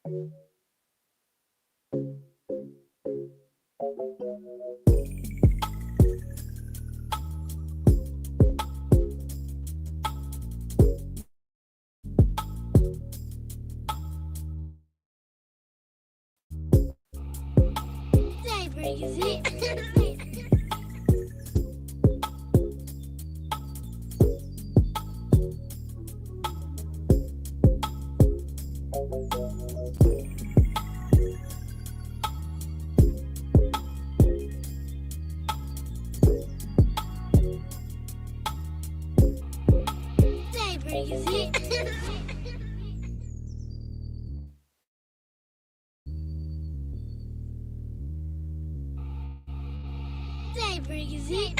Crazy. Crazy. Crazy.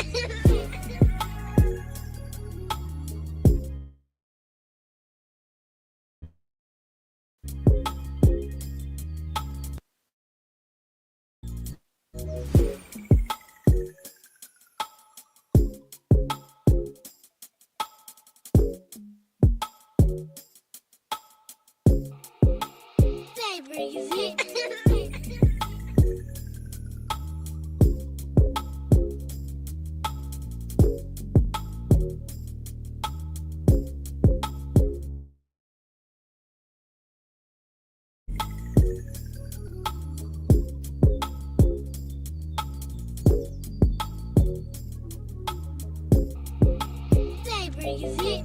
Crazy.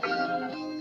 Crazy.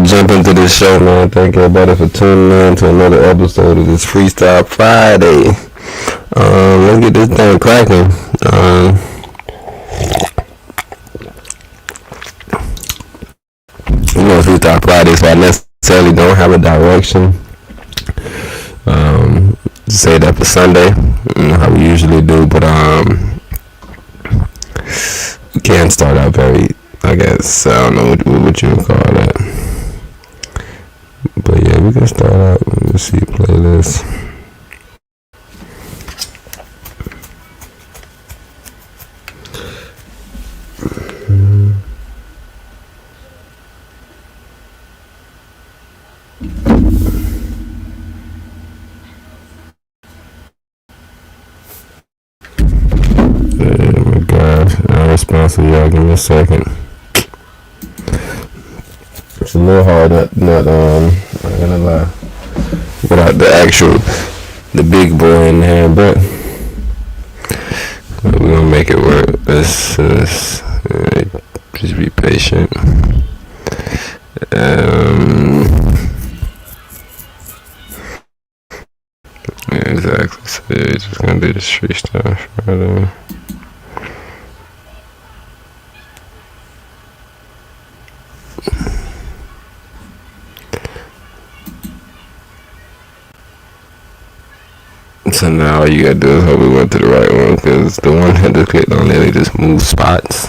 jump into this show, man. Thank everybody for tuning in to another episode of this Freestyle Friday. Let's get this thing cracking. Freestyle Friday, so I necessarily don't have a direction. Say that for Sunday, how we usually do, but we can start out very, I guess, I don't know what you would call that. But yeah, we can start out. Let me see, playlist. Oh my gosh, I'm responsible, y'all. Give me a second. It's a little hard not I'm gonna lie, without the big boy in there, but we're gonna make it work. Let's just be patient. Yeah, exactly. So we're just gonna do this freestyle Friday. So now all you gotta do is hope we went to the right one, because the one I just clicked on there, they just move spots.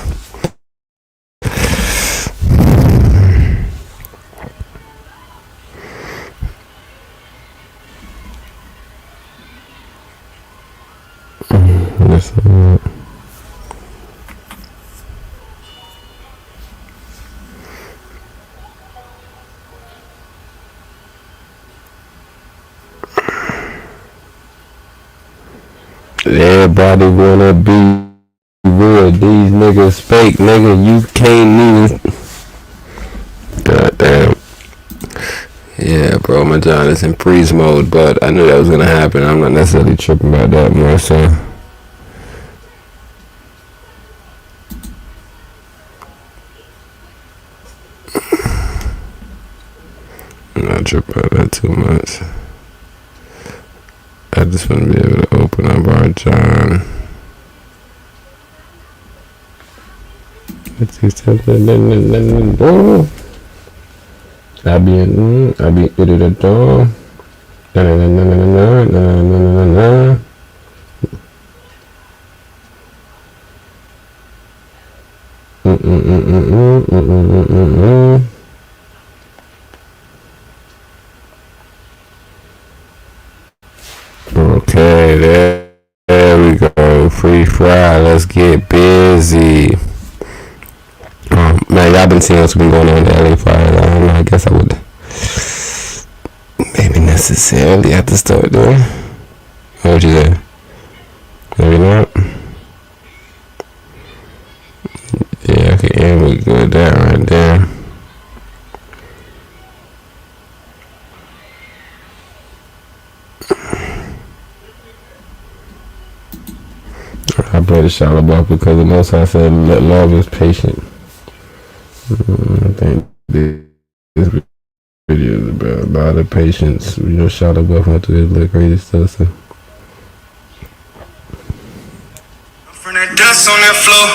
Everybody wanna be real. These niggas fake, nigga. You can't even. Goddamn. Yeah, bro. My John is in freeze mode, but I knew that was gonna happen. I'm not necessarily tripping about that more so. I'm not tripping about that too much. I just want to be able to open up our John. Let's see something. I be it at all. Okay, there we go. Free fry. Let's get busy. Man, y'all been seeing what's been going on in the LA fire. I don't know. I guess I would maybe necessarily have to start doing. What would you say? Maybe not. Yeah, okay, and we go with that right there. I played the shallow block because the Most High said, "Let love is patient." I think this video is about a lot of patience. You know, shallow block went through his little crazy stuff. So. Dust on that floor.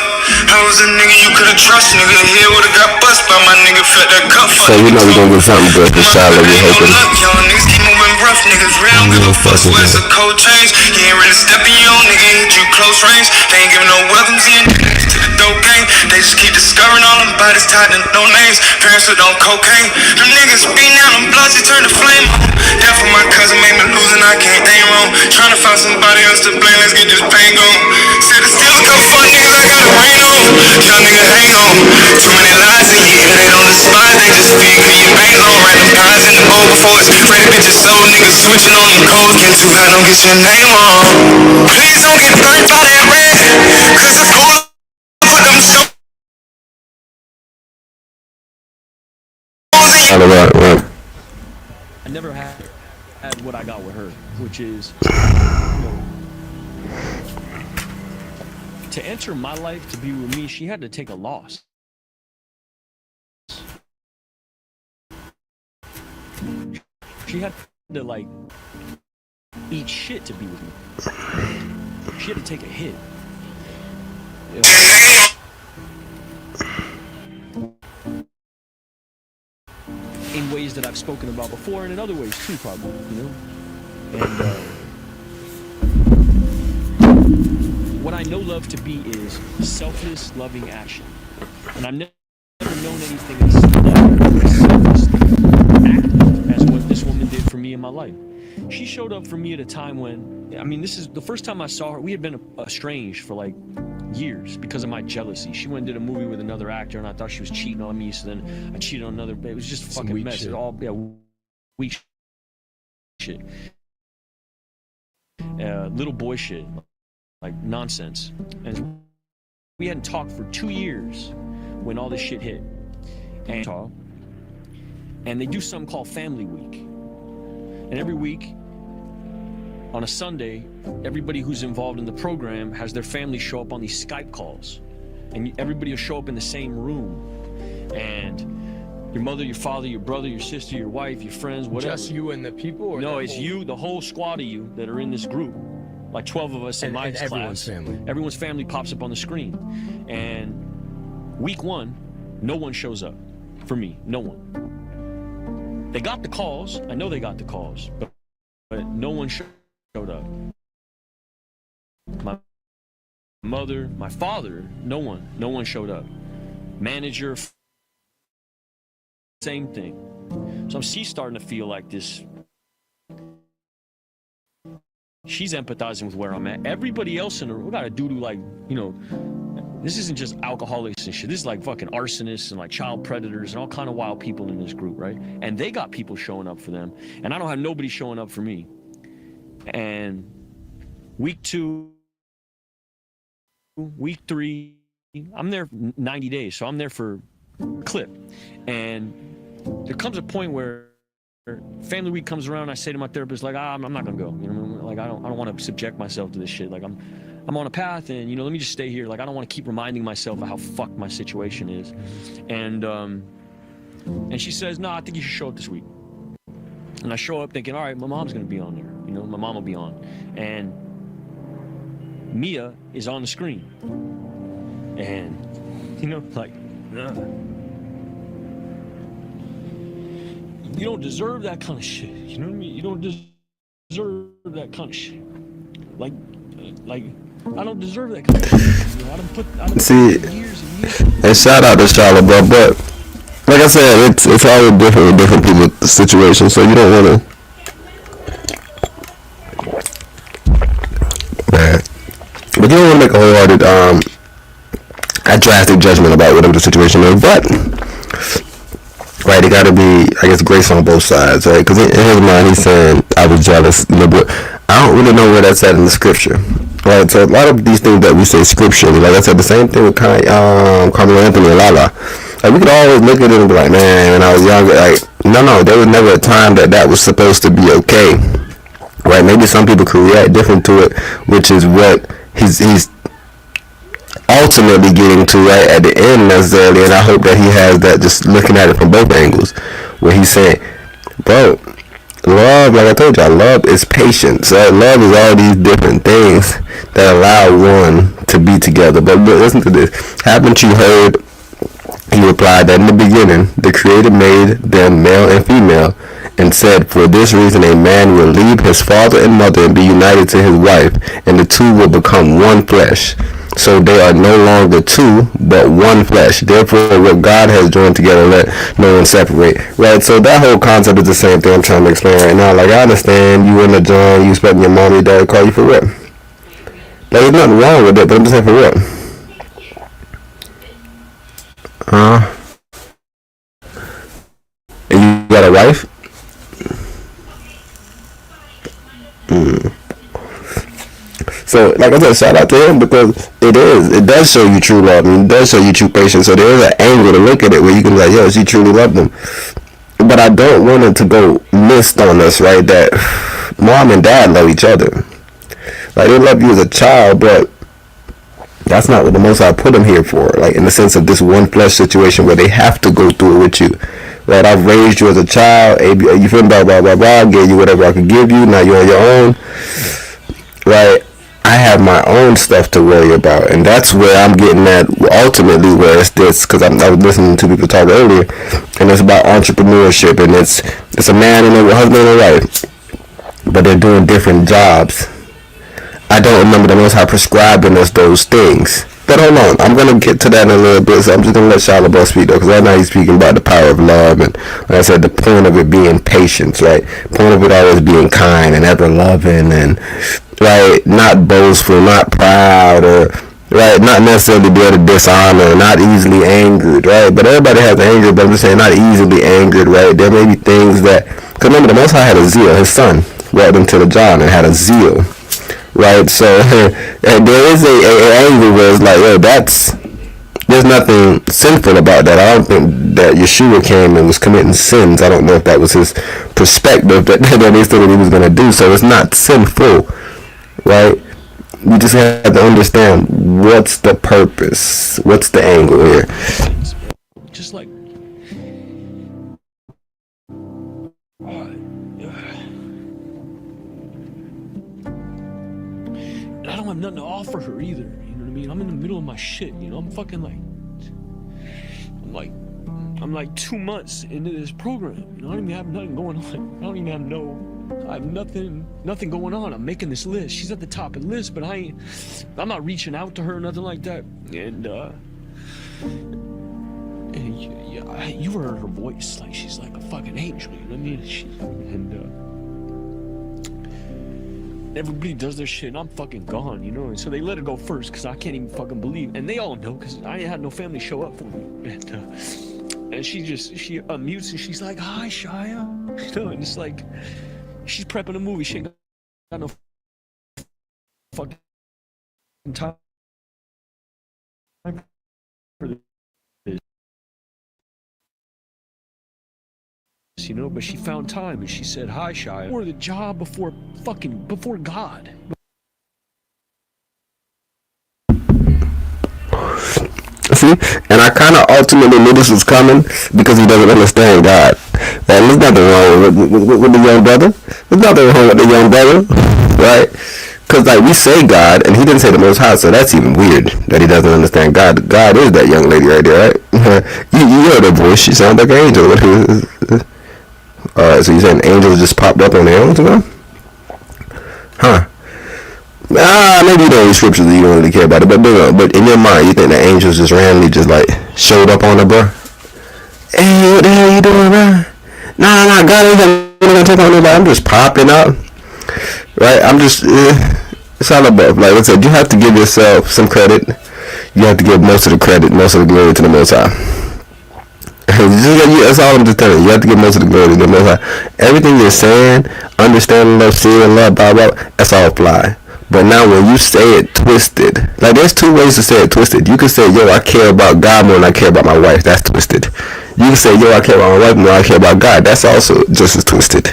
I was a nigga you could've trust, nigga. Here would've got bust by my nigga. Felt that cup. So you know we gonna get something good for Charlotte. We hoping. Y'all niggas keep moving rough, niggas. Real give a fuck. Where's the cold change? You ain't really stepping your own nigga. Hit you close range. They ain't giving no welcomes in to the dope game. They just keep discovering all them bodies tied and no names. Parents who don't cocaine. Them niggas beating out them bloods, they turn to flame. Death for my cousin made me lose and I can't aim wrong. Trying to find somebody else to blame. Let's get this pain going. Said it's still a couple fuck niggas I gotta rain on. Young nigga hang on. Too many lies in here, they don't despise. They just figure you bang on. Random guys in the bowl before it's ready. Bitches sold niggas switching on them codes. Get too high, don't get your name on. Please don't get burnt by that red. Cause it's cool for them so. I never had what I got with her, which is, to enter my life to be with me, she had to take a loss. She had to like eat shit to be with me. She had to take a hit. In ways that I've spoken about before, and in other ways too, probably, you know. And what I know love to be is selfless, loving action. And I've never known anything as selfless, active as what this woman did for me in my life. She showed up for me at a time when, I mean, this is the first time I saw her. We had been estranged for like years because of my jealousy. She went and did a movie with another actor, and I thought she was cheating on me. So then I cheated on another. It was just a fucking mess. It all weak shit, little boy shit, like nonsense. And we hadn't talked for 2 years when all this shit hit. And they do something called Family Week. And every week, on a Sunday, everybody who's involved in the program has their family show up on these Skype calls. And everybody will show up in the same room. And your mother, your father, your brother, your sister, your wife, your friends, whatever. Just you and the people? Or no, it's you, the whole squad of you that are in this group. Like 12 of us in my class. Everyone's family. Everyone's family pops up on the screen. And week 1, no one shows up. For me, no one. They got the calls. I know they got the calls. But no one showed up. My mother, my father, no one showed up. Manager, same thing. So she's starting to feel like this. She's empathizing with where I'm at. Everybody else in the room, we got a dude who, like, you know, this isn't just alcoholics and shit. This is like fucking arsonists and like child predators and all kind of wild people in this group, right? And they got people showing up for them. And I don't have nobody showing up for me. And week 2, week 3, I'm there 90 days. So I'm there for clip. And there comes a point where Family Week comes around. I say to my therapist, like, I'm not gonna go. You know, like I don't want to subject myself to this shit. Like I'm on a path, and you know, let me just stay here. Like I don't want to keep reminding myself of how fucked my situation is. And she says, no, I think you should show up this week. And I show up thinking, all right, my mom's gonna be on there. You know, my mom will be on. And Mia is on the screen. And you know, like, you don't deserve that kind of shit. You know what I mean? You don't deserve that kind of shit. Like I don't deserve that kind of shit. You know, I don't put See, years and years. and shout out to Charlotte, bro. But like I said, it's always different with different people's situations. So you don't want to, man. But you don't want to make a wholehearted, a drastic judgment about whatever the situation is. But right, it got to be, I guess, grace on both sides, right? Because in his mind, he's saying, I was jealous, you know, but I don't really know where that's at in the scripture, right? So a lot of these things that we say scripturally, like I said, the same thing with Carmelo Anthony and Lala. Like, we could always look at it and be like, man, when I was younger, like, no, there was never a time that was supposed to be okay, right? Maybe some people could react different to it, which is what he's ultimately getting to right at the end necessarily. And I hope that he has that, just looking at it from both angles, where he's saying, bro, love, like I told y'all, love is patience, right? Love is all these different things that allow one to be together. But listen to this. Haven't you heard, he replied, that in the beginning the Creator made them male and female, and said, for this reason a man will leave his father and mother and be united to his wife, and the two will become one flesh. So they are no longer two, but one flesh. Therefore, what God has joined together, let no one separate. Right? So that whole concept is the same thing I'm trying to explain right now. Like, I understand you in the joint, you expecting your mom and your dad to call you for real. Like, there's nothing wrong with it, but I'm just saying for real. And you got a wife? So, like I said, shout out to him, because it does show you true love, and it does show you true patience. So there is an angle to look at it where you can be like, yo, she truly loved him. But I don't want it to go missed on us, right, that mom and dad love each other. Like, they love you as a child, but that's not what the Most High put them here for. Like, in the sense of this one flesh situation where they have to go through it with you. right? I've raised you as a child. You feel me? Blah, blah, blah, blah. Gave you whatever I could give you. Now you're on your own, right? I have my own stuff to worry about, and that's where I'm getting at ultimately, where it's this, because I was listening to people talk earlier, and it's about entrepreneurship, and it's a man and a husband and a wife, but they're doing different jobs. I don't remember the Most High prescribing us those things. But hold on, I'm going to get to that in a little bit, so I'm just going to let Shalabah speak, though, because right now he's speaking about the power of love, and like I said, the point of it being patience, right? The point of it always being kind and ever-loving, and, right, not boastful, not proud, or, right, not necessarily be able to dishonor, not easily angered, right? But everybody has anger, but I'm just saying not easily angered, right? There may be things that, because remember, the Most High had a zeal. His son brought him to the John and had a zeal. Right, so there is a angle where it's like, yo, there's nothing sinful about that. I don't think that Yeshua came and was committing sins. I don't know if that was his perspective that he said what he was going to do. So it's not sinful, right? You just have to understand what's the purpose, what's the angle here. Just like I don't have nothing to offer her either. You know what I mean? I'm in the middle of my shit. You know, I'm fucking like, I'm like 2 months into this program. You know, I don't even have nothing going on. I have nothing going on. I'm making this list. She's at the top of the list, but I'm not reaching out to her or nothing like that. And you heard her voice, like she's like a fucking angel. You know what I mean? Everybody does their shit and I'm fucking gone, you know, and so they let her go first because I can't even fucking believe, and they all know because I ain't had no family show up for me, and she unmutes and she's like, hi Shia, you know, and it's like she's prepping a movie. She ain't got no fucking time for this, you know, but she found time and she said, hi Shia, for the job before God. See, and I kind of ultimately knew this was coming because he doesn't understand God. And there's nothing wrong with the young brother. There's nothing wrong with the young brother, right? Because like we say God, and he didn't say the Most High, so that's even weird that he doesn't understand God. God is that young lady right there, right? you heard her voice. She sounds like an angel. Alright, so you're saying angels just popped up on their own today? Huh. Maybe you don't read scriptures that you don't really care about it, but in your mind, you think the angels just randomly just like showed up on her, bro? Hey, what the hell you doing, bro? Nah, God ain't gonna take on nobody. I'm just popping up, right? I'm just, it's all about, like I said, you have to give yourself some credit. You have to give most of the credit, most of the glory to the Most High. That's all I'm just telling you. You have to give most of the glory to the Most High. Everything you're saying, understanding love, seeing love, blah, blah, that's all fly. But now when you say it twisted, like there's two ways to say it twisted. You can say, yo, I care about God more than I care about my wife. That's twisted. You can say, yo, I care about my wife more than I care about God. That's also just as twisted.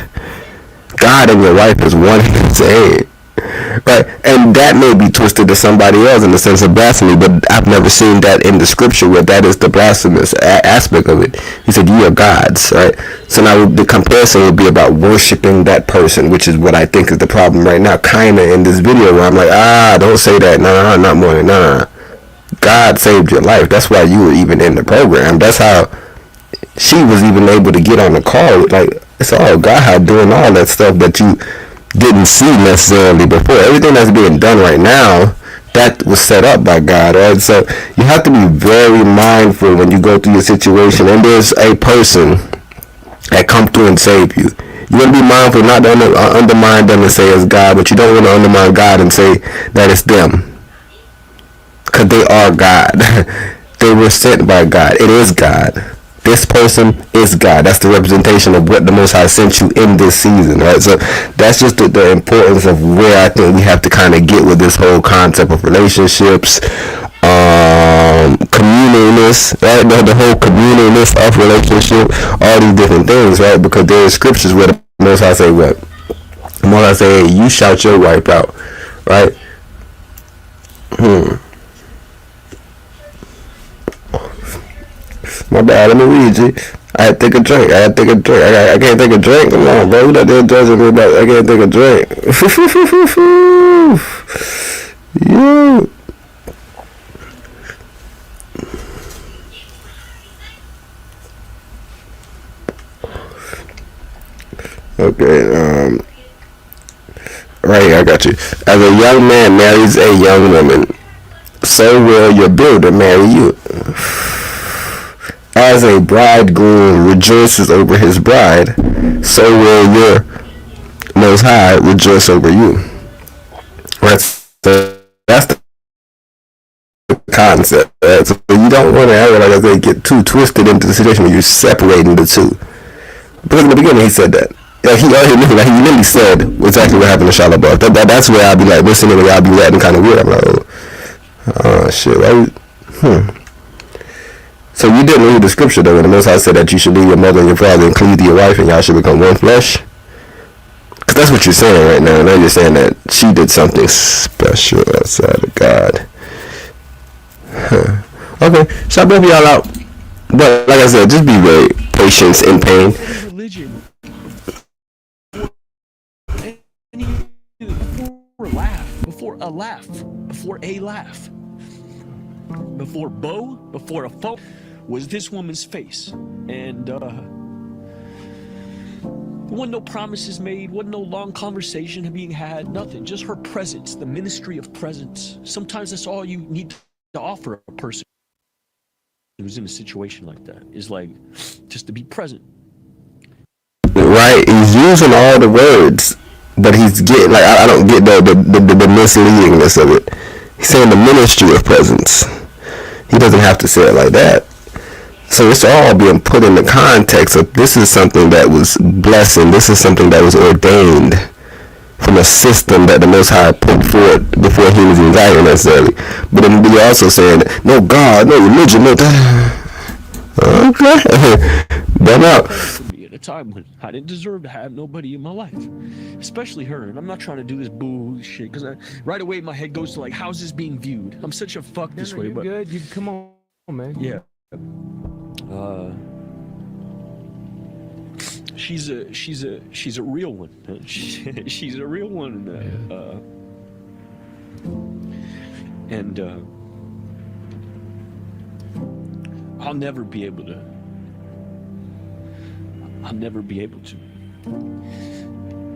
God and your wife is one and the same. Right, and that may be twisted to somebody else in the sense of blasphemy, but I've never seen that in the scripture where that is the blasphemous aspect of it. He said, "You are gods," right? So now the comparison would be about worshiping that person, which is what I think is the problem right now, kind of in this video where I'm like, don't say that, nah, not more than nah. God saved your life. That's why you were even in the program. That's how she was even able to get on the call. Like it's all God doing all that stuff that you didn't see necessarily before. Everything that's being done right now, that was set up by God, right? So you have to be very mindful when you go through your situation and there's a person that come through and save you. You want to be mindful not to undermine them and say it's God, but you don't want to undermine God and say that it's them, because they are God. They were sent by God. It is God. This person is God. That's the representation of what the Most High sent you in this season, right? So that's just the importance of where I think we have to kind of get with this whole concept of relationships, communalness, right? The whole communalness of relationship, all these different things, right? Because there are scriptures where the Most High say what? The Most High say, hey, you shout your wife out, right? My bad, let me read you. I had to take a drink. I can't take a drink. Come on, bro. You not there judging me about I can't take a drink. Yeah. Okay, right here, I got you. As a young man marries a young woman, so will your builder marry you. As a bridegroom rejoices over his bride, so will your Most High rejoice over you. Right? So that's the concept. Right? So you don't want to, like I said, get too twisted into the situation where you're separating the two. Because in the beginning he said that. Like he literally said exactly what happened to Shia LaBeouf. That's where I'll be like listening and I'll be reacting kind of weird. I'm like, oh shit. So you didn't read the scripture though, when the Most High said that you should leave your mother and your father and cleave to your wife and y'all should become one flesh? Because that's what you're saying right now. Now you're saying that she did something special outside of God. Okay, so I both y'all out. But like I said, just be very patient in pain. Religion. Before a laugh, before Bo, before a phone, was this woman's face. And there wasn't no promises made, wasn't no long conversation being had, nothing. Just her presence, the ministry of presence. Sometimes that's all you need to offer a person who's in a situation like that, is like just to be present. Right, he's using all the words, but he's getting like I don't get the misleadingness of it. He's saying the ministry of presence. He doesn't have to say it like that. So it's all being put in the context of this is something that was blessing. This is something that was ordained from a system that the Most High put forth before humans even got here necessarily. But then you're also saying no God, no religion, no that. Okay, done out. At a time when I didn't deserve to have nobody in my life, especially her. And I'm not trying to do this boo shit because right away my head goes to like, how's this being viewed? I'm such a fuck this way, but good. You come on, man. Yeah. She's a real one. She's a real one. And I'll never be able to.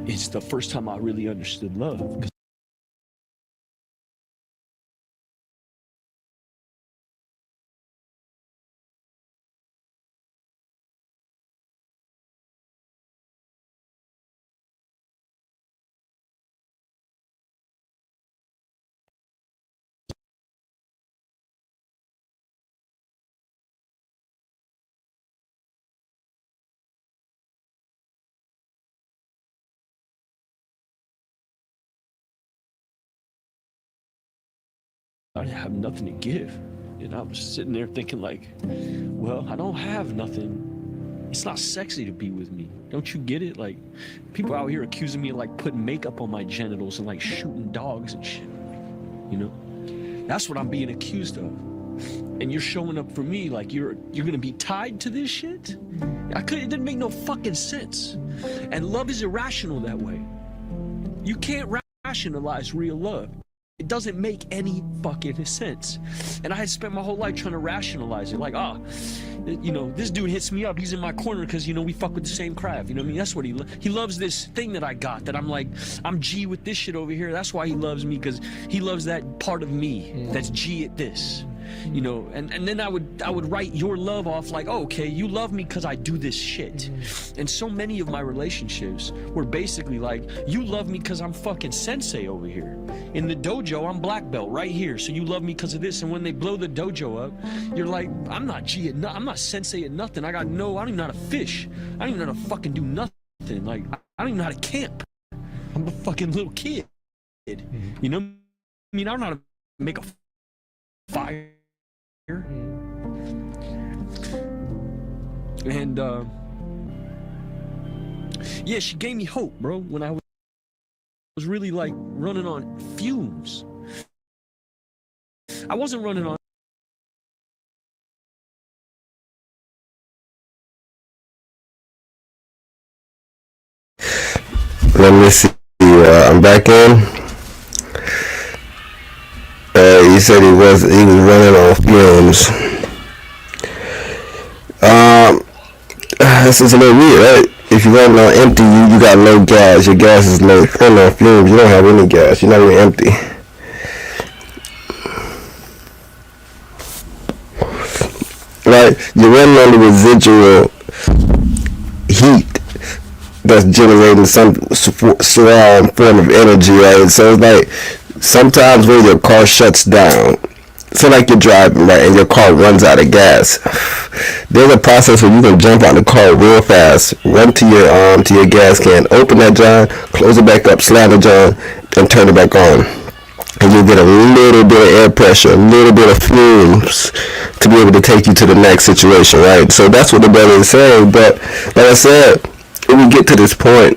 It's the first time I really understood love. I have nothing to give. And I was sitting there thinking like, well, I don't have nothing. It's not sexy to be with me. Don't you get it? Like, people out here accusing me of like putting makeup on my genitals and like shooting dogs and shit. You know? That's what I'm being accused of. And you're showing up for me like you're gonna be tied to this shit? It didn't make no fucking sense. And love is irrational that way. You can't rationalize real love. It doesn't make any fucking sense. And I had spent my whole life trying to rationalize it. Like, this dude hits me up. He's in my corner because, we fuck with the same craft. You know what I mean? That's what he loves this thing that I got that I'm like, I'm G with this shit over here. That's why he loves me, because he loves that part of me that's G at this. And then I would write your love off like, oh, okay, you love me because I do this shit. And so many of my relationships were basically like, you love me because I'm fucking sensei over here. In the dojo, I'm black belt right here, so you love me because of this. And when they blow the dojo up, you're like, I'm not G at I'm not sensei at nothing. I don't even know how to fish. I don't even know how to fucking do nothing. Like, I don't even know how to camp. I'm a fucking little kid. You know what I mean? I don't know how to make a fire. And yeah, she gave me hope, bro, when I was really like running on fumes. I wasn't running on Let me see. I'm back in. He said he was running on fumes. This is a little weird, right? If you're running on empty, you got low gas. Your gas is low. If you're running on fumes, you don't have any gas. You're not even empty. Right? You're running on the residual heat that's generating some form of energy, right? So it's like sometimes when your car shuts down, so like you're driving, right, and your car runs out of gas, there's a process where you can jump out the car real fast, run to your gas can, open that john, close it back up, slam the john, and turn it back on. And you'll get a little bit of air pressure, a little bit of fumes to be able to take you to the next situation, right? So that's what the brother is saying. But like I said, when we get to this point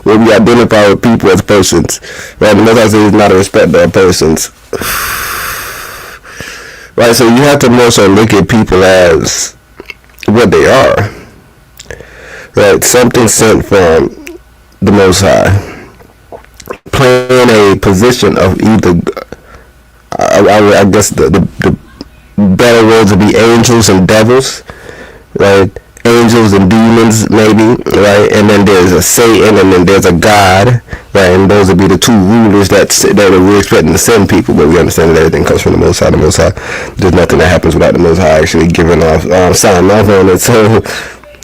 where we identify with people as persons, right? And that's why I say he's not a respecter of persons, right? So you have to more so look at people as what they are, right? Something sent from the Most High, playing a position of either, I guess the better words would be angels and devils, right? Angels and demons, maybe, right? And then there's a Satan, and then there's a God, right? And those would be the two rulers that we're expecting to send people, but we understand that everything comes from the Most High. The Most High, there's nothing that happens without the Most High actually giving off, signing off on it. So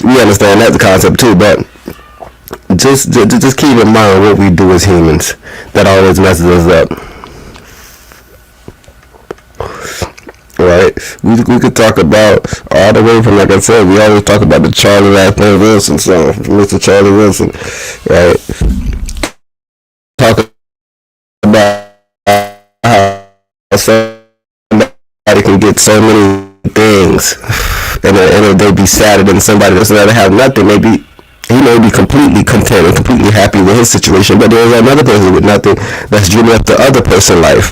we understand that the concept too, but just keep in mind what we do as humans. That always messes us up. Right? We could talk about all the way from, like I said, we always talk about the Charlie Wilson song, Mr. Charlie Wilson, right? Talk about how somebody can get so many things, and they'd be sadder than somebody that's not have nothing. Maybe he may be completely content and completely happy with his situation, but there's another person with nothing that's dreaming up the other person's life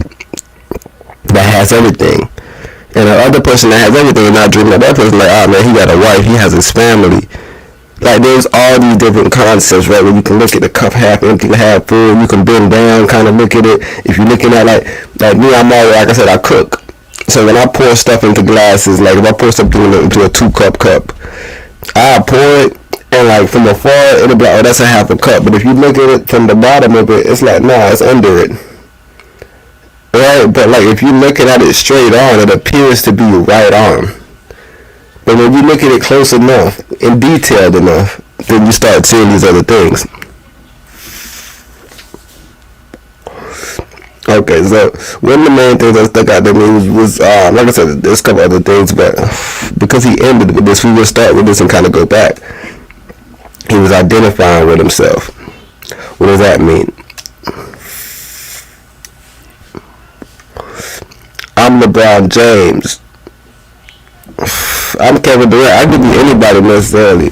that has everything. And the other person that has everything is not dreaming of that person, like, oh man, he got a wife, he has his family. Like, there's all these different concepts, right, where you can look at the cup half empty, half full, you can bend down, kind of look at it. If you're looking at, like me, I'm always, like I said, I cook. So when I pour stuff into glasses, like if I pour something into a 2-cup cup, I pour it, and like from afar, it'll be like, oh, that's a half a cup. But if you look at it from the bottom of it, it's like, nah, it's under it. Right? But like if you're looking at it straight on, it appears to be right on. But when you look at it close enough and detailed enough, then you start seeing these other things. Okay, so one of the main things that stuck out to me was like I said, there's a couple other things, but because he ended with this, we will start with this and kind of go back. He was identifying with himself. What does that mean? I'm LeBron James. I'm Kevin Durant. I could be anybody necessarily.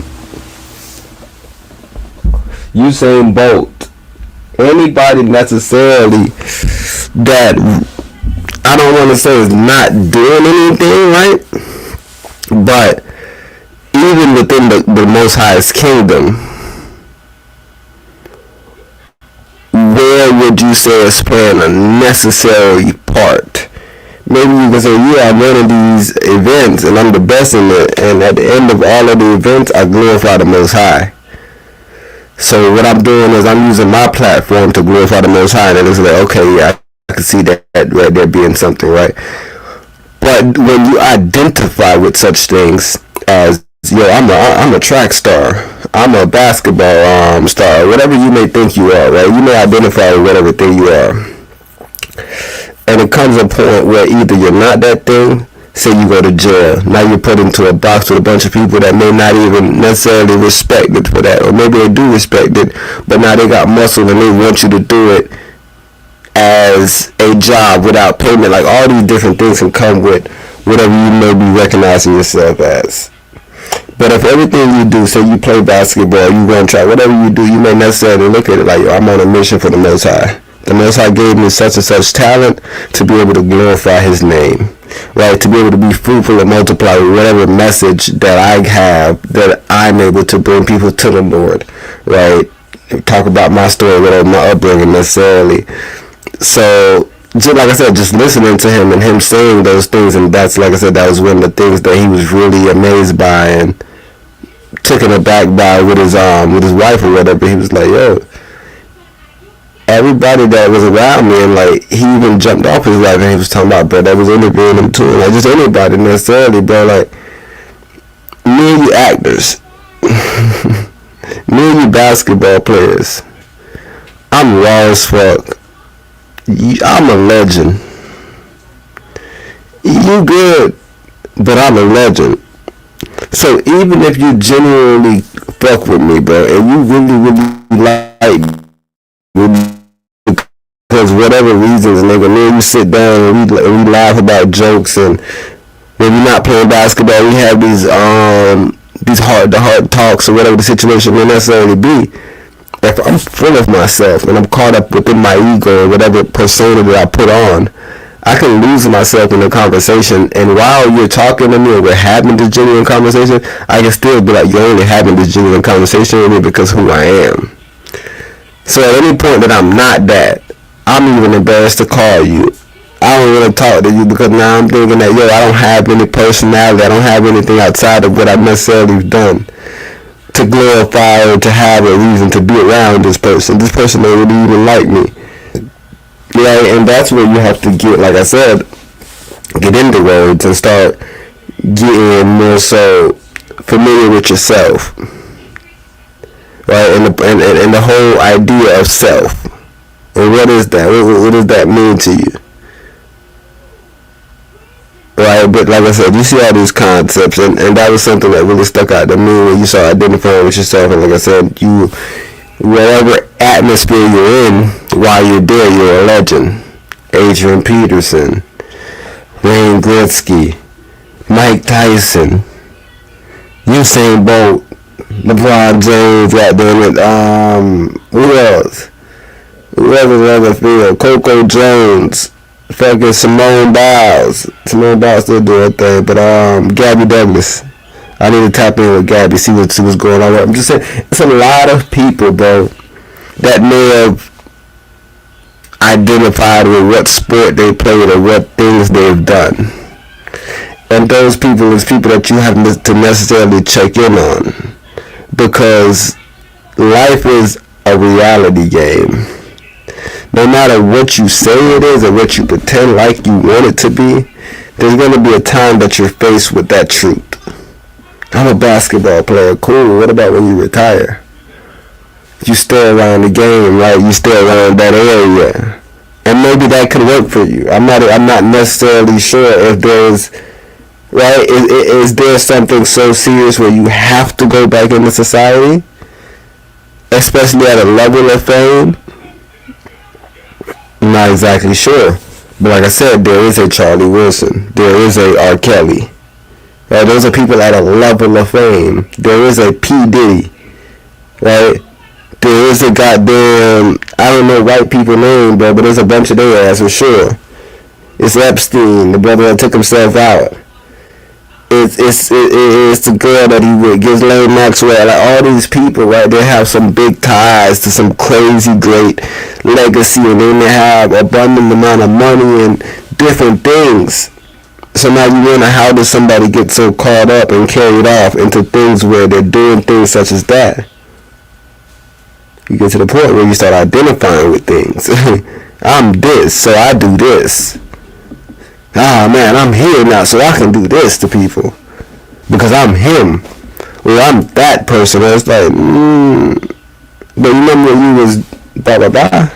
Usain Bolt. Anybody necessarily that I don't want to say is not doing anything, right? But even within the Most High's kingdom, where would you say is playing a necessary part? Maybe you can say, yeah, I'm running these events and I'm the best in it, and at the end of all of the events, I glorify the Most High. So what I'm doing is I'm using my platform to glorify the Most High, and it's like, okay, yeah, I can see that right there being something, right? But when you identify with such things as, yo, I'm a track star, I'm a basketball star, whatever you may think you are, right? You may identify with whatever thing you are. And it comes a point where either you're not that thing, say you go to jail, now you're put into a box with a bunch of people that may not even necessarily respect it for that, or maybe they do respect it, but now they got muscle and they want you to do it as a job without payment. Like, all these different things can come with whatever you may be recognizing yourself as. But if everything you do, say you play basketball, you run track, whatever you do, you may necessarily look at it like, yo, I'm on a mission for the Most High. The Most High gave me such and such talent to be able to glorify His name. right? To be able to be fruitful and multiply whatever message that I have, that I'm able to bring people to the Lord, right? Talk about my story, whatever my upbringing necessarily. So, just like I said, just listening to him and him saying those things, and that's, like I said, that was one of the things that he was really amazed by and taken aback by with his wife or whatever. He was like, yo, everybody that was around me, and like he even jumped off his life and he was talking about, bro, that was interviewing him too, like just anybody necessarily, bro, like me and you actors, me and you basketball players, I'm raw as fuck. I'm a legend. You good, but I'm a legend. So even if you genuinely fuck with me, bro, and you really like me, because whatever reasons, nigga, me and you sit down and we laugh about jokes, and when we're not playing basketball, we have these heart-to-heart talks or whatever the situation may necessarily be. If I'm full of myself and I'm caught up within my ego or whatever persona that I put on, I can lose myself in a conversation, and while you're talking to me and we're having this genuine conversation, I can still be like, you're only having this genuine conversation with me because who I am. So at any point that I'm not that, I'm even embarrassed to call you. I don't want to talk to you because now I'm thinking that, yo, I don't have any personality, I don't have anything outside of what I've necessarily done to glorify or to have a reason to be around this person. This person don't really even like me. Yeah, and that's where you have to get, like I said, get into words and start getting more so familiar with yourself, right? And the whole idea of self. And what is that? What does that mean to you? Right, but like I said, you see all these concepts, and that was something that really stuck out to me when you start identifying with yourself. And like I said, you, whatever atmosphere you're in while you're there, you're a legend. Adrian Peterson, Wayne Gretzky, Mike Tyson, Usain Bolt, LeBron James, who else? Whoever's on field, Coco Jones, fucking Simone Biles. Simone Biles still do her thing, but Gabby Douglas. I need to tap in with Gabby, see what's going on. I'm just saying, it's a lot of people, bro, that may have identified with what sport they played or what things they've done. And those people is people that you have to necessarily check in on, because life is a reality game. No matter what you say it is or what you pretend like you want it to be, there's going to be a time that you're faced with that truth. I'm a basketball player. Cool. What about when you retire? You stay around the game, right? You stay around that area. And maybe that could work for you. I'm not necessarily sure if there's, right? Is there something so serious where you have to go back into society? Especially at a level of fame? I'm not exactly sure. But like I said, there is a Charlie Wilson. There is a R. Kelly. Right? Those are people at a level of fame. There is a P. Diddy. Right? There is a goddamn, I don't know white people name, bro, but there's a bunch of their ass for sure. It's Epstein, the brother that took himself out. It's the girl that he with, Ghislaine Maxwell. Like all these people, right? They have some big ties to some crazy great legacy, and then they have abundant amount of money and different things. So now you wonder, how does somebody get so caught up and carried off into things where they're doing things such as that? You get to the point where you start identifying with things. I'm this, so I do this. Ah man, I'm here now, so I can do this to people because I'm him. Well, I'm that person. And it's like, but you remember when you was blah blah blah,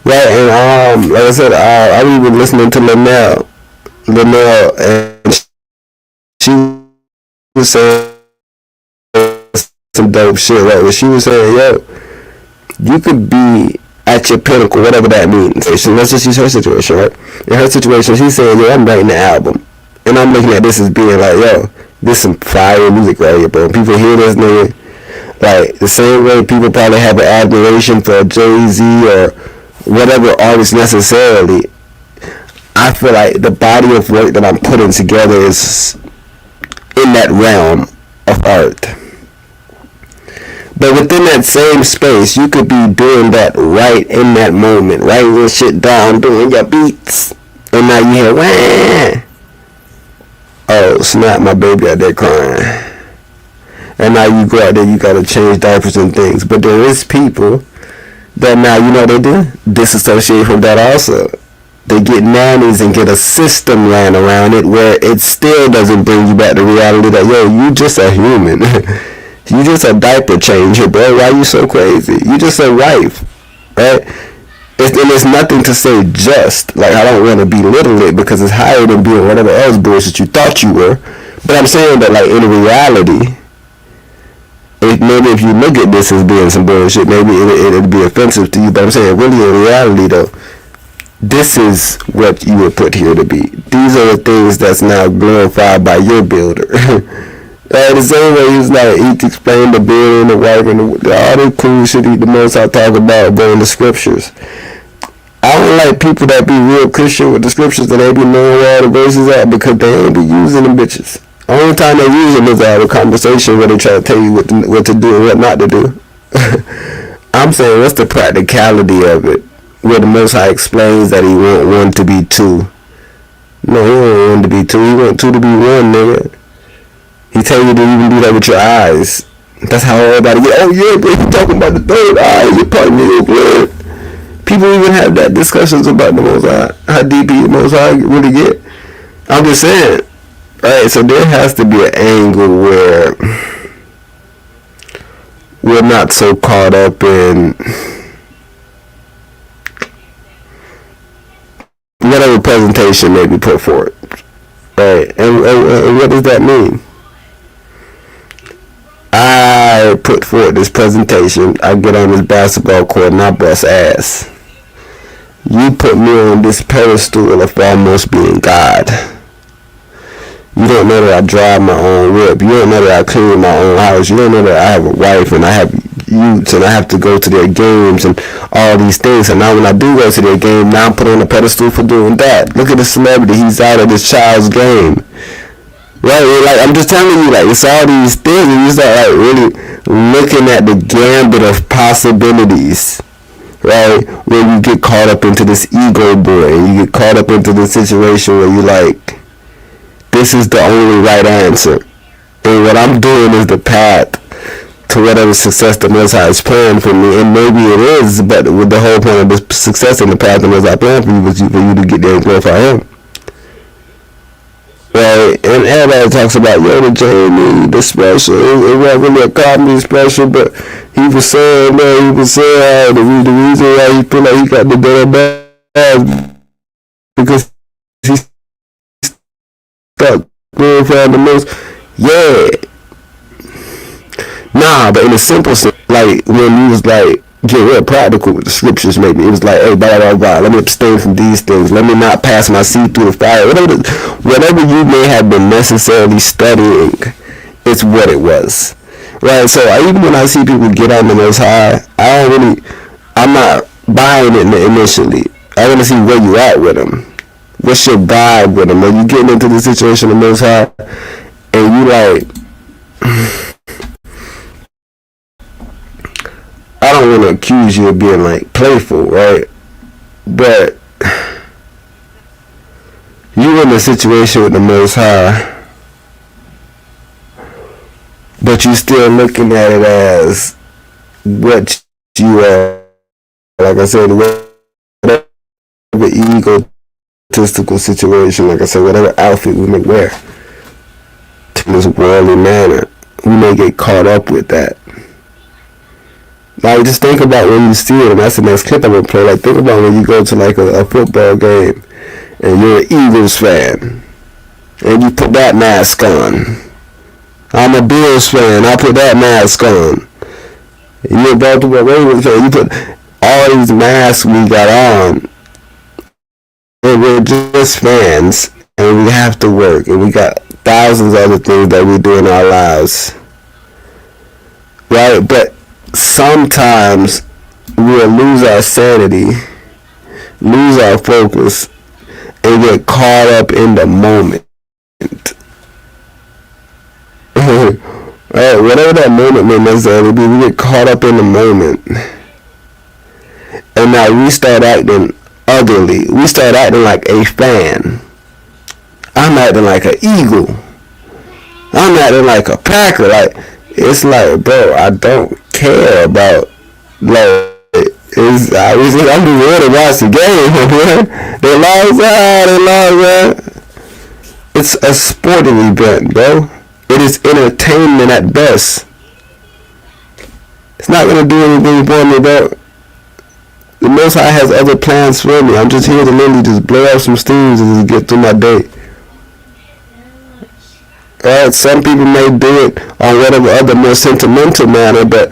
right? And like I said, I was even listening to Linnell, and she was saying some dope shit, right? Where she was saying, yo, you could be at your pinnacle, whatever that means. So let's just use her situation, right? In her situation, she's saying, yo, I'm writing the album. And I'm looking at this as being like, yo, this some fire music right here, bro. People hear this nigga, like, the same way people probably have an admiration for Jay-Z or whatever artist necessarily. I feel like the body of work that I'm putting together is in that realm of art. But within that same space, you could be doing that right in that moment, writing your shit down, doing your beats, and now you hear, wah! Oh snap, my baby out there crying. And now you go out there, you gotta change diapers and things. But there is people that now, you know what they do? Disassociate from that also. They get nannies and get a system ran around it where it still doesn't bring you back to reality that, yo, you just a human. You just a diaper changer, bro. Why you so crazy? You just a wife, right? And there's nothing to say just. Like, I don't want to belittle it because it's higher than being whatever else bullshit you thought you were. But I'm saying that, like, in reality, maybe if you look at this as being some bullshit, maybe it'd be offensive to you. But I'm saying, really, in reality, though, this is what you were put here to be. These are the things that's now glorified by your builder. The same way he's like, he explained the building, the wife, and all the cool shit the most I talk about during the scriptures. I don't like people that be real Christian with the scriptures that they be knowing where all the verses at because they ain't be using them bitches. Only time they use them is to have a conversation where they try to tell you what to do and what not to do. I'm saying, what's the practicality of it? Where the Most High explains that he want one to be two. No, he don't want one to be two. He want two to be one, nigga. He tell you to even do that with your eyes. That's how everybody get, oh yeah, bro, you talking about the third eye, you're part of your blood. People even have that discussions about the Most High, how deep the Most High really get. I'm just saying, right, so there has to be an angle where we're not so caught up in whatever presentation may be put forward, right, and what does that mean? I put forward this presentation, I get on this basketball court and I bust ass. You put me on this pedestal of almost being God. You don't know that I drive my own whip. You don't know that I clean my own house. You don't know that I have a wife and I have youths and I have to go to their games and all these things. And now when I do go to their game, now I'm put on a pedestal for doing that. Look at the celebrity. He's out of this child's game. Right, like I'm just telling you, like it's all these things, and you start like really looking at the gambit of possibilities, right? When you get caught up into this ego boy, and you get caught up into the situation where you like, this is the only right answer, and what I'm doing is the path to whatever success the Most High is planning for me, and maybe it is, but with the whole point of the success in the path the Most High planned for you was for you to get there and glorify Him. Right, and everybody talks about, yo, the Jamie, the special, it wasn't really a comedy special, but he was saying, man, the reason why he feel like he got the better bag because he stuck glorifying the most. Yeah. Nah, but in a simple sense, like, when he was like, get real practical with the scriptures, maybe it was like, hey, blah blah blah, let me abstain from these things, let me not pass my seed through the fire, whatever you may have been necessarily studying, it's what it was, right? So even when I see people get on the Most High, I'm not buying it initially. I want to see where you at with them. What's your vibe with them? When you getting into the situation of the Most High and you like, I don't want to accuse you of being like playful, right? But you in a situation with the Most High, but you still looking at it as what you are. Like I said, whatever egotistical situation, like I said, whatever outfit we may wear in this worldly manner, we may get caught up with that. Like, just think about when you see it, and that's the next clip I'm going to play. Like, think about when you go to, like, a football game, and you're an Eagles fan, and you put that mask on. I'm a Bills fan, I put that mask on. And you're a Baltimore Ravens fan, you put all these masks we got on, and we're just fans, and we have to work, and we got thousands of other things that we do in our lives. Right? But sometimes we'll lose our sanity, lose our focus, and get caught up in the moment. Right, whatever that moment may necessarily be, we get caught up in the moment. And now we start acting ugly. We start acting like a fan. I'm acting like an Eagle. I'm acting like a Packer. Like, it's like, bro, I don't care about, like, I'm just here to watch the game, man. They lost. It's a sporting event, bro. It is entertainment at best. It's not gonna do anything for me, bro. The Most High has other plans for me. I'm just here to literally just blow off some steams and just get through my day. Alright, some people may do it on whatever other more sentimental manner, but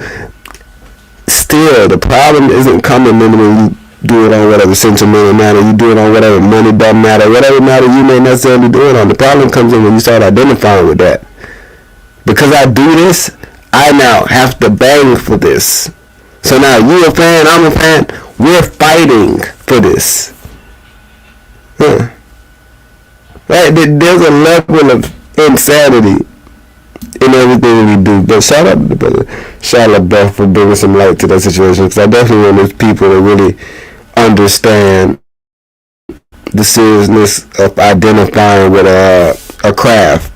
still, the problem isn't coming in when you do it on whatever sentimental matter, you do it on whatever money don't matter, whatever matter you may necessarily do it on. The problem comes in when you start identifying with that. Because I do this, I now have to bang for this. So now you a fan, I'm a fan, we're fighting for this. Right? There's a level of insanity in everything we do. But shout out to the brother Charlotte Buff for bringing some light to that situation, because I definitely want those people to really understand the seriousness of identifying with a craft.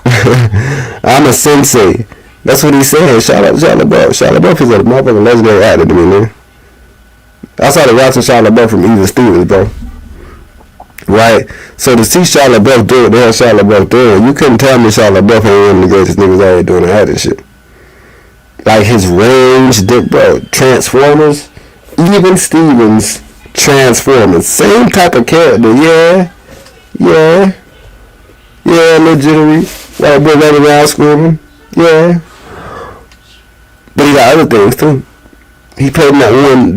I'm a sensei. That's what he's saying. Shout out to Charlotte Buff. Charlotte Buff is a motherfucking legendary actor to me, man. I started watching Charlotte Buff from Even Stevens, bro. Right? So to see Charlotte Buff do what the hell Charlotte Buff doing, you couldn't tell me Charlotte Buff ain't one of the greatest niggas already doing the acting shit. Like his range, bro. Transformers, Even Stevens, Transformers, same type of character. Yeah, legitimately. White boy running around screaming. Yeah. But he got other things too. He played in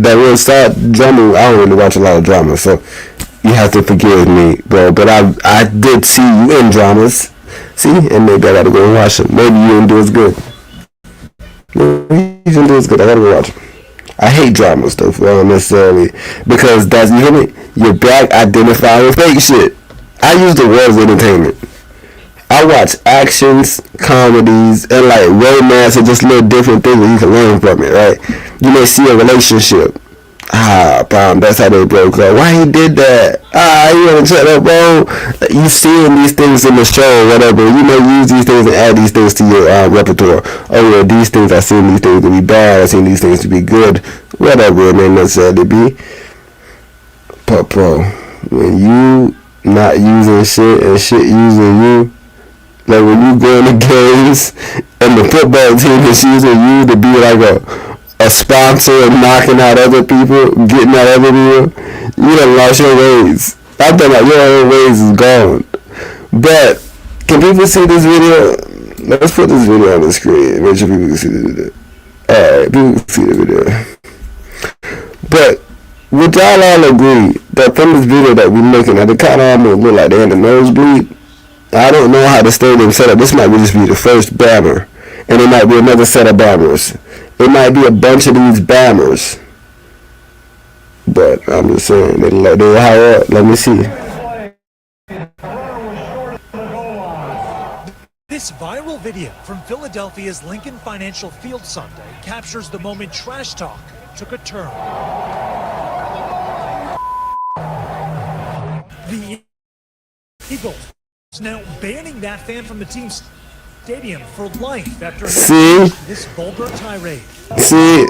that one side drama. I don't really watch a lot of drama, so you have to forgive me, bro. But I did see you in dramas. See? And maybe I gotta go and watch them. Maybe you didn't do as good. Maybe you didn't do as good. I gotta go watch them. I hate drama stuff, necessarily. Because that's, you hear me? You're back identifying with fake shit. I use the word entertainment. I watch actions, comedies, and like romance and just little different things that you can learn from it, right? You may see a relationship. That's how they broke up. Why he did that? You wanna check that, bro? You seeing these things in the show or whatever. You may use these things and add these things to your repertoire. Oh yeah, these things, I've seen these things to be bad, I've seen these things to be good. Whatever it may necessarily be. But bro, when you not using shit and shit using you, like when you go into games and the football team is using you to be like a sponsor and knocking out other people, getting at other people, you done lost your ways. I think like your own ways is gone. But can people see this video? Let's put this video on the screen. Make sure people can see this video. Alright, people can see the video. But would y'all all agree that from this video that we're looking at, it kind of almost look like they're in the nosebleed? I don't know how the stadium set up. This might just be the first Bammer, and it might be another set of Bammers. It might be a bunch of these Bammers. But I'm just saying, they high up. Let me see. This viral video from Philadelphia's Lincoln Financial Field Sunday captures the moment trash talk took a turn. The Eagles now banning that fan from the team's stadium for life after this vulgar tirade. See?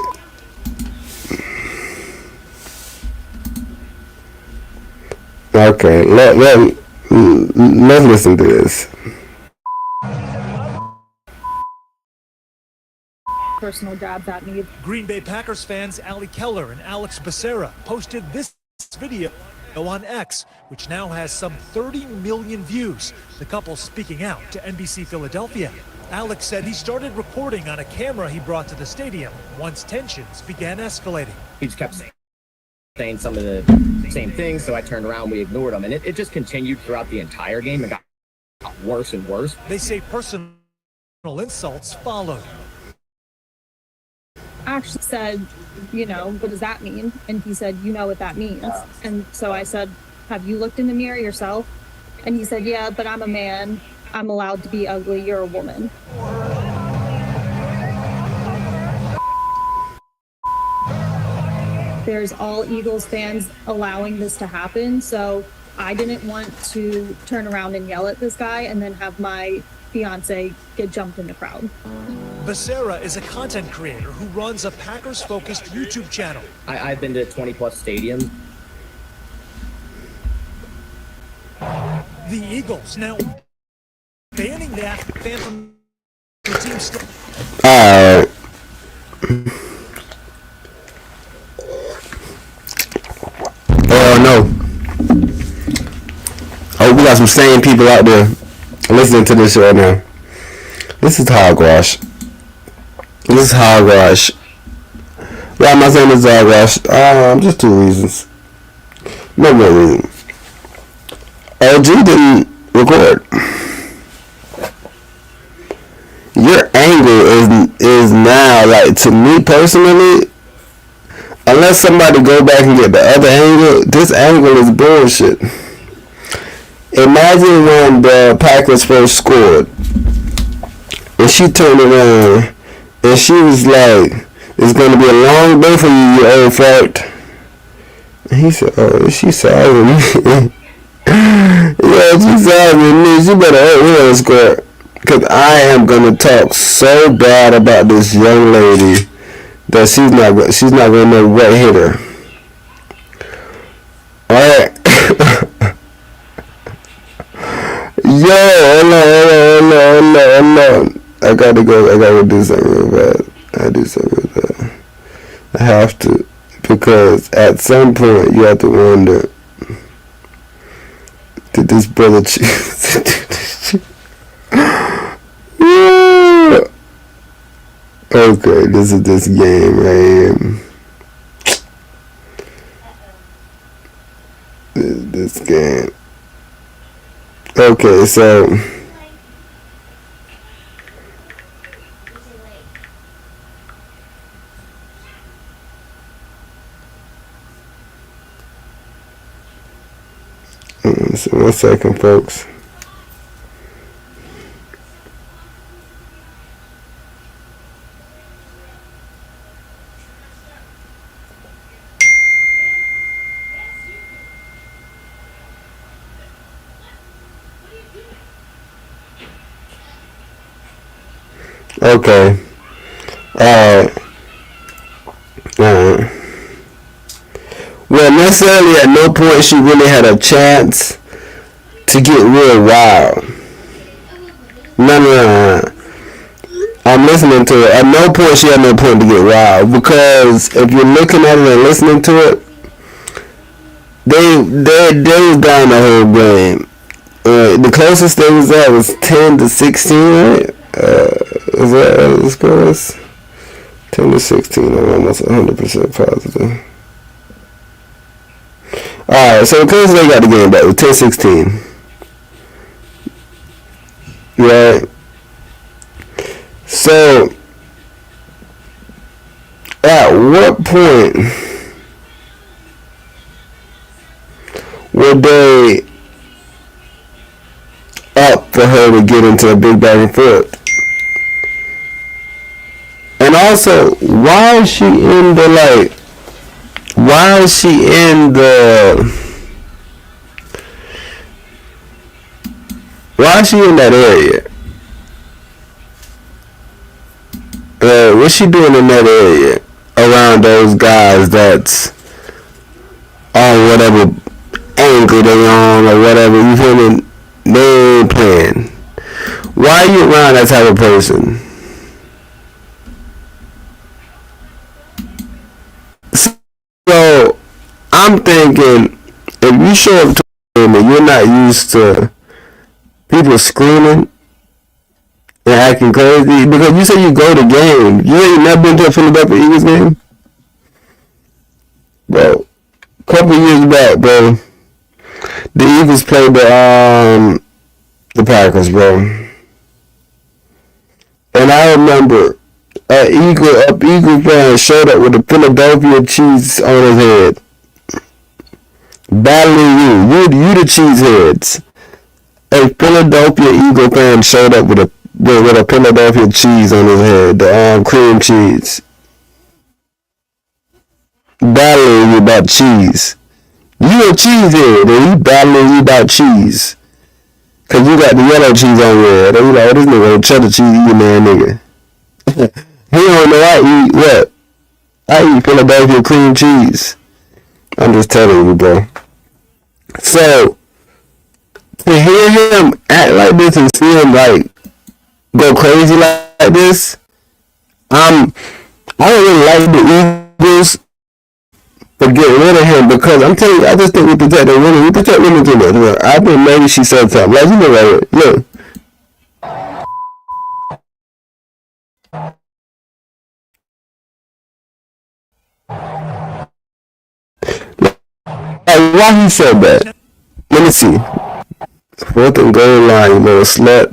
Okay, let's listen to this. Personal jabs at me. Green Bay Packers fans Ali Keller and Alex Becerra posted this video on X, which now has some 30 million views. The couple speaking out to NBC Philadelphia. Alex said he started recording on a camera he brought to the stadium once tensions began escalating. He just kept saying some of the same things, so I turned around, we ignored him, and it just continued throughout the entire game and got worse and worse. They say personal insults followed. Actually said, what does that mean? And he said, you know what that means. And so I said, Have you looked in the mirror yourself? And he said, yeah, but I'm a man. I'm allowed to be ugly. You're a woman. There's all Eagles fans allowing this to happen, so I didn't want to turn around and yell at this guy and then have my fiance get jumped in the crowd. Becerra is a content creator who runs a Packers-focused YouTube channel. I've been to 20 plus stadiums. The Eagles now banning that fan from the team's. Alright. Oh no. Oh, we got some sane people out there listening to this right now. This is hogwash. This is hogwash. Why am I saying this is hogwash? Just two reasons. No more reason. OG didn't record. Your angle is now, like, to me personally, unless somebody go back and get the other angle, this angle is bullshit. Imagine when the Packers first scored, and she turned around, and she was like, "It's gonna be a long day for you, you old fart." And he said, "Oh, she sorry with me." Yeah, she sorry with me. She better hurry score. Cause I am gonna talk so bad about this young lady that she's not gonna know what hit her. Alright. Yo, hold on. I gotta do something real bad. I have to, because at some point you have to wonder, did this brother choose to do this shit? Yeah. Okay, this is this game right here. This game. Okay, so so 1 second, folks. Okay. Well, necessarily at no point she really had a chance to get real wild. No. I'm listening to it. At no point she had no point to get wild, because if you're looking at it and listening to it, they was down the whole game. The closest they was at was 10-16, right? Is that the score is? 10-16. I'm almost 100% positive. Alright, so the closest they got the game back was 10-16. Right? So, at what point were they up for her to get into a big back and forth? And also, why is she in that area? What's she doing in that area around those guys that's on whatever angle they on or whatever, you feel me? They ain't playing. Why are you around that type of person? So I'm thinking, if you show up to a game and you're not used to people screaming and acting crazy, because you say you go to games, you ain't never been to a Philadelphia Eagles game, bro. A couple years back, bro, the Eagles played the Packers, bro, and I remember Eagle fan showed up with a Philadelphia cheese on his head. battling you the cheeseheads. A Philadelphia Eagle fan showed up with a Philadelphia cheese on his head, the cream cheese. Battling you about cheese. You a cheesehead, and he battling you about cheese. Cause you got the yellow cheese on your head. And you like, this nigga cheddar cheese eating that nigga. He don't know I eat what? I eat Philadelphia cream cheese. I'm just telling you, bro. So, to hear him act like this and see him like go crazy like this, I don't really like the Eagles to get rid of him because I'm telling you, I just think we protect the women. We protect women too much. I think maybe she said something. Like, you know, like, look. Like, why he said that? Let me see. 4th and goal line, you little slut.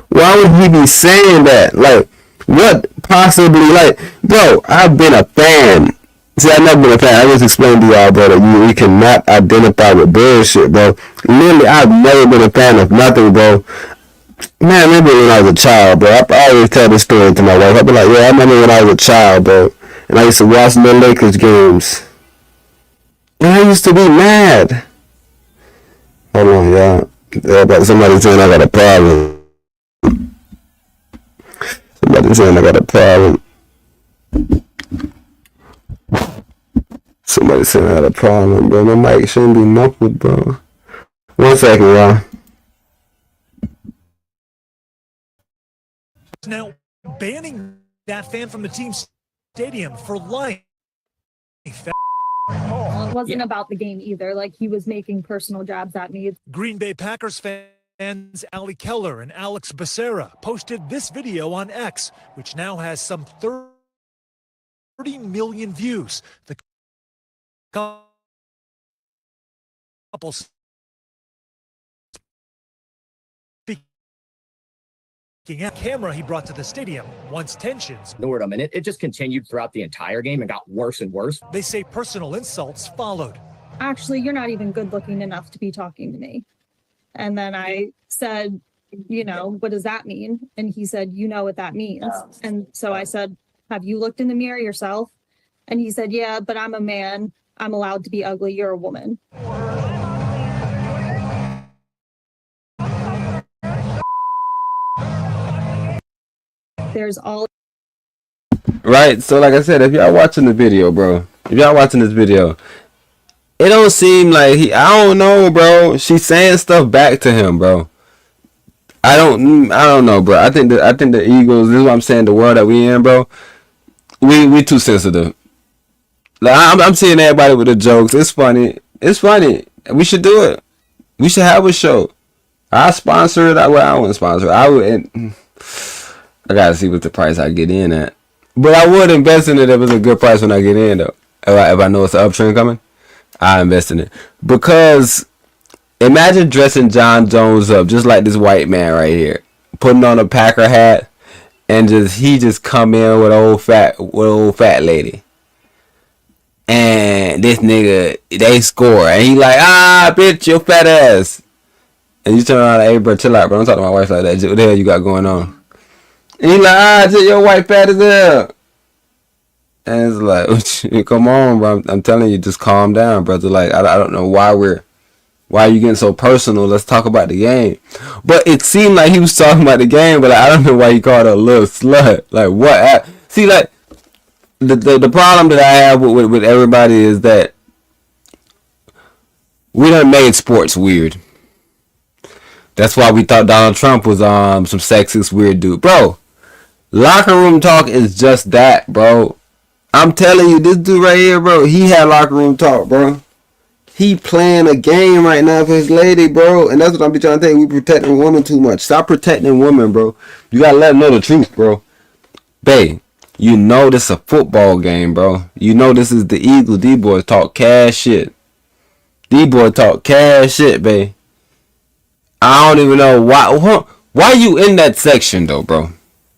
Why would he be saying that? Like, what possibly, like, bro, I've been a fan. See, I've never been a fan. I just explained to y'all, bro, that we cannot identify with bullshit, bro. Literally, I've never been a fan of nothing, bro. Man, maybe when I was a child, bro. I always tell this story to my wife. I'd be like, yeah, I remember when I was a child, bro. And I used to watch the Lakers games. And I used to be mad. Hold on, y'all. Somebody's saying I got a problem. Somebody's saying I got a problem. Somebody's saying I got a problem, bro. My mic shouldn't be muffled, bro. 1 second, y'all. Now banning that fan from the team's stadium for life. Well, it wasn't about the game either. Like, he was making personal jabs at me. Green Bay Packers fans Ali Keller and Alex Becerra posted this video on X, which now has some 30 million views. The couple speaking at camera he brought to the stadium once tensions ignored him, and it just continued throughout the entire game and got worse and worse. They say personal insults followed. Actually, you're not even good looking enough to be talking to me. And then I said, you know, what does that mean? And he said, you know what that means. And so I said, have you looked in the mirror yourself? And he said, yeah, but I'm a man. I'm allowed to be ugly. You're a woman. There's all Right, so like I said, if y'all watching the video, bro, if y'all watching this video, it don't seem like I don't know, bro. She's saying stuff back to him, bro. I don't know, bro. I think the Eagles, this is what I'm saying, the world that we in, bro, we too sensitive. Like, I'm seeing everybody with the jokes. It's funny. We should do it. We should have a show. I sponsor it. I wouldn't sponsor it. I gotta see what the price I get in at. But I would invest in it if it's a good price when I get in, though. If I know it's an uptrend coming, I invest in it. Because imagine dressing John Jones up just like this white man right here, putting on a Packer hat, and he just come in with old fat lady. And this nigga, they score, and he like, bitch, your fat ass. And you turn around, hey, bro, chill out, bro. Don't talk to my wife like that. What the hell you got going on? And he like, just your white fat as hell. And it's like, come on, bro. I'm telling you, just calm down, brother. Like, I don't know why are you getting so personal? Let's talk about the game. But it seemed like he was talking about the game, but like, I don't know why he called her a little slut. Like, what? See, like, the problem that I have with everybody is that we done made sports weird. That's why we thought Donald Trump was some sexist weird dude. Bro, locker room talk is just that, bro. I'm telling you, this dude right here, bro, he had locker room talk, bro. He playing a game right now for his lady, bro. And that's what I'm trying to tell you. We protecting women too much. Stop protecting women, bro. You gotta let them know the truth, bro. Babe, you know this is a football game, bro. You know this is the Eagles. These boys talk cash shit. These boys talk cash shit, babe. I don't even know why you in that section though, bro.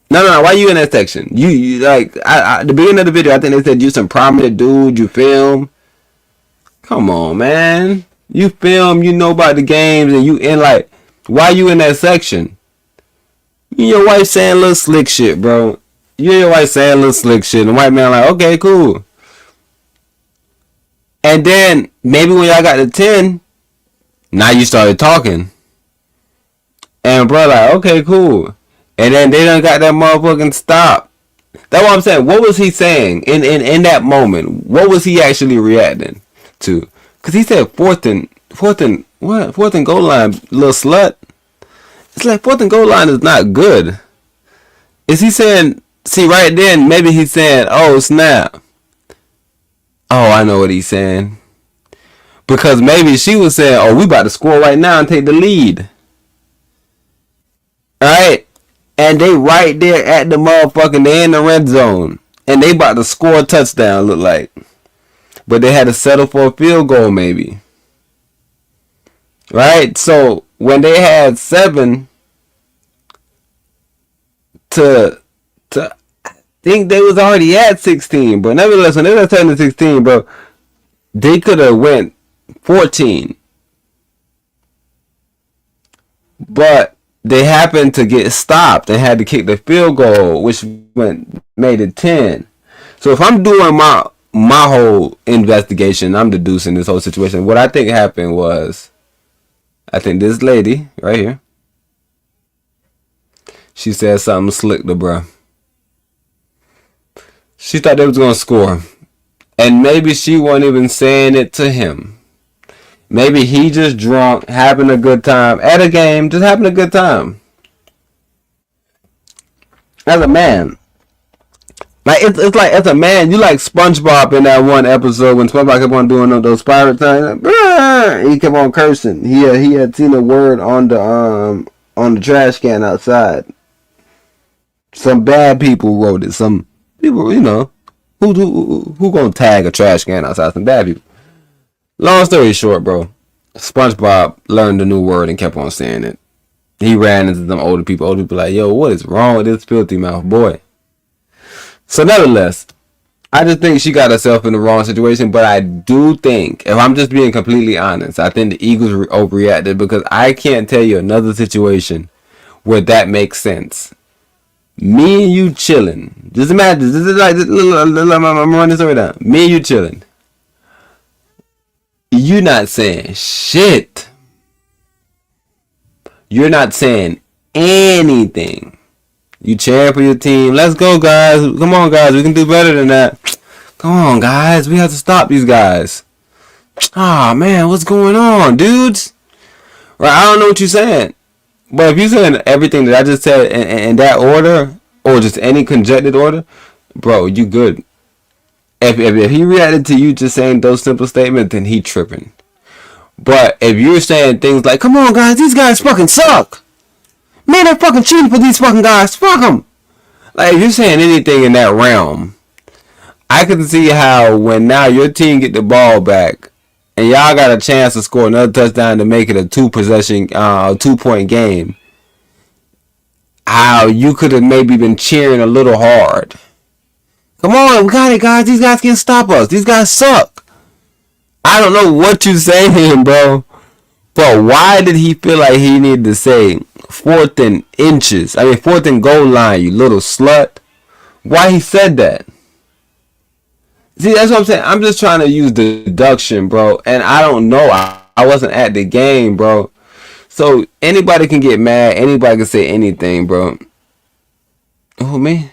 No, why you in that section? You like, at the beginning of the video, I think they said you some prominent dude, you film. Come on, man. You film, you know about the games, and you in like, why you in that section? You and your wife saying little slick shit, bro. You and your wife saying little slick shit, and the white man like, okay, cool. And then maybe when y'all got to 10, now you started talking. And bro like, okay, cool. And then they done got that motherfucking stop. That's what I'm saying. What was he saying in that moment? What was he actually reacting to? Cause he said fourth and goal line, little slut. It's like fourth and goal line is not good. Is he saying? See right then, maybe he's saying, oh snap. Oh, I know what he's saying. Because maybe she was saying, oh, we about to score right now and take the lead. Alright? And they right there at the motherfucking, they in the red zone. And they about to score a touchdown, look like. But they had to settle for a field goal maybe. Right? So when they had 7 to I think they was already at 16. But nevertheless, when they were 7 to 16, bro, they could have went 14. But they happened to get stopped and had to kick the field goal, which made it 10. So if I'm doing my whole investigation, I'm deducing this whole situation. What I think happened was, I think this lady right here, she said something slick to bruh. She thought they was gonna score, and maybe she wasn't even saying it to him. Maybe he just drunk, having a good time at a game, just having a good time. As a man. Like, it's like, as a man, you like SpongeBob in that one episode when SpongeBob kept on doing those pirate things. Like, he kept on cursing. He had seen a word on the trash can outside. Some bad people wrote it. Some people, you know, who gonna tag a trash can outside? Some bad people. Long story short, bro, SpongeBob learned a new word and kept on saying it. He ran into some older people. Older people like, yo, what is wrong with this filthy mouth boy? So nevertheless, I just think she got herself in the wrong situation. But I do think, if I'm just being completely honest, I think the Eagles overreacted, because I can't tell you another situation where that makes sense. Me and you chilling. Just imagine, this is like, I'm running this over down. Me and you chilling. You not saying shit. You're not saying anything. You cheering for your team. Let's go, guys. Come on, guys. We can do better than that. Come on, guys. We have to stop these guys. Ah, man. What's going on, dudes? Right? I don't know what you're saying. But if you're saying everything that I just said in that order, or just any conjectured order, bro, you good. If he reacted to you just saying those simple statements, then he tripping. But if you're saying things like, come on, guys, these guys fucking suck. Man, they're fucking cheating for these fucking guys. Fuck them. Like, if you're saying anything in that realm, I can see how when now your team get the ball back and y'all got a chance to score another touchdown to make it a 2-point game, how you could have maybe been cheering a little hard. Come on, we got it, guys. These guys can't stop us. These guys suck. I don't know what you're saying, bro. But why did he feel like he needed to say 4th and goal line, you little slut? Why he said that? See, that's what I'm saying. I'm just trying to use deduction, bro. And I don't know. I wasn't at the game, bro. So anybody can get mad. Anybody can say anything, bro. Oh, me?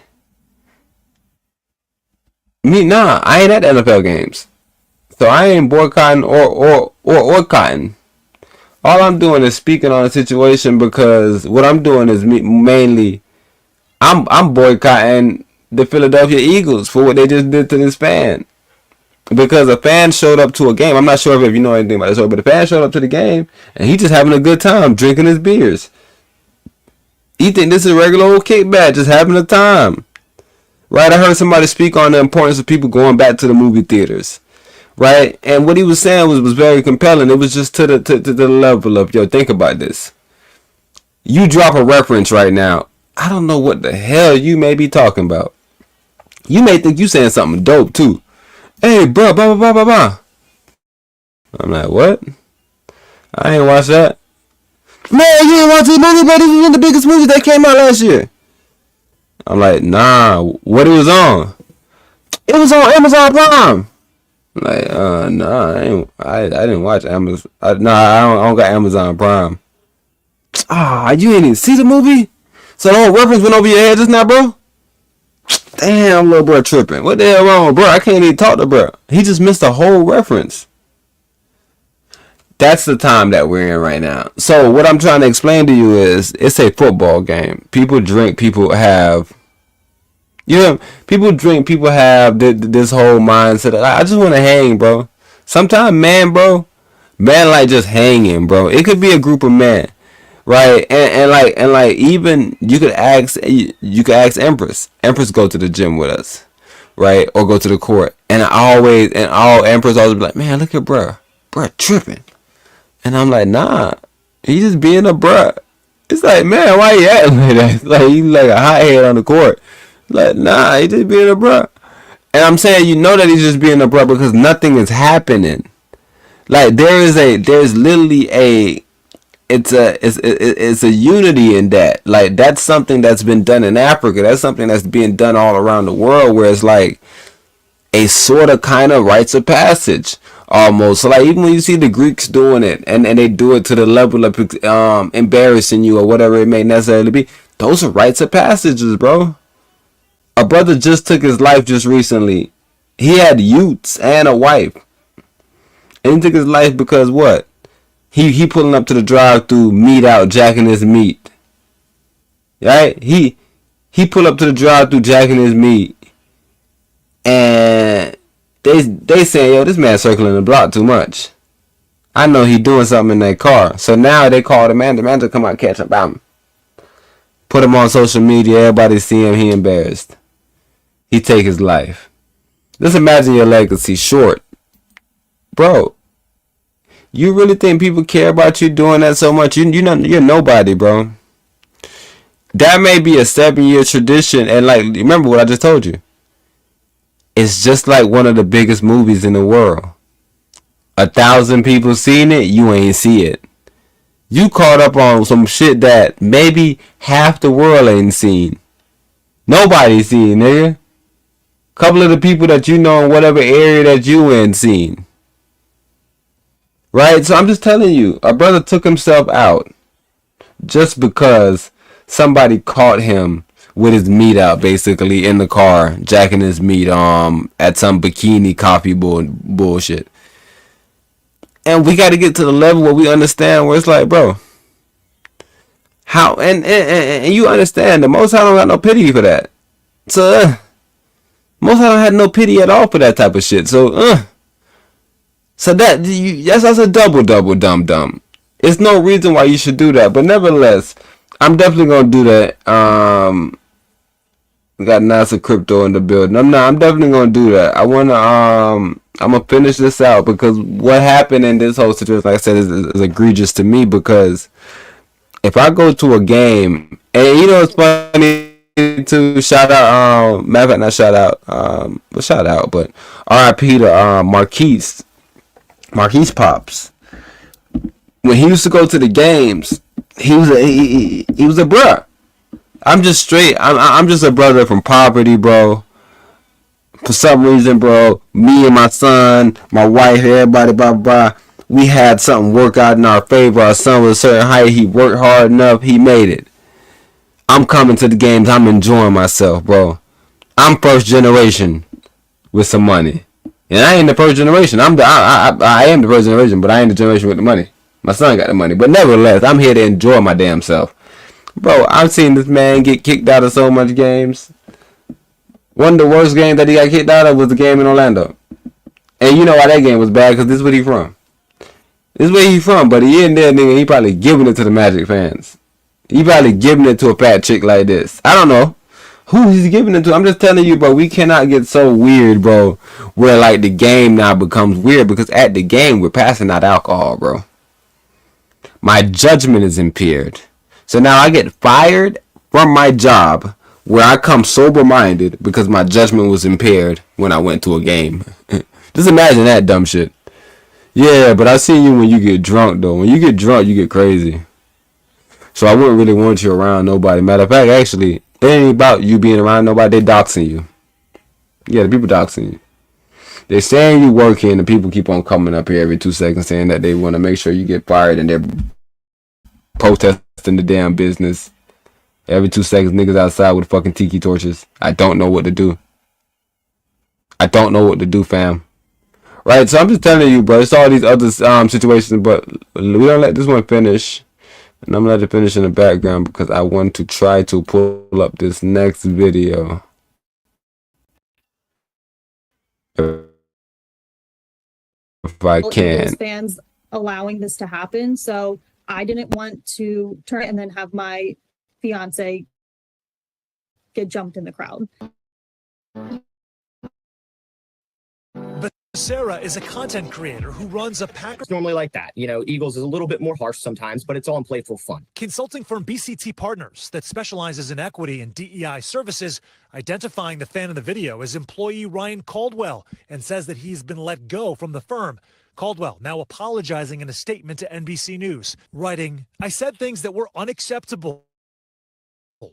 Me, nah. I ain't at the NFL games. So I ain't boycotting or cotton. All I'm doing is speaking on a situation, because what I'm doing is mainly I'm boycotting the Philadelphia Eagles for what they just did to this fan. Because a fan showed up to a game. I'm not sure if you know anything about this story, but a fan showed up to the game and he just having a good time drinking his beers. He think this is a regular old kickback, just having a time. Right? I heard somebody speak on the importance of people going back to the movie theaters. Right? And what he was saying was very compelling. It was just to the level of, yo, think about this. You drop a reference right now. I don't know what the hell you may be talking about. You may think you saying something dope too. Hey, bro, blah, blah, blah, blah, blah. I'm like, what? I ain't watch that. Man, you ain't watch this movie, but this was one of the biggest movies that came out last year. I'm like, nah, what it was on? It was on Amazon Prime. I'm like, nah, I didn't watch Amazon. I don't got Amazon Prime. You ain't even see the movie? So the whole reference went over your head just now, bro? Damn, little bro tripping. What the hell wrong with bro? I can't even talk to bro. He just missed a whole reference. That's the time that we're in right now. So what I'm trying to explain to you is it's a football game. People drink, people have, people drink, people have this whole mindset. I just want to hang, bro. Sometimes, man like just hanging, bro. It could be a group of men, right? And like even you could ask Empress. Empress go to the gym with us, right? Or go to the court. And all Empress always be like, man, look at bro tripping. And I'm like, nah, he just being a bruh. It's like, man, why you acting like that? It's like, he like a hothead on the court. Like, nah, he just being a bruh. And I'm saying, you know that he's just being a bruh because nothing is happening. Like, there's literally it's a unity in that. Like, that's something that's been done in Africa. That's something that's being done all around the world where it's like a sort of kind of rites of passage. Almost. So like even when you see the Greeks doing it and they do it to the level of embarrassing you or whatever it may necessarily be, those are rites of passages, bro. A brother just took his life just recently. He had youths and a wife. And he took his life because what? He pulling up to the drive-thru, meat out, jacking his meat. Right? He pull up to the drive-thru jacking his meat. And they saying, yo, this man circling the block too much. I know he doing something in that car. So now they call the man. The man to come out and catch up on him. Put him on social media. Everybody see him. He embarrassed. He take his life. Just imagine your legacy short. Bro, you really think people care about you doing that so much? You're nobody, bro. That may be a 7-year tradition. And like, remember what I just told you. It's just like one of the biggest movies in the world. 1,000 people seen it, you ain't see it. You caught up on some shit that maybe half the world ain't seen. Nobody seen, nigga. Couple of the people that you know in whatever area that you in seen. Right? So I'm just telling you, a brother took himself out just because somebody caught him with his meat out, basically in the car, jacking his meat at some bikini coffee bullshit. And we got to get to the level where we understand where it's like, bro, how and you understand the Most High don't got no pity for that. So Most High don't have no pity at all for that type of shit. So that's a double dumb. It's no reason why you should do that, but nevertheless, I'm definitely gonna do that. We got NASA Crypto in the building. I'm definitely gonna do that. I'm gonna finish this out because what happened in this whole situation, like I said, is egregious to me. Because if I go to a game, and you know it's funny to shout out, matter of fact, not shout out, but R.I.P. to Marquise Pops. When he used to go to the games, he was a bruh. I'm just straight. I'm just a brother from poverty, bro. For some reason, bro, me and my son, my wife, everybody, blah, blah, blah, we had something work out in our favor. Our son was a certain height. He worked hard enough. He made it. I'm coming to the games. I'm enjoying myself, bro. I'm first generation with some money. And I ain't the first generation. I am the first generation, but I ain't the generation with the money. My son got the money. But nevertheless, I'm here to enjoy my damn self. Bro, I've seen this man get kicked out of so much games. One of the worst games that he got kicked out of was the game in Orlando. And you know why that game was bad? Because this is where he from. This is where he from, but he in there, nigga, he probably giving it to the Magic fans. He probably giving it to a fat chick like this. I don't know who he's giving it to. I'm just telling you, bro, we cannot get so weird, bro, where like the game now becomes weird, because at the game, we're passing out alcohol, bro. My judgment is impaired. So now I get fired from my job where I come sober-minded because my judgment was impaired when I went to a game. Just imagine that dumb shit. Yeah, but I see you when you get drunk though. When you get drunk, you get crazy. So I wouldn't really want you around nobody. Matter of fact, actually, it ain't about you being around nobody. They doxing you. Yeah, the people doxing you. They're saying you working, and the people keep on coming up here every 2 seconds saying that they want to make sure you get fired, and they're protesting the damn business. Every 2 seconds, niggas outside with fucking tiki torches. I don't know what to do. I don't know what to do, fam. Right, so I'm just telling you, bro. It's all these other situations, but we don't let this one finish. And I'm gonna let it finish in the background because I want to try to pull up this next video. If I can. Eagles fans allowing this to happen. So I didn't want to turn and then have my fiance get jumped in the crowd. Becerra is a content creator who runs a Packers It's normally like that. You know, Eagles is a little bit more harsh sometimes, but it's all in playful fun. consulting firm BCT Partners that specializes in equity and DEI services, identifying the fan in the video as employee Ryan Caldwell and says that he's been let go from the firm. Caldwell now apologizing in a statement to NBC News, writing, "I said things that were unacceptable.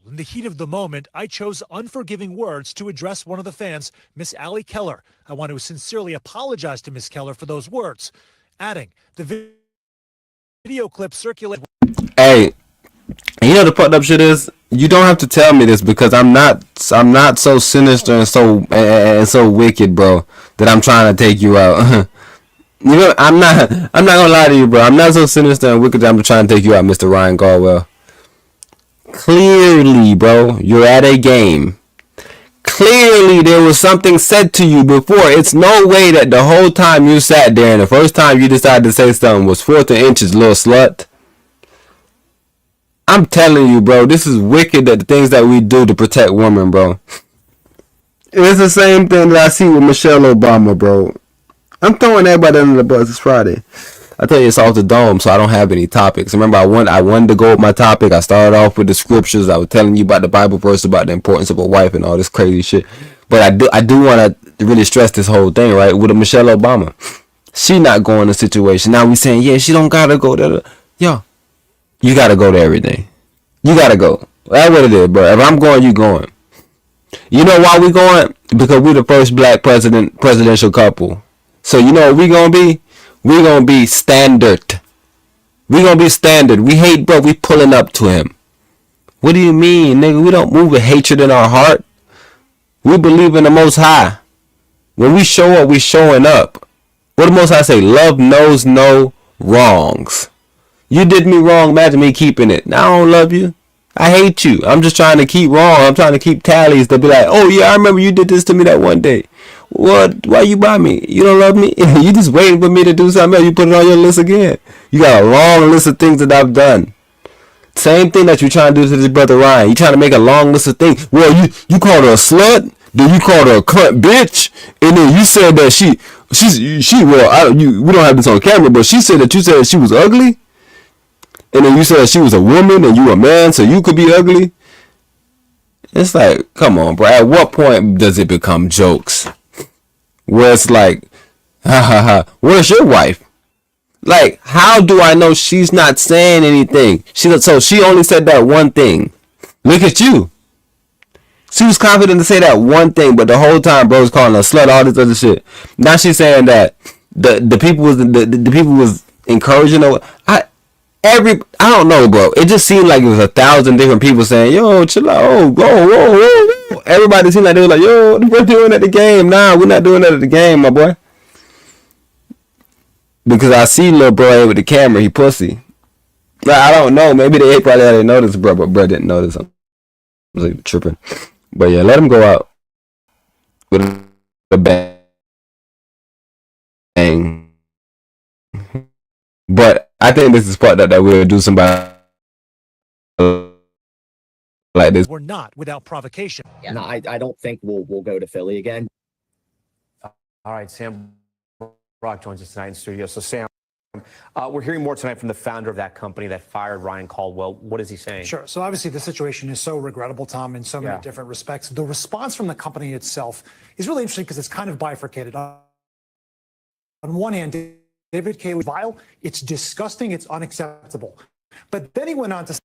In the heat of the moment, I chose unforgiving words to address one of the fans, Miss Allie Keller. I want to sincerely apologize to Miss Keller for those words." Adding, the video clip circulated. Hey, you know the fucked up shit is? You don't have to tell me this because I'm not so sinister and so wicked, bro, that I'm trying to take you out. You know, I'm not gonna lie to you, bro. I'm not so sinister and wicked that I'm trying to take you out, Mr. Ryan Caldwell. Clearly, bro, you're at a game. Clearly, there was something said to you before. It's no way that the whole time you sat there and the first time you decided to say something was 4th and inches, little slut. I'm telling you, bro, this is wicked, that the things that we do to protect women, bro. It's the same thing that I see with Michelle Obama, bro. I'm throwing everybody under the bus. It's Friday. I tell you, it's off the dome, so I don't have any topics. Remember, I wanted to go with my topic. I started off with the scriptures. I was telling you about the Bible verse about the importance of a wife and all this crazy shit. But I do want to really stress this whole thing, right? With a Michelle Obama, she not going to situation. Now we saying, yeah, she don't gotta go there. Yo, you gotta go to everything. You gotta go. That's what it is, bro. If I'm going, you going. You know why we going? Because we the first black presidential couple. So you know what we gonna be? We gonna be standard. We gonna be standard. We hate, bro. We pulling up to him. What do you mean, nigga? We don't move with hatred in our heart. We believe in the Most High. When we show up, we showing up. What the Most High say? Love knows no wrongs. You did me wrong. Imagine me keeping it. Now I don't love you. I hate you. I'm just trying to keep wrong. I'm trying to keep tallies to be like, oh yeah, I remember you did this to me that one day. What? Why you by me? You don't love me? You just waiting for me to do something else. You put it on your list again. You got a long list of things that I've done. Same thing that you're trying to do to this brother Ryan. You trying to make a long list of things. Well, you called her a slut. Then you called her a cunt bitch. And then you said that we don't have this on camera, but she said that you said she was ugly. And then you said she was a woman and you a man, so you could be ugly. It's like, come on, bro. At what point does it become jokes? Where it's like, ha ha ha, where's your wife? Like, how do I know she's not saying anything? So she only said that one thing. Look at you. She was confident to say that one thing, but the whole time, bro, was calling her a slut, all this other shit. Now she's saying that the people was encouraging her. I don't know, bro. It just seemed like it was 1,000 different people saying, yo, chill out. Oh, whoa. Everybody seemed like they were like, yo, we're doing it at the game. Nah, we're not doing that at the game, my boy. Because I see little bro with the camera, he pussy. Like, I don't know. Maybe they probably didn't notice, bro, but bro didn't notice him. I was like tripping. But yeah, let him go out with a bang. But I think this is part that we'll do somebody like this. We're not without provocation. Yeah. No, I don't think we'll go to Philly again. All right, Sam Brock joins us tonight in studio. So Sam, we're hearing more tonight from the founder of that company that fired Ryan Caldwell. What is he saying? Sure. So obviously the situation is so regrettable, Tom, in so many different respects. The response from the company itself is really interesting because it's kind of bifurcated. On one hand, David Cayley vile. It's disgusting. It's unacceptable. But then he went on to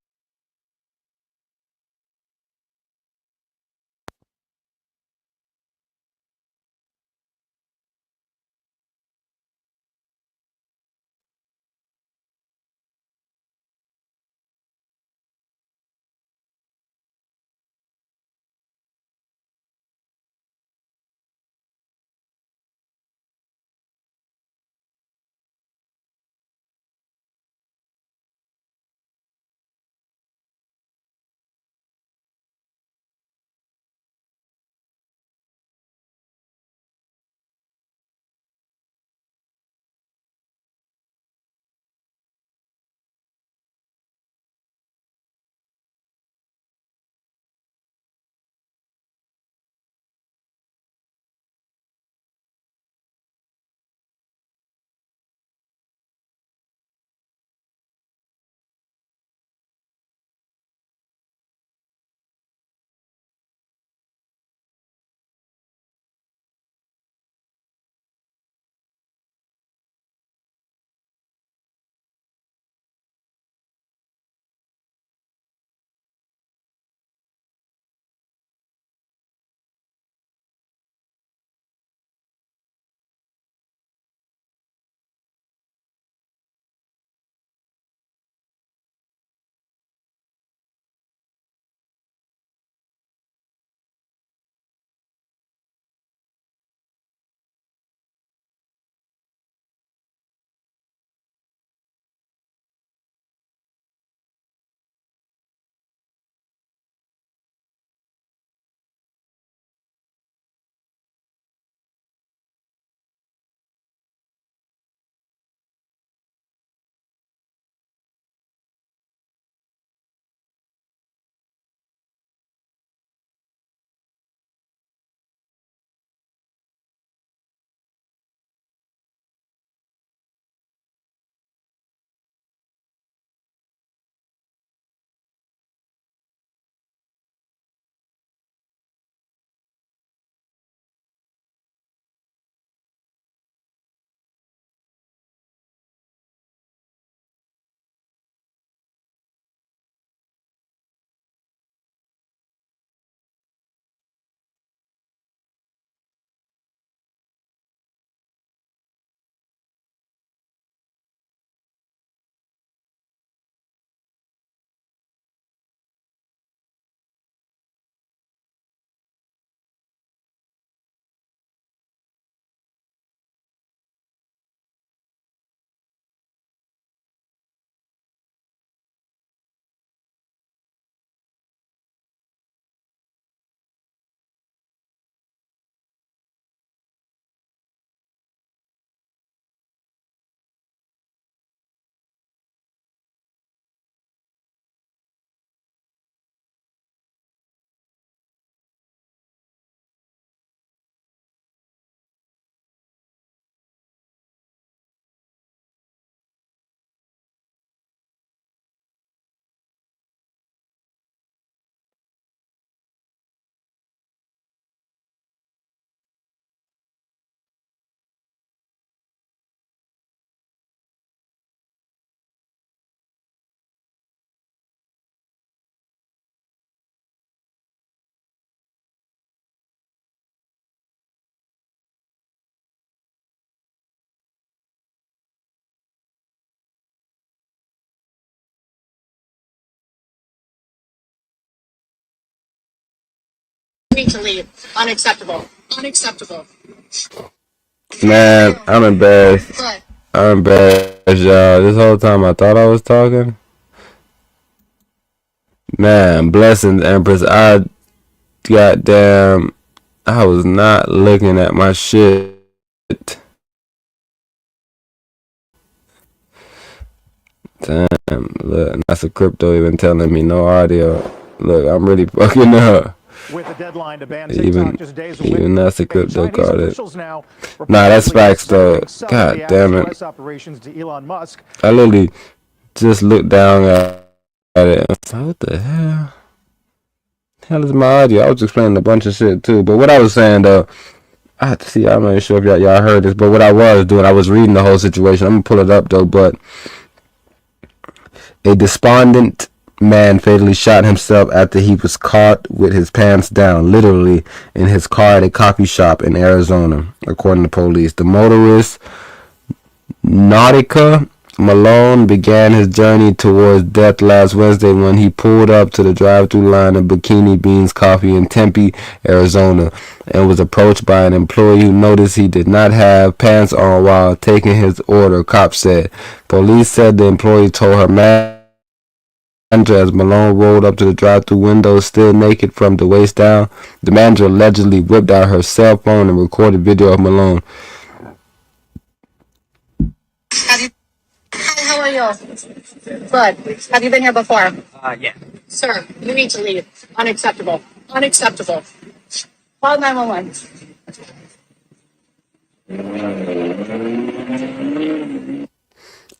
need to leave. Unacceptable. Unacceptable. Man, I'm embarrassed. But I'm embarrassed, y'all. This whole time I thought I was talking. Man, blessings, Empress. I was not looking at my shit. Damn, look, that's a crypto even telling me no audio. Look, I'm really fucking up. With a deadline to ban Even TikTok just days away. even that's a crypto Chinese called it. officials now Nah, that's reportedly facts though. accepting some of God the damn it. US operations to Elon Musk. I literally just looked down at it and was like, what the hell? Hell is my audio? I was explaining a bunch of shit too. But what I was saying though, see. I'm not sure if y'all heard this, but what I was doing, I was reading the whole situation. I'm gonna pull it up though. But a despondent man fatally shot himself after he was caught with his pants down, literally, in his car at a coffee shop in Arizona, according to police. The motorist, Nautica Malone, began his journey towards death last Wednesday when he pulled up to the drive-thru line of Bikini Beans Coffee in Tempe, Arizona, and was approached by an employee who noticed he did not have pants on while taking his order, cops said. Police said the employee told her manager as Malone rolled up to the drive-thru window, still naked from the waist down. The manager allegedly whipped out her cell phone and recorded video of Malone. Hi, how are you? Good. Have you been here before? Yeah. Sir, you need to leave. Unacceptable. Unacceptable. Call 911.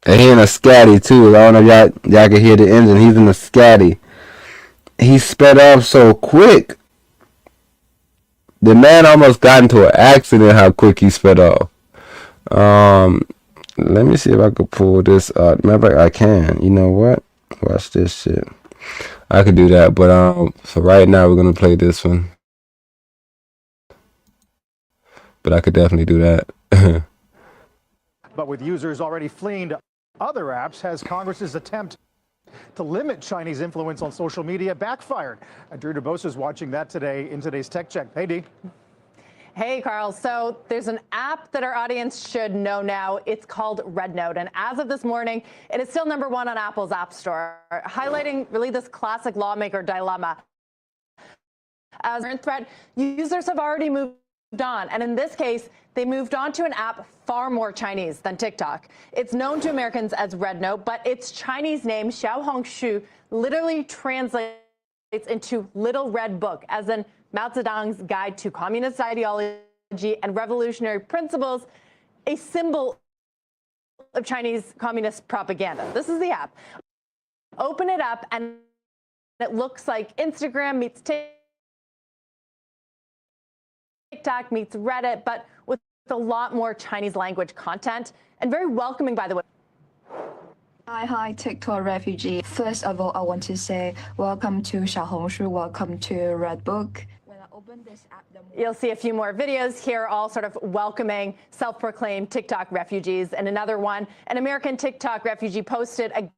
And he in a scatty too. I don't know if y'all can hear the engine. He's in a scatty. He sped up so quick. The man almost got into an accident how quick he sped off. Let me see if I could pull this up. Remember, I can. You know what? Watch this shit. I could do that, but for right now we're gonna play this one. But I could definitely do that. But with users already fleeing to other apps, has Congress's attempt to limit Chinese influence on social media backfired? Drew DeBose is watching that today in today's Tech Check. Hey, Dee. Hey, Carl. So there's an app that our audience should know now. It's called RedNote. And as of this morning, it is still #1 on Apple's App Store, highlighting really this classic lawmaker dilemma. As a threat, users have already moved on. And in this case, they moved on to an app far more Chinese than TikTok. It's known to Americans as RedNote, but its Chinese name, Xiaohongshu, literally translates into Little Red Book, as in Mao Zedong's Guide to Communist Ideology and Revolutionary Principles, a symbol of Chinese communist propaganda. This is the app. Open it up, and it looks like Instagram meets TikTok meets Reddit, but with a lot more Chinese language content, and very welcoming, by the way. Hi, TikTok refugee. First of all, I want to say welcome to Xiaohongshu, welcome to Redbook. When I open this app, you'll see a few more videos here, all sort of welcoming self-proclaimed TikTok refugees. And another one, an American TikTok refugee posted a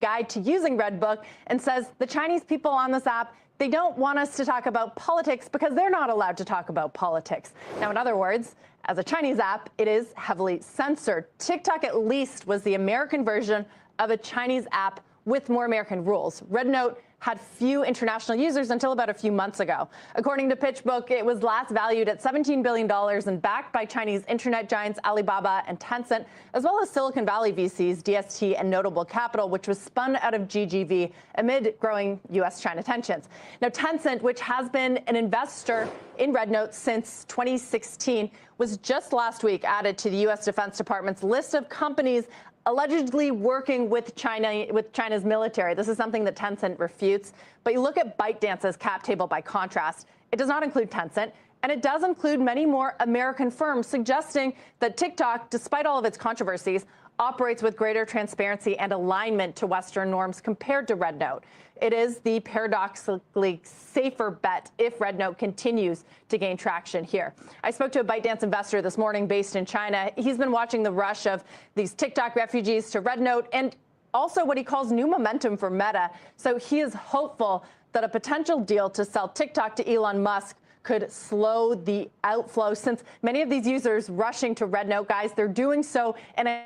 guide to using Redbook and says the Chinese people on this app, they don't want us to talk about politics because they're not allowed to talk about politics. Now, in other words, as a Chinese app, it is heavily censored. TikTok, at least, was the American version of a Chinese app with more American rules. RedNote had few international users until about a few months ago. According to PitchBook, it was last valued at $17 billion and backed by Chinese internet giants Alibaba and Tencent, as well as Silicon Valley VCs, DST and Notable Capital, which was spun out of GGV amid growing U.S.-China tensions. Now, Tencent, which has been an investor in RedNote since 2016, was just last week added to the U.S. Defense Department's list of companies allegedly working with China's military. This is something that Tencent refutes. But you look at ByteDance's cap table by contrast, it does not include Tencent, and it does include many more American firms, suggesting that TikTok, despite all of its controversies, operates with greater transparency and alignment to Western norms compared to RedNote. It is the paradoxically safer bet if RedNote continues to gain traction here. I spoke to a ByteDance investor this morning based in China. He's been watching the rush of these TikTok refugees to RedNote and also what he calls new momentum for Meta. So he is hopeful that a potential deal to sell TikTok to Elon Musk could slow the outflow, since many of these users rushing to RedNote, guys, they're doing so in a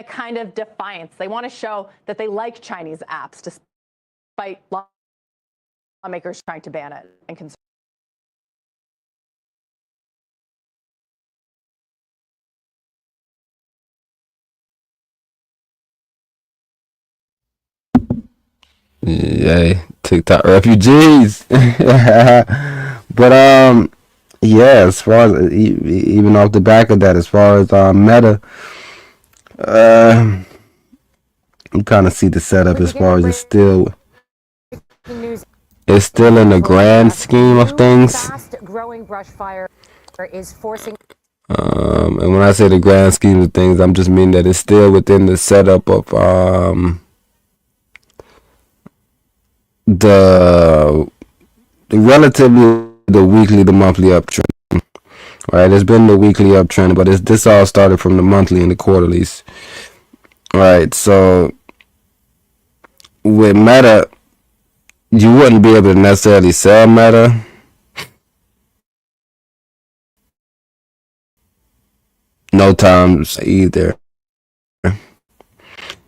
kind of defiance. They want to show that they like Chinese apps, despite lawmakers trying to ban it and concern. Yay, TikTok refugees. But yeah, as far as even off the back of that, as far as Meta, you kind of see the setup as far as it's still in the grand scheme of things. Fast-growing brush fire. is forcing. And when I say the grand scheme of things, I'm just meaning that it's still within the setup of the relatively the weekly, the monthly uptrend. Right, it's been the weekly uptrend, but this all started from the monthly and the quarterlies. Right, so with Meta, you wouldn't be able to necessarily sell Meta. No times either.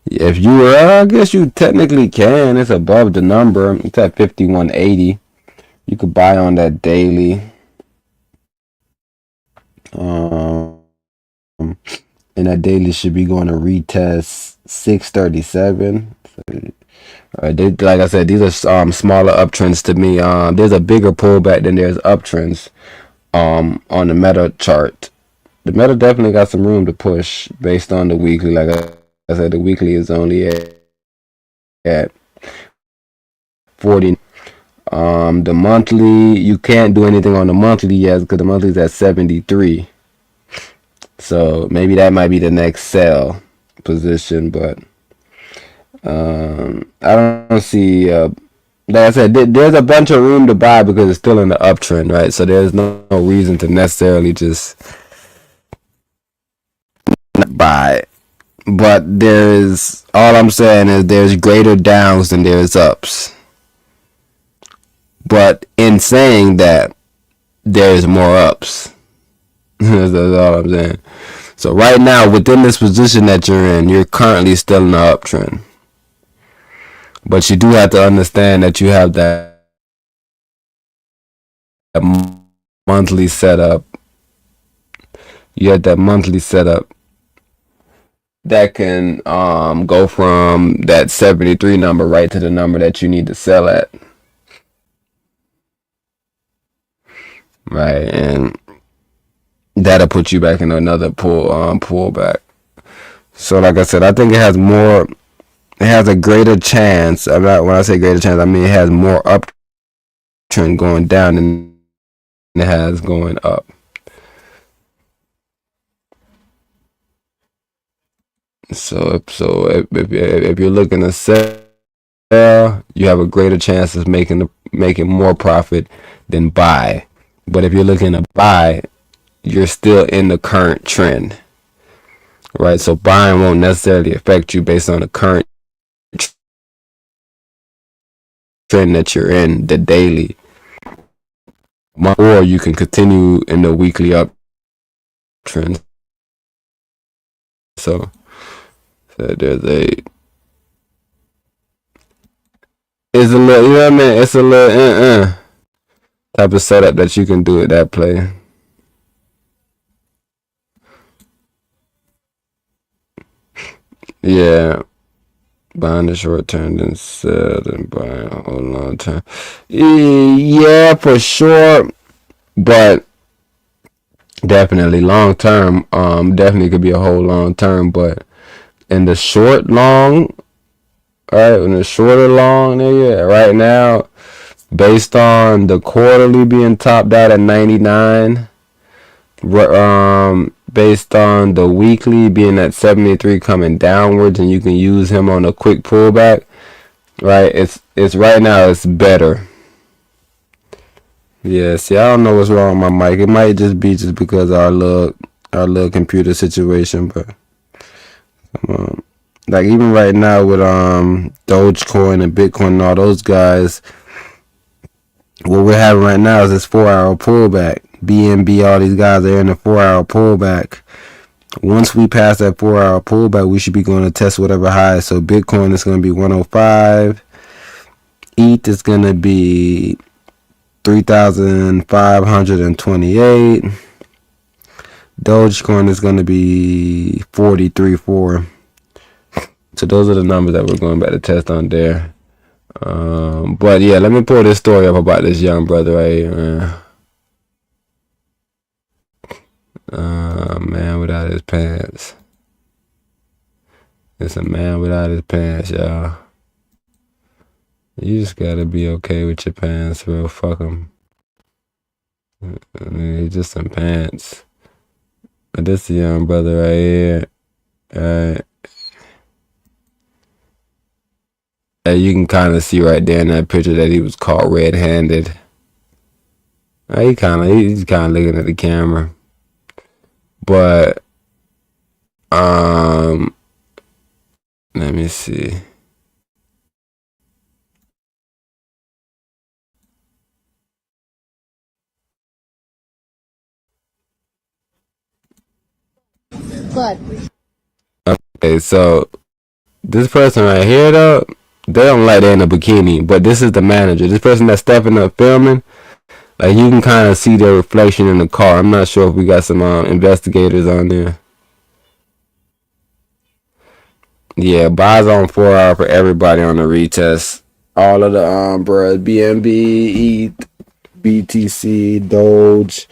If you were, I guess you technically can. It's above the number. It's at 5180. You could buy on that daily. And that daily should be going to retest 637. Like I said, these are smaller uptrends to me. There's a bigger pullback than there's uptrends on the Meta chart. The Meta definitely got some room to push based on the weekly. Like I said, the weekly is only at 40. The monthly, you can't do anything on the monthly yet because the monthly is at 73. So maybe that might be the next sell position, but I don't see. Like I said, there's a bunch of room to buy because it's still in the uptrend, right? So there's no reason to necessarily just buy. But all I'm saying is there's greater downs than there's ups. But in saying that, there's more ups. That's all I'm saying. So right now, within this position that you're in, you're currently still in the uptrend. But you do have to understand that you have that monthly setup. You have that monthly setup that can go from that 73 number right to the number that you need to sell at. Right, and that'll put you back in another pullback. So like I said, I think it has a greater chance. When I say greater chance, I mean it has more uptrend going down than it has going up. So if you're looking to sell, you have a greater chance of making more profit than buy. But if you're looking to buy, you're still in the current trend, right? So buying won't necessarily affect you based on the current trend that you're in, the daily. Or you can continue in the weekly uptrend. So there's it's a little, you know what I mean? It's a little type of setup that you can do at that play. Yeah, buying the short term, then sell, then buying a whole long term. Yeah, for sure, but definitely long term. Definitely could be a whole long term, but in the short long, right? In the shorter long, yeah, right now, based on the quarterly being topped out at 99, based on the weekly being at 73 coming downwards, and you can use him on a quick pullback, right? It's right now it's better. Yeah, see, I don't know what's wrong with my mic. It might just be because of our little computer situation, but like even right now with Dogecoin and Bitcoin and all those guys, what we're having right now is this 4-hour pullback. BNB, all these guys are in a 4-hour pullback. Once we pass that 4-hour pullback, we should be going to test whatever high. So Bitcoin is going to be 105. ETH is going to be 3,528. Dogecoin is going to be 43.4. So those are the numbers that we're going back to test on there. But yeah, let me pull this story up about this young brother right here. Man without his pants. It's a man without his pants, y'all. You just gotta be okay with your pants, bro. Fuck them. Just some pants. But this the young brother right here. You can kind of see right there in that picture that he was caught red-handed. He's kind of looking at the camera. But let me see. Good. Okay, so this person right here though, they don't like that in a bikini, but this is the manager. This person that's stepping up filming, like you can kind of see their reflection in the car. I'm not sure if we got some investigators on there. Yeah, buys on 4 hour for everybody on the retest. All of the bruh, BNB, ETH, BTC, Doge,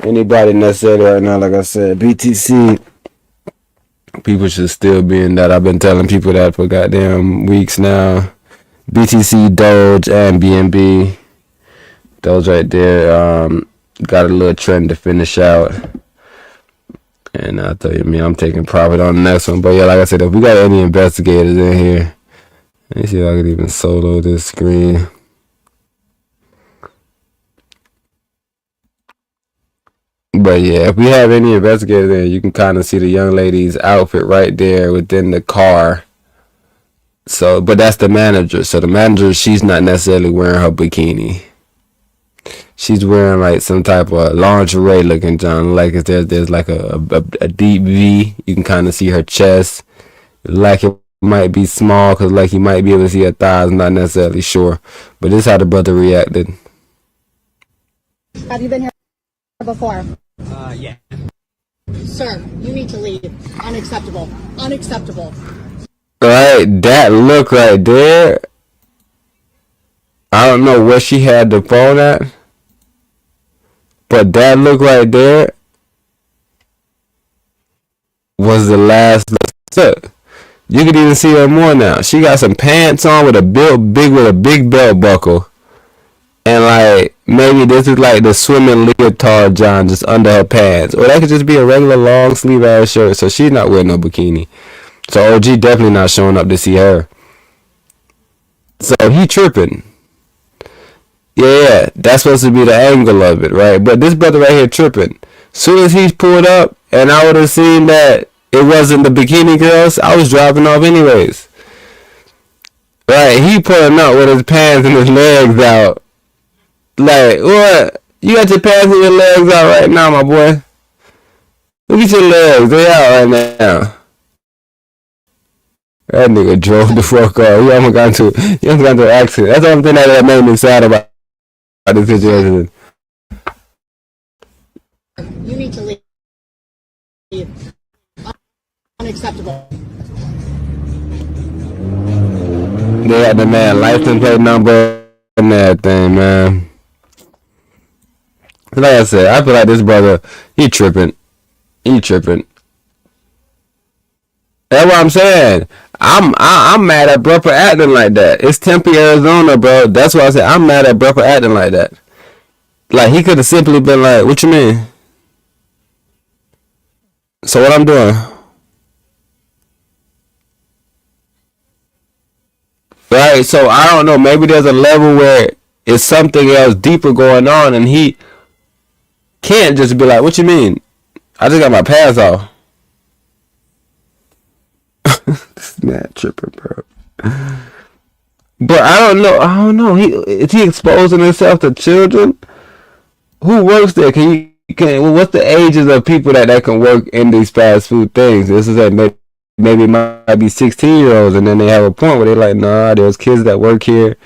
anybody necessary right now. Like I said, BTC. People should still be in that. I've been telling people that for goddamn weeks now. BTC, Doge, and BNB. Those right there. Got a little trend to finish out. And I'll tell you, I'm taking profit on the next one. But yeah, like I said, if we got any investigators in here, let me see if I can even solo this screen. But yeah, if we have any investigators in, you can kind of see the young lady's outfit right there within the car. So, but that's the manager. So the manager, she's not necessarily wearing her bikini. She's wearing like some type of lingerie looking John. Like if there's like a deep V. You can kind of see her chest. Like it might be small because like you might be able to see her thighs. Not necessarily sure. But this is how the brother reacted. Have you been here before? Yeah. Sir, you need to leave. Unacceptable. Unacceptable. Right, that look right there. I don't know where she had the phone at. But that look right there was the last look. You could even see her more now. She got some pants on with a big belt buckle. And like maybe this is like the swimming leotard John just under her pants. Or that could just be a regular long sleeve ass shirt. So she's not wearing no bikini. So OG definitely not showing up to see her. So he tripping. Yeah, that's supposed to be the angle of it, right? But this brother right here tripping. Soon as he pulled up and I would have seen that it wasn't the bikini girls, I was dropping off anyways. Right, he pulling up with his pants and his legs out. Like, what? You got your pants and your legs out right now, my boy. Look at your legs, they out right now. That nigga drove the fuck off. He almost got into an accident. That's the only thing that made me sad about this situation. You need to leave. Unacceptable. They had the man license plate number and everything, man. Like I said, I feel like this brother, he tripping. That's what I'm saying. I'm mad at bro for acting like that. It's Tempe, Arizona, bro. That's why I said I'm mad at bro for acting like that. Like he could have simply been like, "What you mean?" So what I'm doing? Right. So I don't know. Maybe there's a level where it's something else deeper going on, and he can't just be like, "What you mean? I just got my pants off." This man tripping, bro. But I don't know. Is he exposing himself to children? Who works there? What's the ages of people that can work in these fast food things? This is that maybe it might be 16-year-olds, and then they have a point where they're like, nah, there's kids that work here.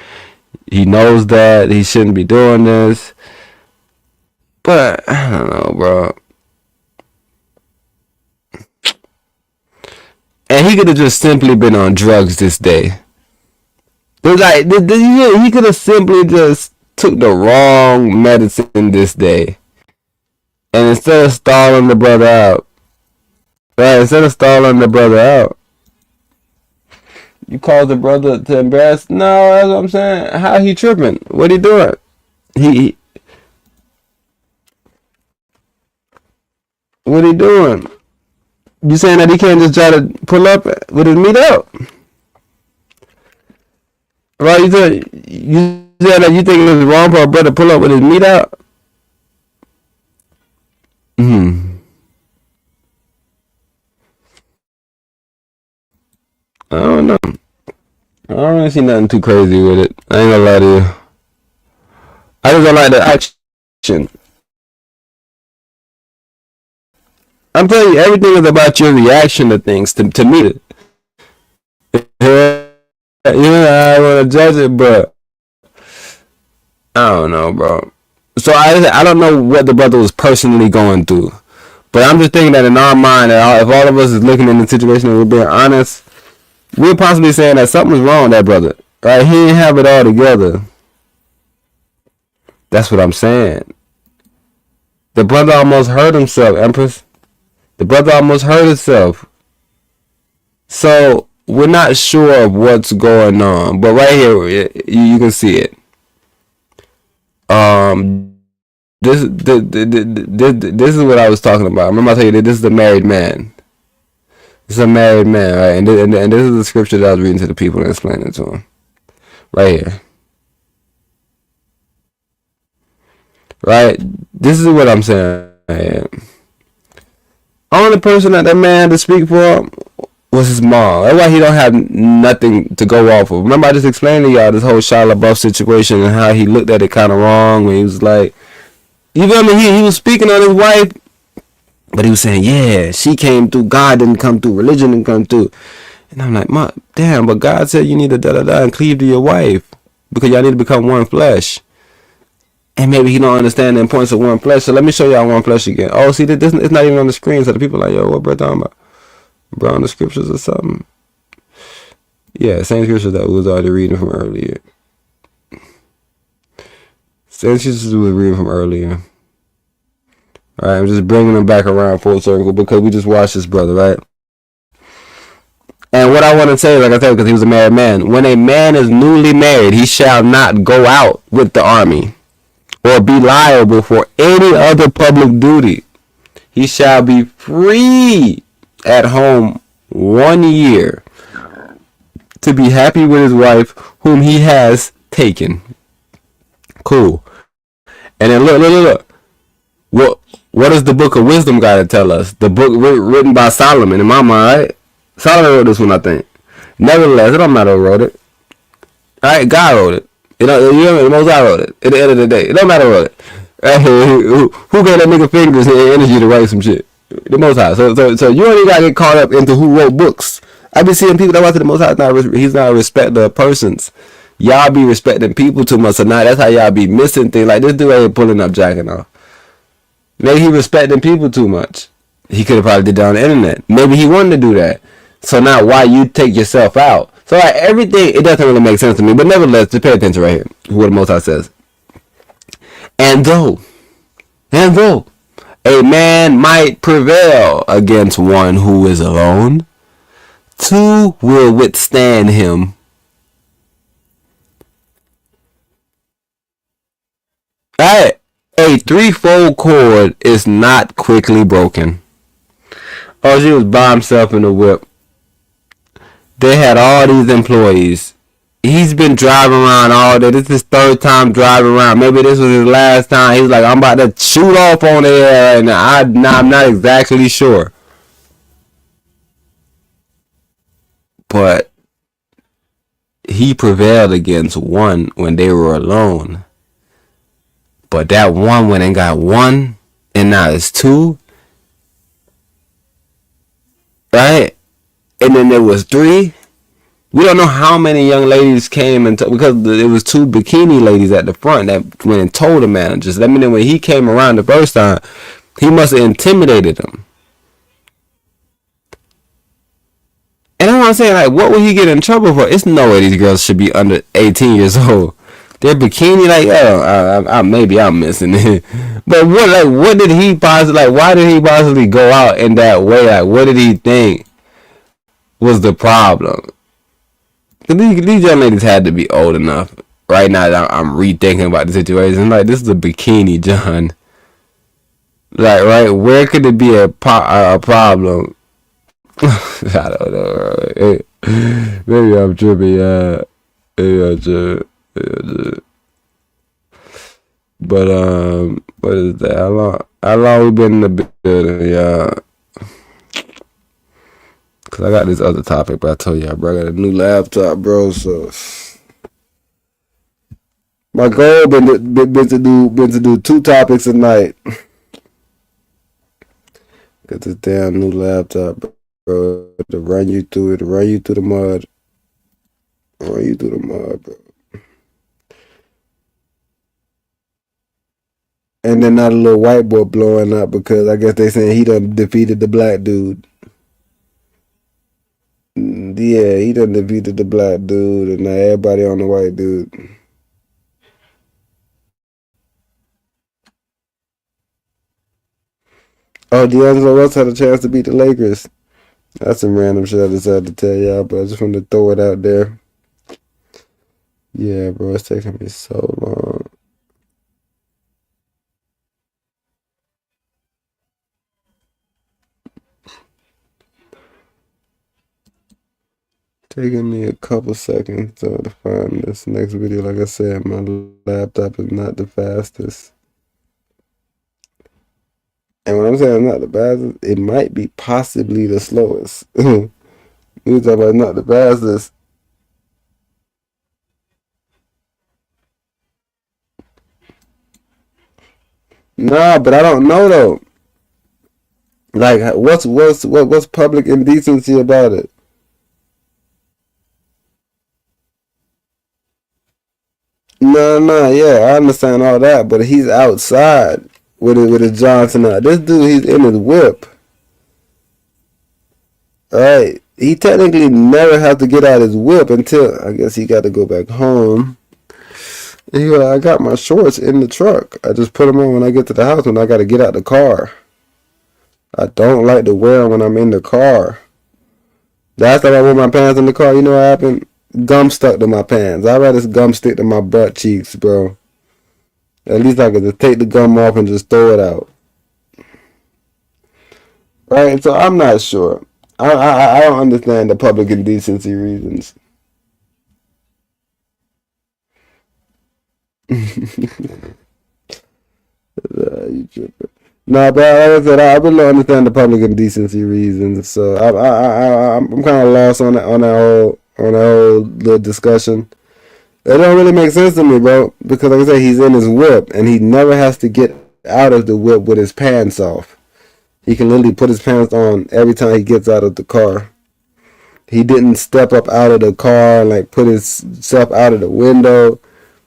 He knows that he shouldn't be doing this. But I don't know, bro. And he could have just simply been on drugs this day. Like he could have simply just took the wrong medicine this day. And instead of stalling the brother out, you called the brother to embarrass? No, that's what I'm saying. How he tripping? What he doing? What he doing? You saying that he can't just try to pull up with his meat out? Right? You said that you think it's wrong for a brother to pull up with his meat out? I don't know. I don't really see nothing too crazy with it. I ain't gonna lie to you. I just don't like the action. I'm telling you, everything is about your reaction to things. To me, I want to judge it, but I don't know, bro. So I don't know what the brother was personally going through, but I'm just thinking that in our mind, that if all of us is looking in the situation and we're being honest, we're possibly saying that something's wrong with that brother, right? He didn't have it all together. That's what I'm saying. The brother almost hurt himself, Empress. The brother almost hurt himself. So we're not sure of what's going on, but right here you can see it. This is what I was talking about. Remember I told you that this is a married man. This is a married man, right? And this is the scripture that I was reading to the people and explaining it to them. Right here. Right? This is what I'm saying. Right? Only person that man had to speak for was his mom. That's why he don't have nothing to go off of. Remember I just explained to y'all this whole Shia LaBeouf situation and how he looked at it kind of wrong when he was like, you feel me? He was speaking on his wife, but he was saying, yeah, she came through, God didn't come through, religion didn't come through. And I'm like, damn, but God said you need to da-da-da and cleave to your wife because y'all need to become one flesh. And maybe he don't understand the importance of one flesh. So let me show y'all one flesh again. Oh, see, this it's not even on the screen. So the people are like, yo, what bro talking about? Bro, on the scriptures or something? Yeah, same scriptures that we was already reading from earlier. Same scriptures we were reading from earlier. All right, I'm just bringing them back around full circle because we just watched this brother, right? And what I want to say, like I said, because he was a married man. When a man is newly married, he shall not go out with the army or be liable for any other public duty. He shall be free at home 1 year to be happy with his wife whom he has taken. Cool. And then look. What does the book of wisdom got to tell us? The book written by Solomon, in my mind, right? Solomon wrote this one, I think. Nevertheless, it don't matter who wrote it. Alright, God wrote it. You know, the Most High wrote it. At the end of the day, it don't matter who wrote it. Who gave that nigga fingers and energy to write some shit? The Most High. So you only gotta get caught up into who wrote books. I be seeing people that watch the Most High. He's not a respecter of persons. Y'all be respecting people too much, so now that's how y'all be missing things. Like this dude ain't pulling up jacking off. Maybe he respecting people too much. He could have probably did that on the internet. Maybe he wanted to do that. So now why you take yourself out? So like everything, it doesn't really make sense to me. But nevertheless, just pay attention right here. What the Most High says. And though a man might prevail against one who is alone, two will withstand him. Alright. A threefold cord is not quickly broken. Oh, she was by himself in the whip. They had all these employees. He's been driving around all day. This is his third time driving around. Maybe this was his last time. He was like, I'm about to shoot off on the air right now. I'm not exactly sure. But he prevailed against one when they were alone. But that one went and got one, and now it's two. Right? And then there was three. We don't know how many young ladies came and because there was two bikini ladies at the front that went and told the managers. That means when he came around the first time, he must have intimidated them. And that's what I'm saying, like, what would he get in trouble for? It's no way these girls should be under 18 years old. Their bikini, like, maybe I'm missing it. But what did he possibly, like, why did he possibly go out in that way? Like, what did he think was the problem? These young ladies had to be old enough. Right now, I'm rethinking about the situation. Like, this is a bikini, John. Like, right, where could it be a problem? I don't know. Maybe I'm tripping, yeah. Maybe I'm tripping. But what is that? How long we been in the building, yeah? Cause I got this other topic, but I told you, bro, I got a new laptop, bro. So my goal been to do 2 topics a night. Got this damn new laptop, bro, to run you through it, run you through the mud, bro. And then not a little white boy blowing up because I guess they saying he done defeated the black dude. Yeah, he done defeated the black dude, and now everybody on the white dude. Oh, D'Angelo Russell had a chance to beat the Lakers. That's some random shit I decided to tell y'all, but I just wanted to throw it out there. Yeah, bro, it's taking me so long. Taking me a couple seconds to find this next video. Like I said, my laptop is not the fastest. And when I'm saying not the fastest, it might be possibly the slowest. You talking about not the fastest. Nah, but I don't know though. Like, what's public indecency about it? No, yeah, I understand all that, but he's outside with his Johnson out. This dude, he's in his whip. Alright, he technically never has to get out his whip until, I guess he got to go back home. And he like, I got my shorts in the truck. I just put them on when I get to the house when I got to get out the car. I don't like to wear them when I'm in the car. Last time I wore my pants in the car, you know what happened? Gum stuck to my pants. I'd rather gum stick to my butt cheeks, bro. At least I could just take the gum off and just throw it out. Right, so I'm not sure. I don't understand the public indecency reasons. You tripping. Nah, but like I said, I really don't understand the public indecency reasons. So I'm kind of lost on that whole little discussion. It don't really make sense to me, bro. Because like I said, he's in his whip, and he never has to get out of the whip with his pants off. He can literally put his pants on every time he gets out of the car. He didn't step up out of the car and like put himself out of the window.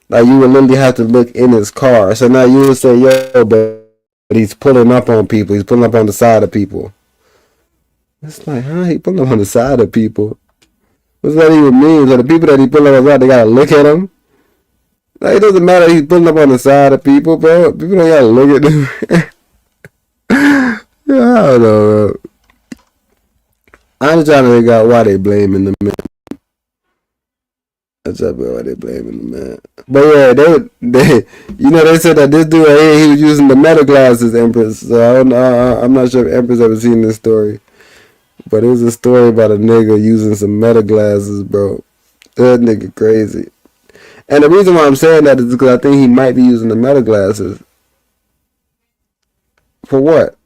Like, you would literally have to look in his car. So now you would say, yo, but he's pulling up on people. He's pulling up on the side of people. It's like, huh? He pulling up on the side of people. What's that even mean? So the people that he pulling up on the side, they gotta look at him? Like, it doesn't matter if he's pulling up on the side of people, bro. People don't gotta look at them. Yeah, I don't know, bro. I'm just trying to figure out why they blaming the man. That's up why they blaming the man. But yeah, they they said that this dude right here, he was using the Meta glasses, Empress. So I'm not sure if Empress ever seen this story. But it was a story about a nigga using some Meta glasses, bro. That nigga crazy. And the reason why I'm saying that is because I think he might be using the Meta glasses. For what?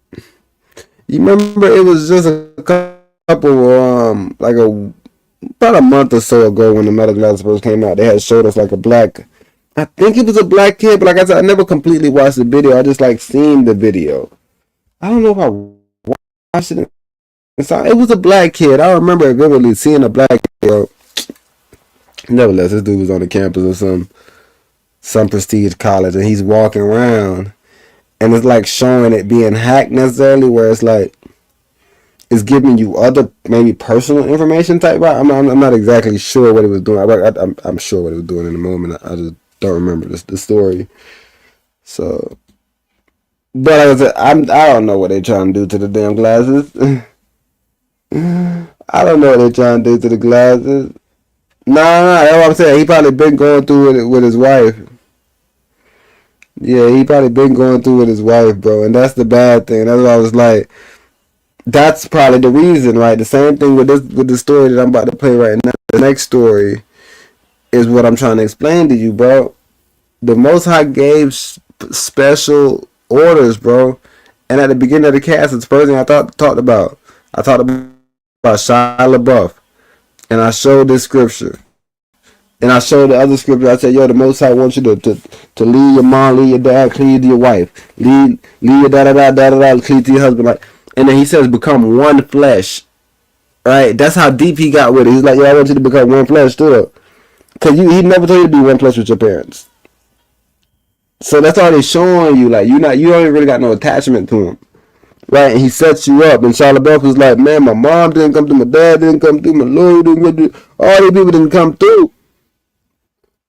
You remember it was just a couple, about a month or so ago when the Meta glasses first came out, they had showed us like a black, I think it was a black kid, but like I said, I never completely watched the video. I just like seen the video. I don't know if I watched it. It was a black kid. I remember vividly seeing a black kid. Nevertheless, this dude was on the campus of some prestige college, and he's walking around, and it's like showing it being hacked necessarily, where it's like it's giving you other maybe personal information type. I'm not exactly sure what it was doing. I'm sure what it was doing in the moment. I just don't remember the story. So, but like I said, I don't know what they're trying to do to the damn glasses. I don't know what they're trying to do to the glasses. No, that's what I'm saying. He probably been going through it with his wife. Yeah, he probably been going through with his wife, bro, and that's the bad thing. That's why I was like, that's probably the reason, right? The same thing with the story that I'm about to play right now. The next story is what I'm trying to explain to you, bro. The Most High gave special orders, bro. And at the beginning of the cast, it's the first thing I talked about. I talked about Shia LaBeouf, and I showed this scripture. And I showed the other scripture. I said, yo, the Most High wants you to lead your mom, lead your dad, cleave to your wife. Lead your da-da-da, cleave to your husband. Like, and then he says, become one flesh. Right? That's how deep he got with it. He's like, yo, I want you to become one flesh too. Because he never told you to be one flesh with your parents. So that's already showing you, like, you don't even really got no attachment to him. Right? And he sets you up. And Shia LaBeouf was like, man, my mom didn't come through, my dad didn't come through, my lawyer didn't come through. All these people didn't come through.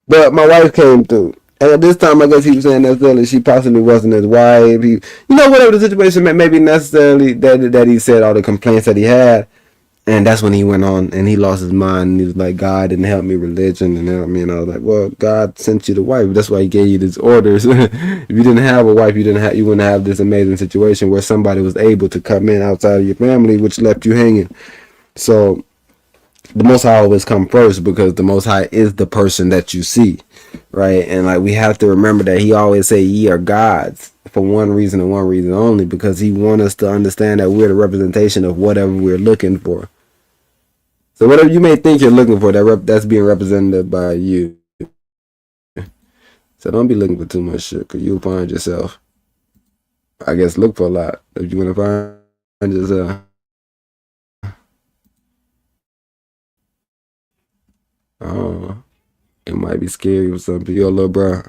But my wife came through. And at this time, I guess he was saying that she possibly wasn't his wife. Whatever the situation may be necessarily that he said all the complaints that he had. And that's when he went on and he lost his mind. And he was like, God didn't help me, religion and help me. And I was like, well, God sent you the wife. That's why he gave you these orders. If you didn't have a wife, you wouldn't have this amazing situation where somebody was able to come in outside of your family, which left you hanging. So the Most High always come first because the Most High is the person that you see, right? And like we have to remember that he always say ye are gods for one reason and one reason only, because he wants us to understand that we're the representation of whatever we're looking for. So whatever you may think you're looking for, that's being represented by you. So don't be looking for too much shit, because you'll find yourself. I guess look for a lot if you want to find yourself. Oh, it might be scary for some people. Yo, little bro.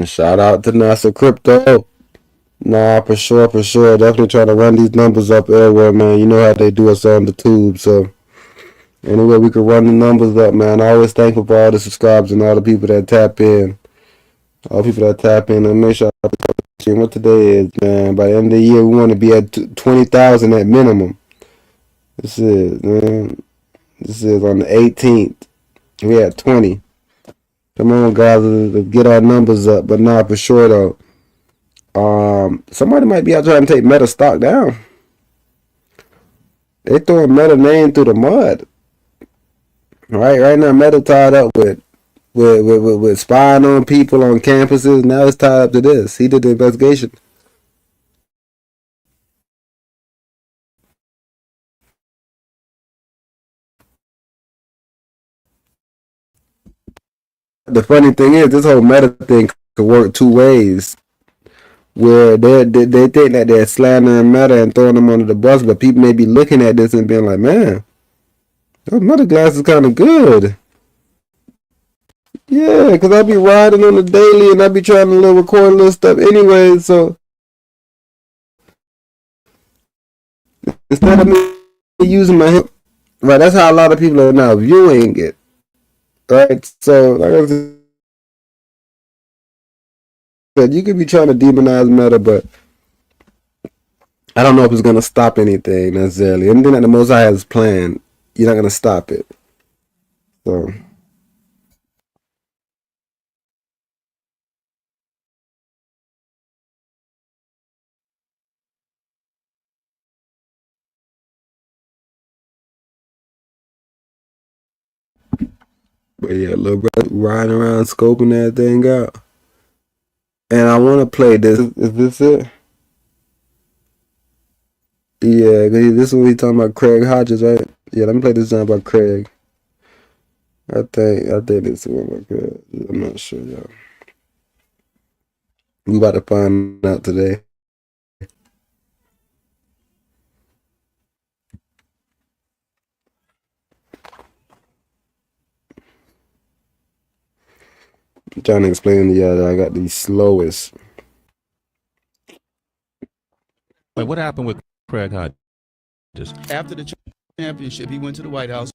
Shout out to NASA Crypto. Nah, for sure. Definitely trying to run these numbers up everywhere, man. You know how they do us on the tube, so anyway we can run the numbers up, man. Always thankful for all the subscribers and all the people that tap in. All the people that tap in, and make sure what today is, man. By the end of the year, we want to be at 20,000 at minimum. This is on the 18th. We at 20. Come on, guys, let's get our numbers up. But nah, for sure though. Somebody might be out trying to take Meta stock down. They throwing Meta name through the mud. Right now, Meta tied up with spying on people on campuses. Now it's tied up to this. He did the investigation. The funny thing is, this whole Meta thing could work two ways. Where they think that they're slandering Meta and throwing them under the bus, but people may be looking at this and being like, man, those Meta glasses kind of good. Yeah, because I be riding on the daily and I be trying to record a little stuff anyway, so instead of me using my hip, right, that's how a lot of people are now viewing it. Right? So, like I said, you could be trying to demonize Meta, but I don't know if it's going to stop anything necessarily. Anything that the Most High has planned, you're not going to stop it. So But yeah, little brother riding around scoping that thing out. And I want to play this. Is this it? Yeah, this is what we talking about, Craig Hodges, right? Yeah, let me play this song about Craig. I think this is one about Craig. I'm not sure, y'all. We about to find out today. I'm trying to explain to y'all that I got the slowest. Wait, what happened with Craig Hodges? After the championship, he went to the White House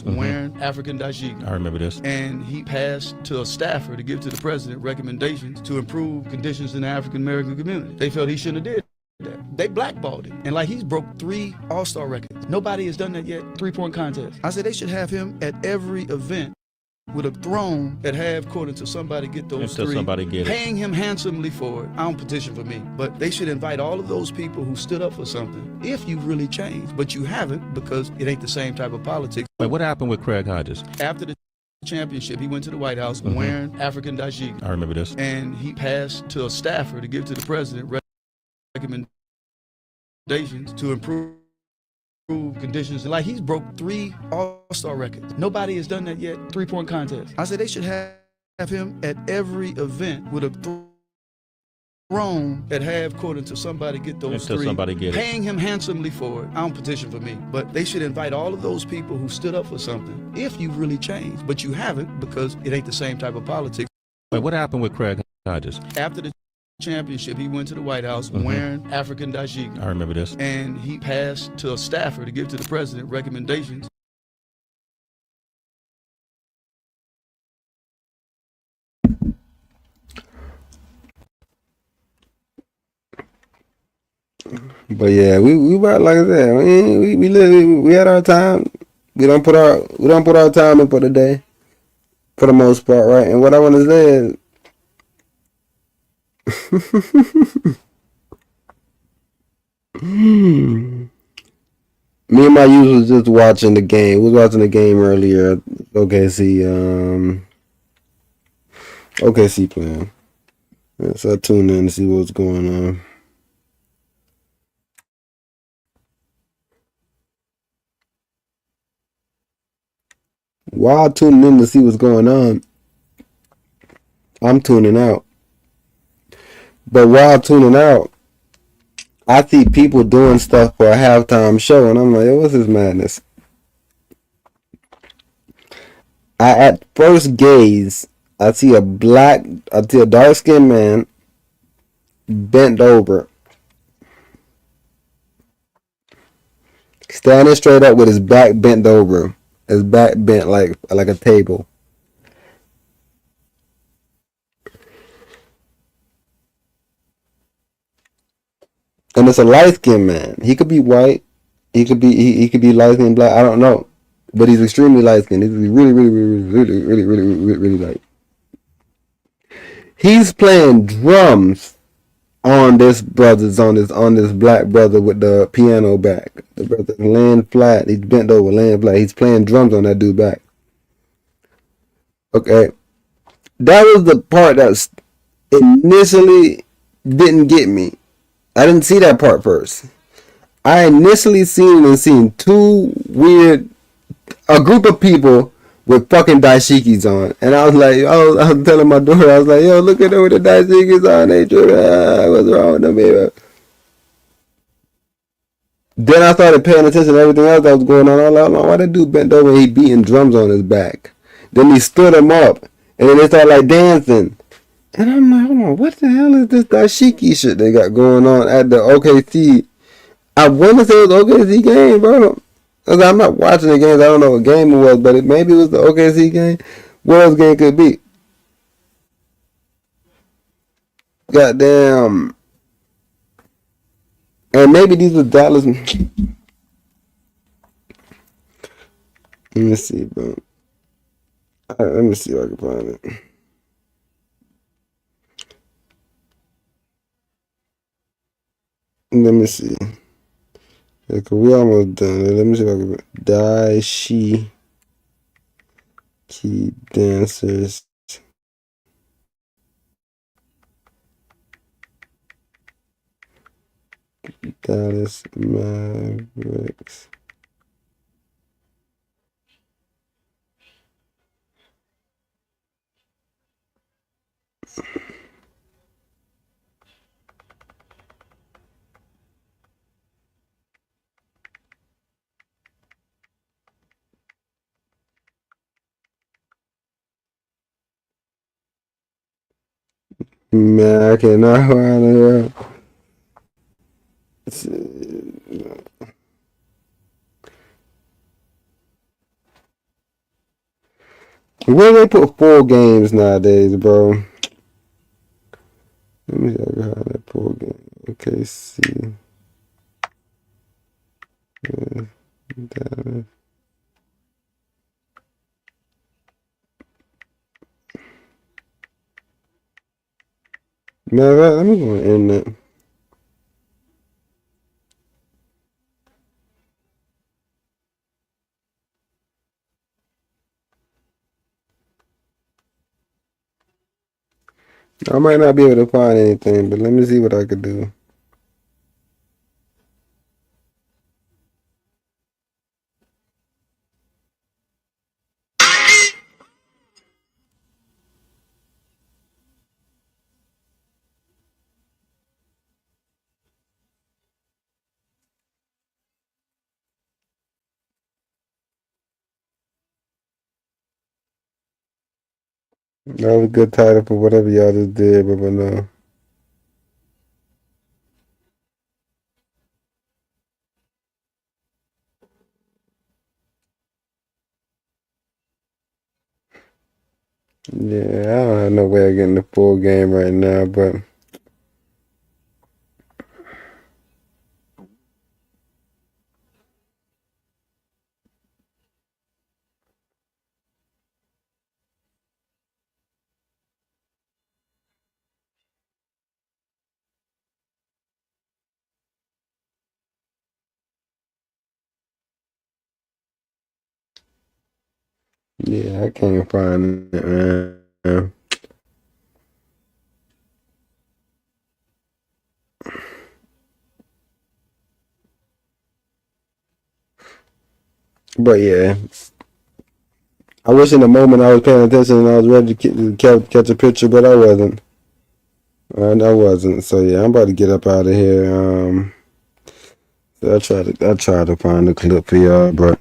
wearing African dashiki. I remember this. And he passed to a staffer to give to the president recommendations to improve conditions in the African American community. They felt he shouldn't have did that. They blackballed him. And like he's broke 3 All-Star records. Nobody has done that yet. 3-point contest. I said they should have him at every event with a throne at half court until somebody get those Until 3, somebody get it. paying him handsomely for it. I don't petition for me, but they should invite all of those people who stood up for something if you really changed, but you haven't because it ain't the same type of politics. Wait, what happened with Craig Hodges? After the championship, he went to the White House wearing African dashiki. I remember this. And he passed to a staffer to give to the president recommendations to improve conditions. Like he's broke 3 All-Star records. Nobody has done that yet. 3-point contest. I said they should have him at every event with a thrown at half court until somebody get those Until 3, somebody get it. paying him handsomely for it. I don't petition for me, but they should invite all of those people who stood up for something if you really changed, but you haven't because it ain't the same type of politics. Wait, what happened with Craig Hodges? After the championship, he went to the White House wearing African dashiki. I remember this. And he passed to a staffer to give to the president recommendations. But yeah, we about, like I said, we had our time. We don't put our time in for the day, for the most part, right? And what I want to say is, me and my youth was just watching the game. We was watching the game earlier. OKC playing. So I tuned in to see what's going on. While tuning in to see what's going on, I'm tuning out. But while tuning out, I see people doing stuff for a halftime show, and I'm like, yo, what's this madness? At first gaze, I see a dark-skinned man bent over, standing straight up with his back bent over, his back bent like a table. And it's a light-skinned man. He could be white. He could be light-skinned, black. I don't know, but he's extremely light-skinned. He's really light. He's playing drums on this black brother with the piano back. The brother laying flat. He's bent over, laying flat. He's playing drums on that dude back. Okay, that was the part that initially didn't get me. I didn't see that part first. I initially seen a group of people with fucking dashikis on. And I was like, I was telling my daughter, I was like, yo, look at them with the dashikis on. They what's wrong with them, baby? Then I started paying attention to everything else that was going on. I was like, why that dude bent over and he beating drums on his back? Then he stood him up. And then they started like dancing. And I'm like, hold on, what the hell is this dashiki shit they got going on at the OKC? I want to say it was OKC game, bro. Because I'm not watching the games. I don't know what game it was, but maybe it was the OKC game. What else game could it be? Goddamn. And maybe these were Dallas. Let me see, bro. Let me see if I can find it. Let me see. Yeah, we almost done. Let me see if I can. Key dancers. Dallas Mavericks. Man, I cannot find it. Where they put 4 games nowadays, bro? Let me see how that 4 game. Okay, see. Dallas. Man, let me go and end that. I might not be able to find anything, but let me see what I could do. That was a good title for whatever y'all just did, but no. Yeah, I don't have no way of getting the full game right now, but yeah, I can't find it, man. But yeah, I wish in the moment I was paying attention and I was ready to catch a picture, but I wasn't. I wasn't. So yeah, I'm about to get up out of here. So I try to find the clip for y'all, but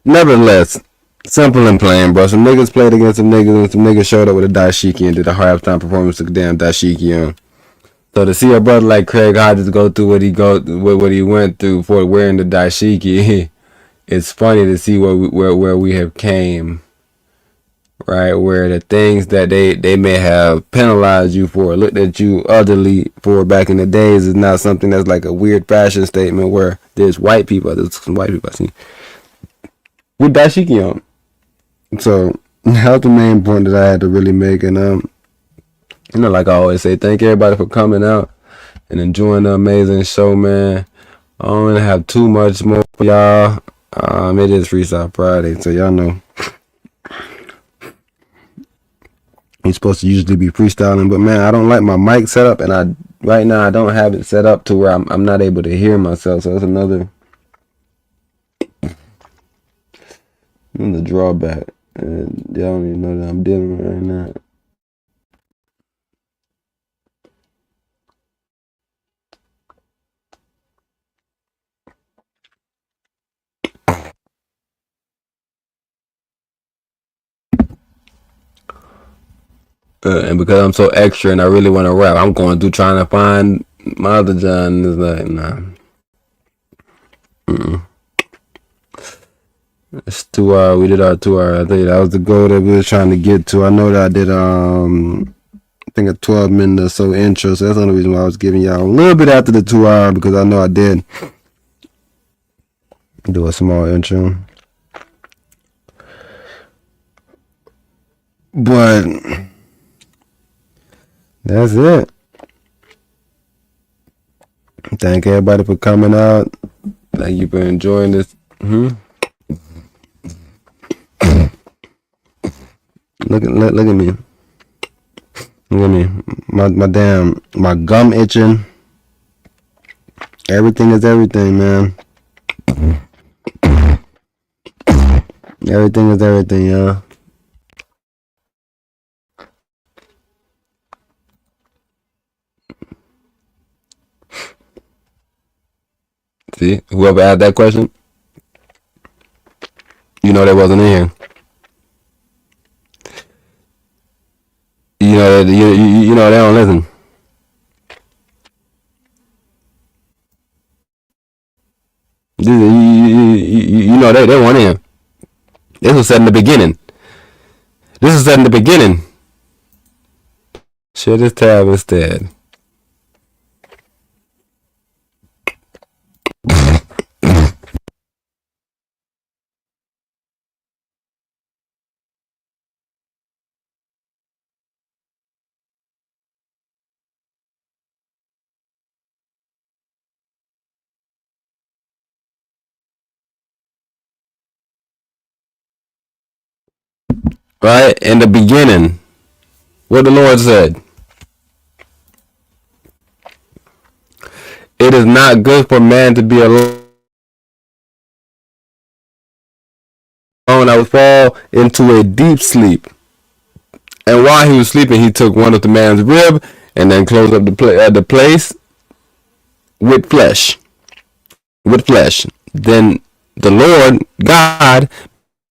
nevertheless, simple and plain, bro. Some niggas played against some niggas, and some niggas showed up with a dashiki and did a halftime performance with the damn dashiki on. So to see a brother like Craig Hodges go through what he went through for wearing the dashiki, it's funny to see where we have came, right? Where the things that they may have penalized you for, looked at you otherly for back in the days, is now something that's like a weird fashion statement where there's some white people I see with dashiki on. So that's the main point that I had to really make. And like I always say, thank everybody for coming out and enjoying the amazing show, man. I don't really have too much more for y'all. It is Freestyle Friday, so y'all know he's supposed to usually be freestyling, but man, I don't like my mic setup, and right now I don't have it set up to where I'm not able to hear myself. So that's another drawback, and y'all don't even know that I'm dealing with right now. And because I'm so extra and I really want to rap, I'm going through trying to find my other John. It's like, nah. It's 2 hours. We did our 2 hours. I think that was the goal that we were trying to get to. I know that I did I think a 12-minute or so intro, so that's the only reason why I was giving y'all a little bit after the 2 hour, because I know I did do a small intro. But that's it. Thank everybody for coming out. Thank you for enjoying this. Look at me. Look at me. My gum itching. Everything is everything, man. Everything is everything, y'all. See, whoever asked that question, you know they wasn't in here. You know that you know they don't listen. You know they weren't in here. This was said in the beginning. Share this tab instead. Right? In the beginning, what the Lord said. It is not good for man to be alone. I would fall into a deep sleep. And while he was sleeping, he took one of the man's rib and then closed up the place with flesh. Then the Lord God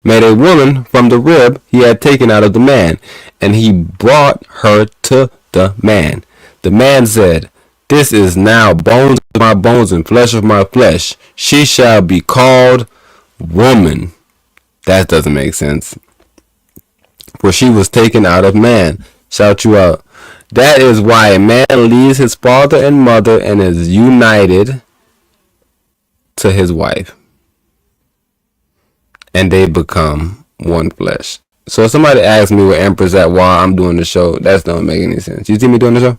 made a woman from the rib he had taken out of the man, and he brought her to the man. The man said, "This is now bones of my bones and flesh of my flesh. She shall be called woman." That doesn't make sense. For she was taken out of man. Shout you out. That is why a man leaves his father and mother and is united to his wife, and they become one flesh. So if somebody asks me where Empress at while I'm doing the show, that don't make any sense. You see me doing the show?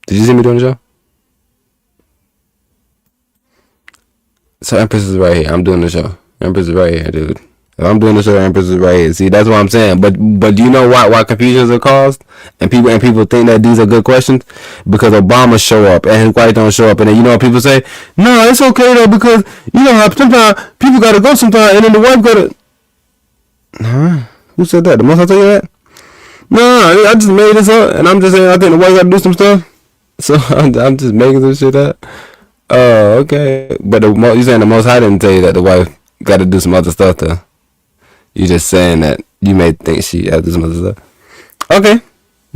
Did you see me doing the show? So Empress is right here. I'm doing the show. Empress is right here, dude. If I'm doing the show, Empress is right here. See, that's what I'm saying. But do you know why confusions are caused? And people think that these are good questions? Because Obama show up and his wife don't show up. And then you know what people say? No, it's okay though, because you know how sometimes people gotta go sometimes and then the wife gotta. Huh? Who said that? The most I tell you that? No, I just made this up and I'm just saying I think the wife gotta do some stuff. So I'm just making some shit up. Oh, okay. But you saying the Most High didn't tell you that the wife got to do some other stuff though. You just saying that you may think she has to do some other stuff. Okay,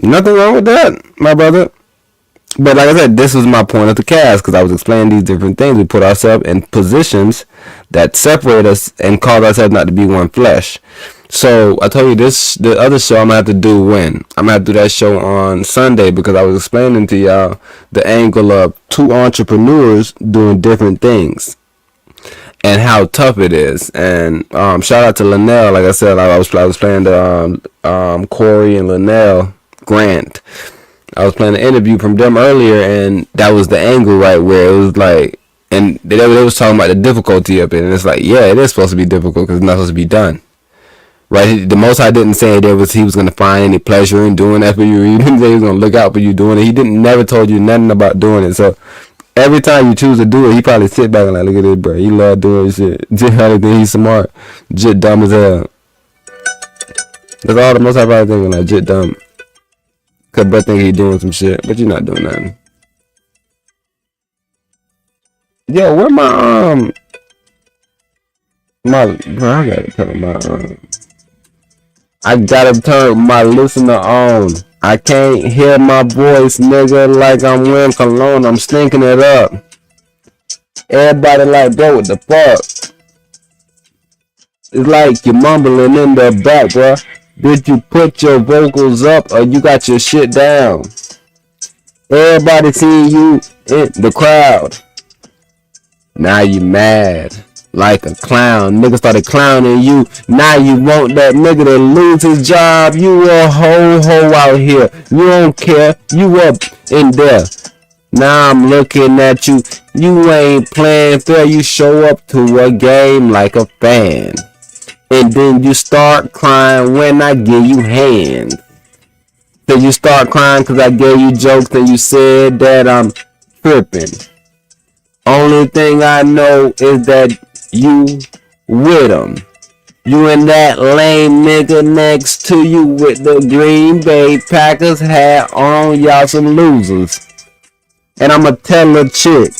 nothing wrong with that, my brother. But like I said, this was my point of the cast because I was explaining these different things. We put ourselves in positions that separate us and cause ourselves not to be one flesh. So I told you the other show I'm gonna have to do when? I'm gonna have to do that show on Sunday because I was explaining to y'all the angle of two entrepreneurs doing different things and how tough it is. And shout out to Linnell. Like I said, I was playing the Corey and Linnell Grant. I was playing an interview from them earlier, and that was the angle right where it was like, and they was talking about the difficulty of it, and it's like, yeah, it is supposed to be difficult because it's not supposed to be done. Right? The Most High didn't say he was going to find any pleasure in doing that for you. He didn't say he was going to look out for you doing it. He never told you nothing about doing it. So every time you choose to do it, he probably sit back and like, look at this, bro. He love doing shit. Just how think he's smart. Jit dumb as hell. That's all the Most High probably thinking, like, jit dumb. Cause bro think he doing some shit, but you're not doing nothing. Yo, where my bro, I gotta turn my I gotta turn my listener on. I can't hear my voice, nigga, like I'm wearing cologne. I'm stinking it up. Everybody like, bro, what the fuck? It's like you're mumbling in the back, bro. Did you put your vocals up or you got your shit down? Everybody seeing you in the crowd. Now you mad. Like a clown. Nigga started clowning you. Now you want that nigga to lose his job. You a ho out here. You don't care. You up in there. Now I'm looking at you. You ain't playing fair. You show up to a game like a fan. And then you start crying when I give you hands. So you start crying because I gave you jokes and you said that I'm tripping. Only thing I know is that you with them. You and that lame nigga next to you with the Green Bay Packers hat on. Y'all some losers. And I'ma tell a chick.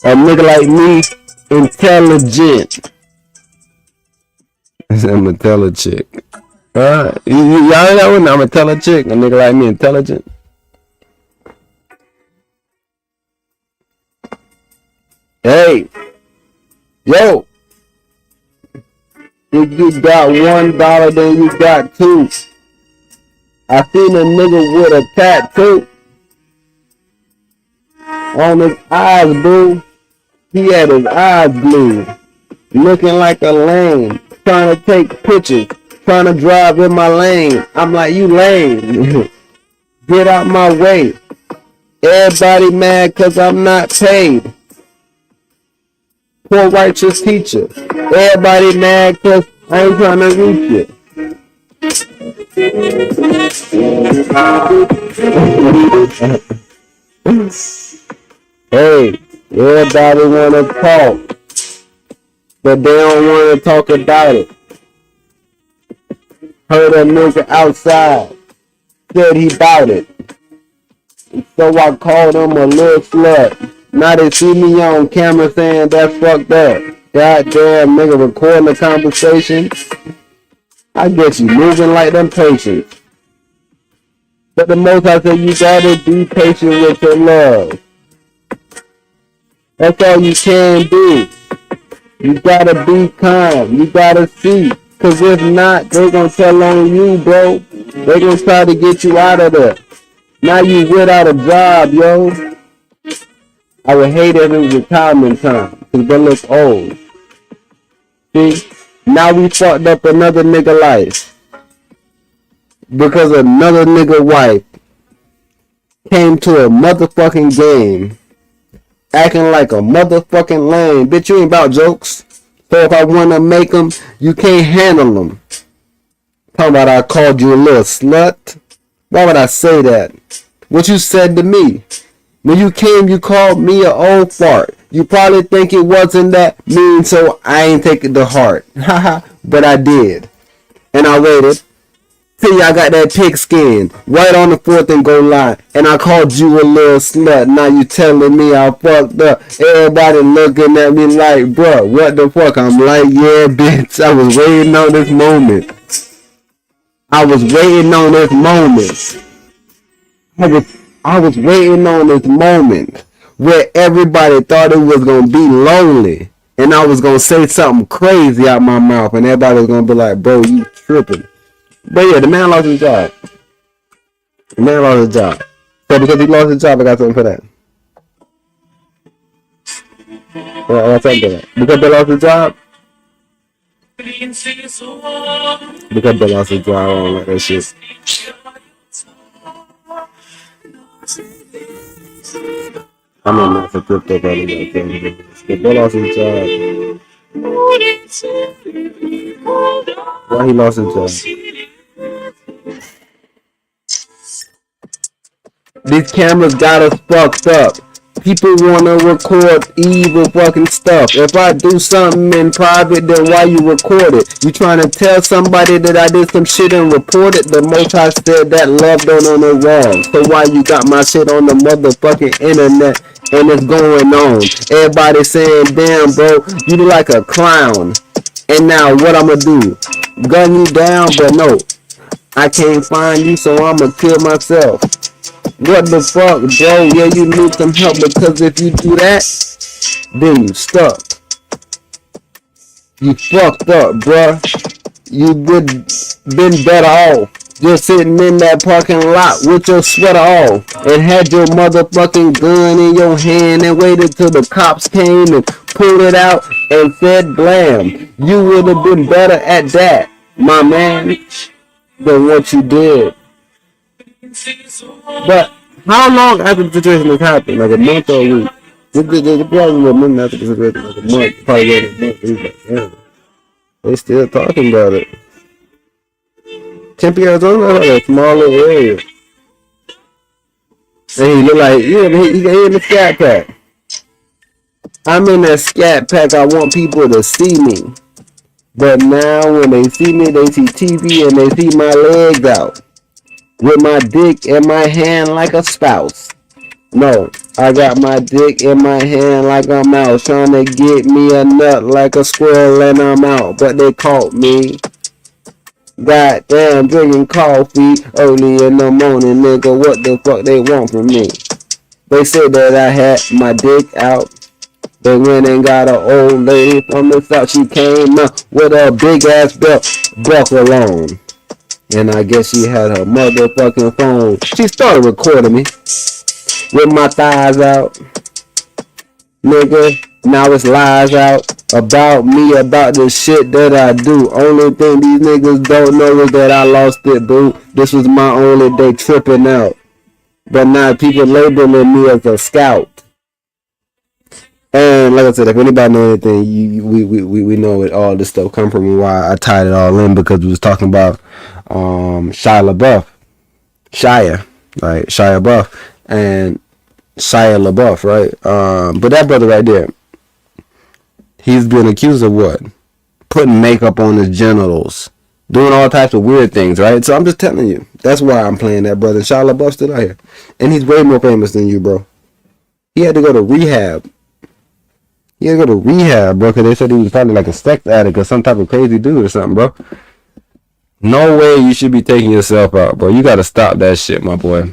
A nigga like me, intelligent. I'ma tell a chick. Y'all know that one? I'ma tell a chick. A nigga like me, intelligent. Hey. Yo. If you got $1, then you got two. I seen a nigga with a tattoo on his eyes, boo. He had his eyes blue, looking like a lame, trying to take pictures, trying to drive in my lane. I'm like, you lame. Get out my way. Everybody mad cause I'm not paid. Poor righteous teacher. Everybody mad cause I ain't trying to reach it. Hey, everybody wanna talk, but they don't wanna talk about it. Heard a nigga outside, said he bout it. So I called him a little slut. Now they see me on camera saying that's fucked up. Goddamn nigga recording the conversation. I get you moving like them patients. But the most I say, you gotta be patient with your love. That's all you can do. You gotta be calm. You gotta see. Cause if not, they gonna tell on you, bro. They gonna try to get you out of there. Now you without a job, yo. I would hate if it was retirement time. Cause they look old. See? Now we fucked up another nigga life. Because another nigga wife came to a motherfucking game acting like a motherfucking lame. Bitch, you ain't about jokes. So if I want to make them, you can't handle them. Talking about I called you a little slut. Why would I say that? What you said to me. When you came, you called me an old fart. You probably think it wasn't that mean, so I ain't take it to heart. Haha, but I did. And I waited till y'all got that pig skin right on the 4th and go line. And I called you a little slut. Now you telling me I fucked up. Everybody looking at me like, bruh, what the fuck? I'm like, yeah, bitch. I was waiting on this moment. I was waiting on this moment. I was waiting on this moment where everybody thought it was going to be lonely. And I was going to say something crazy out my mouth. And everybody was going to be like, bro, you tripping. But yeah, the man lost his job. The man lost his job. So because he lost his job, I got something for that. Well, I got something for that. Because they lost his job. Because they lost his job, I don't like that shit. I'm not for crypto, brother. They lost his job. Why he lost his job? These cameras got us fucked up. People wanna record evil fucking stuff. If I do something in private, then why you record it? You trying to tell somebody that I did some shit and report it? The Most High said that love don't on the wall. So why you got my shit on the motherfucking internet and it's going on? Everybody saying, damn bro, you look like a clown. And now what I'ma do? Gun you down? But no, I can't find you, so I'ma kill myself. What the fuck, bro? Yeah, you need some help, because if you do that, then you stuck. You fucked up, bruh. You been better off just sitting in that parking lot with your sweater off and had your motherfucking gun in your hand and waited till the cops came and pulled it out and said blam. You would have been better at that, my man, than what you did. But how long after the situation has happened? Like a month or a week? The problem with me, after like a month, probably get a month. He's like, damn, they still talking about it. Tempe, Arizona, like a small little area. And he look like, yeah, he in the scat pack. I'm in that scat pack. I want people to see me. But now when they see me, they see TV and they see my legs out. With my dick in my hand like a spouse. No, I got my dick in my hand like a mouse. Trying to get me a nut like a squirrel and I'm out. But they caught me. Goddamn, drinking coffee early in the morning, nigga. What the fuck they want from me? They said that I had my dick out. They went and got an old lady from the south. She came up with a big ass belt buckle on. And I guess she had her motherfucking phone. She started recording me with my thighs out. Nigga, now it's lies out about me, about the shit that I do. Only thing these niggas don't know is that I lost it, boo. This was my only day tripping out. But now people labeling me as a scout. And like I said, if anybody know anything, we know it. All this stuff come from why I tied it all in, because we was talking about Shia LaBeouf, Shia Buff, and Shia LaBeouf, right? But that brother right there, he's been accused of what? Putting makeup on his genitals, doing all types of weird things, right? So I'm just telling you, that's why I'm playing that brother. Shia LaBeouf still out here, and he's way more famous than you, bro. He had to go to rehab. He had to go to rehab, bro, because they said he was probably like a sex addict or some type of crazy dude or something, bro. No way you should be taking yourself out, bro. You got to stop that shit, my boy.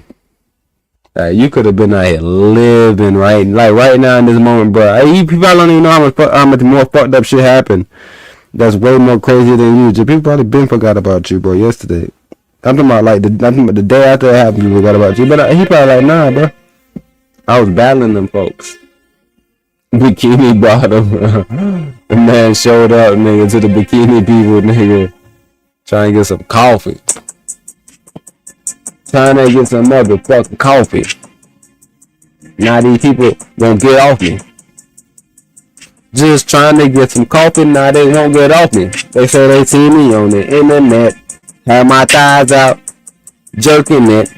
You could have been out here living right now in this moment, bro. People don't even know how much more fucked up shit happened. That's way more crazy than you. People probably been forgot about you, bro, yesterday. I'm talking about the day after it happened, people forgot about you. But he probably like, nah, bro. I was battling them folks. Bikini Bottom. The man showed up, nigga, to the bikini people, nigga. Trying to get some coffee. Trying to get some motherfucking coffee. Now these people won't get off me. Just trying to get some coffee, now they won't get off me. They say they see me on the internet. Have my thighs out, jerking it.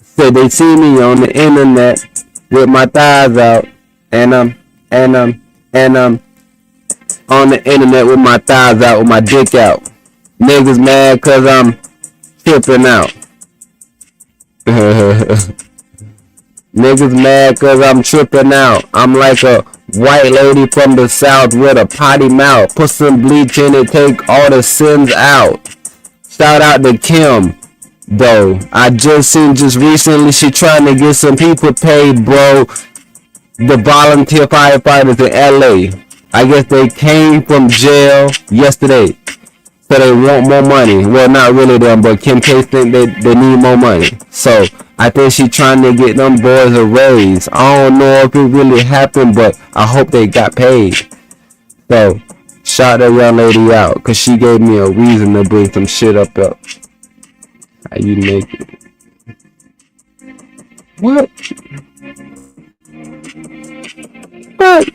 Say they see me on the internet with my thighs out. And I'm on the internet with my thighs out, with my dick out. Niggas mad cause I'm tripping out. Niggas mad cause I'm tripping out. I'm like a white lady from the south with a potty mouth. Put some bleach in it, take all the sins out. Shout out to Kim, though. I just recently she trying to get some people paid, bro. The volunteer firefighters in LA. I guess they came from jail yesterday. So they want more money. Well, not really them, but Kim K think they need more money. So I think she trying to get them boys a raise. I don't know if it really happened, but I hope they got paid. So shout that young lady out, because she gave me a reason to bring some shit up. How you make it? What? What?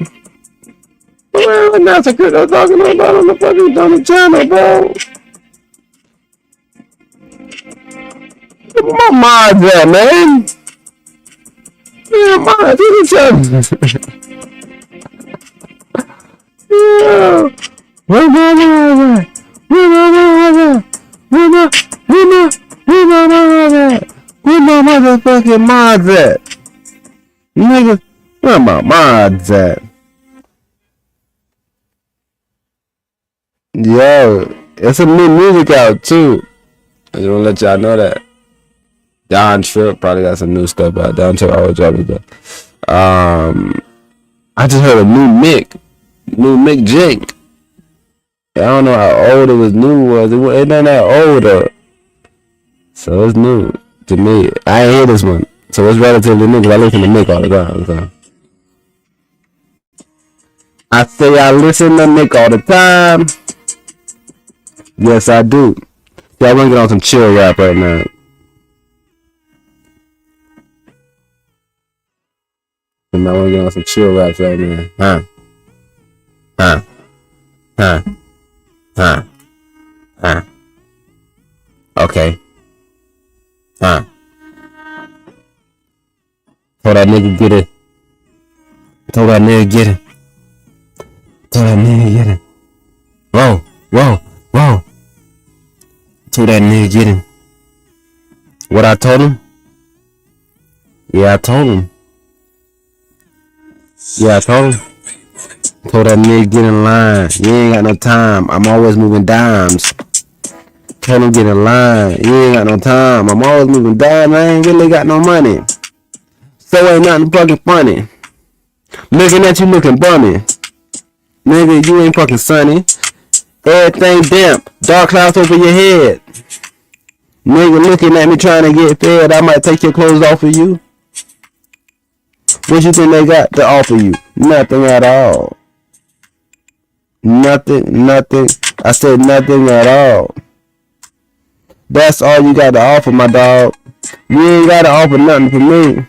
Well, that's a good I'm talking about on the fucking on the channel, bro. Where my mods at, man? Yeah, mods in the channel. Yeah. Where my mods at? Where my mods at? Where my mods at? Where my motherfucking mods at? Nigga, where my mods at? Yo, it's some new music out too. I just wanna let y'all know that. Don Trip probably got some new stuff out. Don Trip always dropping stuff. I just heard a new Mick Jake. I don't know how old it was. It ain't that older, so it's new to me. I ain't hear this one, so it's relatively new. Cause I listen to Mick all the time. So I say I listen to Mick all the time. Yes, I do. Yeah, I want to get on some chill rap right now. And I want to get on some chill raps right now. Okay. Told that nigga get it. Told that nigga get it. Told that nigga get it. Whoa. Told that nigga get it. What I told him? Yeah, I told him. Told that nigga get in line. You ain't got no time. I'm always moving dimes. Told him get in line. You ain't got no time. I'm always moving dimes. I ain't really got no money. So ain't nothing fucking funny. Looking at you looking bummy. Nigga, you ain't fucking sunny. Everything damp. Dark clouds over your head. Nigga looking at me trying to get fed. I might take your clothes off of you. What you think they got to offer you? Nothing at all. Nothing. I said nothing at all. That's all you got to offer, my dog. You ain't got to offer nothing for me.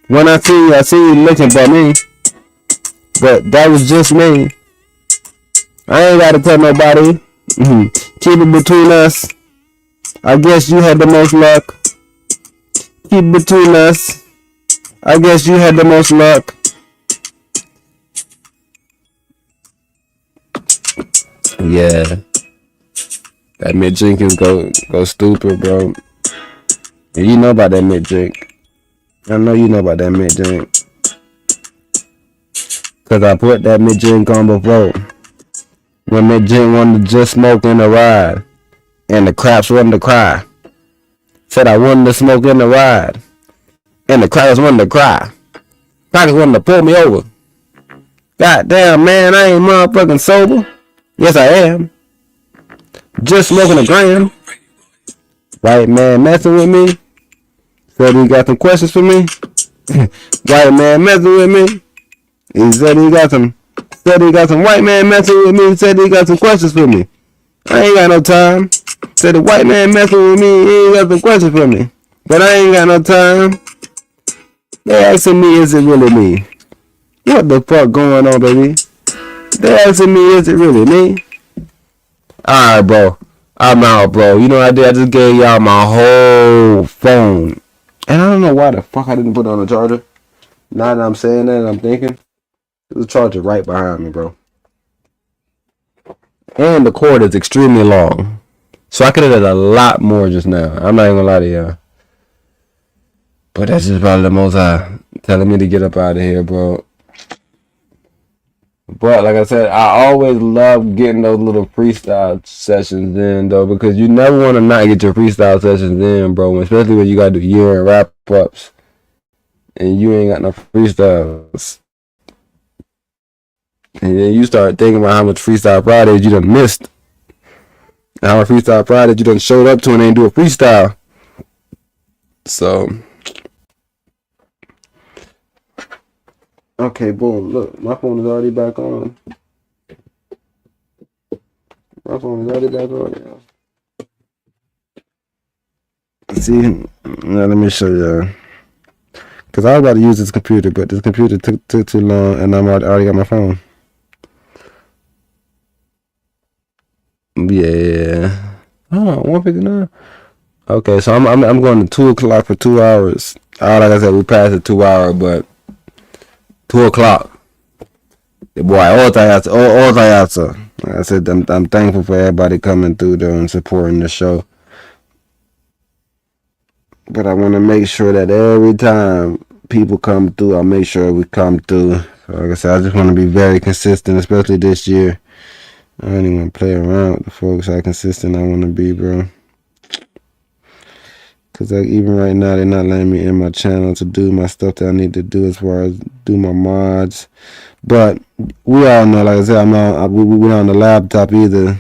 When I see you looking for me. But that was just me. I ain't got to tell nobody. Keep it between us. I guess you had the most luck. Keep it between us. I guess you had the most luck. Yeah. That Mitch Jenkins go stupid, bro. And you know about that Mitch Jenkins. I know you know about that Mitch Jenkins. Cause I put that Mitch Jenkins on before. When Mitch Jenkins wanted to just smoke in the ride. And the craps wanted to cry. Said I wanted to smoke in the ride. And the crackers wanted to cry. Crackers wanted to pull me over. God damn, man, I ain't motherfucking sober. Yes, I am. Just smoking a gram. White man messing with me. Said he got some questions for me. White man messing with me. He said he got some white man messing with me. He said he got some questions for me. I ain't got no time. Said the white man messing with me. He ain't got some questions for me. But I ain't got no time. They asking me, is it really me? What the fuck going on, baby? They asking me, is it really me? Alright, bro. I'm out, bro. You know what I did? I just gave y'all my whole phone. And I don't know why the fuck I didn't put it on the charger. Now that I'm saying that, I'm thinking. There's a charger right behind me, bro. And the cord is extremely long. So I could have done a lot more just now. I'm not even gonna lie to y'all. But that's just probably the most telling me to get up out of here, bro. But like I said, I always love getting those little freestyle sessions in, though, because you never want to not get your freestyle sessions in, bro. Especially when you gotta do year-end wrap-ups and you ain't got no freestyles. And then you start thinking about how much Freestyle Fridays you done missed. And how much Freestyle Fridays you done showed up to and ain't do a freestyle. So. Okay, boom. Look, my phone is already back on. My phone is already back on, yeah. See, now let me show y'all. Because I was about to use this computer, but this computer took too long and I already got my phone. Yeah. Oh, 1:59. Okay, so I'm going to 2 o'clock for 2 hours. Like I said, we passed the 2 hour, but 2 o'clock. Boy, all answer. Like I said, I'm thankful for everybody coming through there and supporting the show. But I want to make sure that every time people come through, I make sure we come through. So like I said, I just want to be very consistent, especially this year. I don't even want to play around with the folks. How consistent I want to be, bro. Because like, even right now, they're not letting me in my channel to do my stuff that I need to do as far as do my mods. But we all know, like I said, we're not on the laptop either.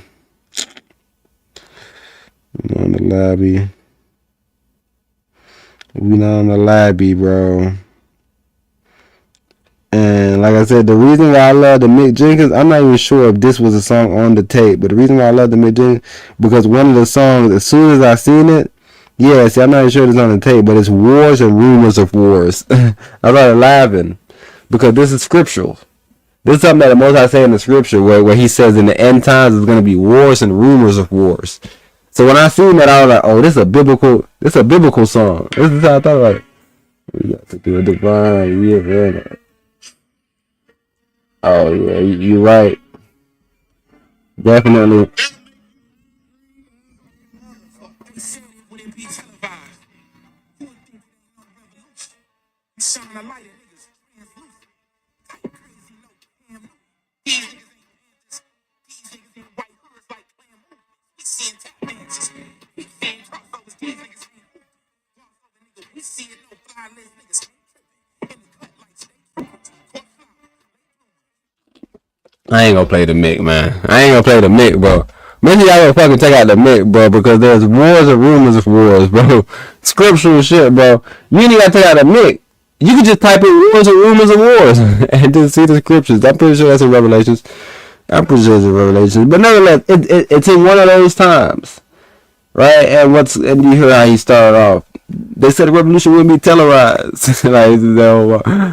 We're not on the labby. We're not on the labby, bro. And like I said, the reason why I love the Mick Jenkins, I'm not even sure if this was a song on the tape, but the reason why I love the Mick Jenkins, because one of the songs, as soon as I seen it, yeah, see, I'm not even sure it's on the tape, but it's Wars and Rumors of Wars. I started laughing because this is scriptural. This is something that the Most High say in the scripture where he says in the end times there's going to be wars and rumors of wars. So when I seen that, I was like, oh, this is a biblical song. This is how I thought about it. We got to do a divine real. Oh yeah, you're right. Definitely. I ain't gonna play the mic, man. I ain't gonna play the mic, bro. Maybe y'all gonna fucking take out the mic, bro, because there's wars and rumors of wars, bro. Scriptural shit, bro. You ain't even gotta take out the mic. You can just type in wars and rumors of wars and just see the scriptures. I'm pretty sure that's in Revelations. But nevertheless, it's in one of those times, right? And you hear how he started off. They said the revolution wouldn't be televised. Like,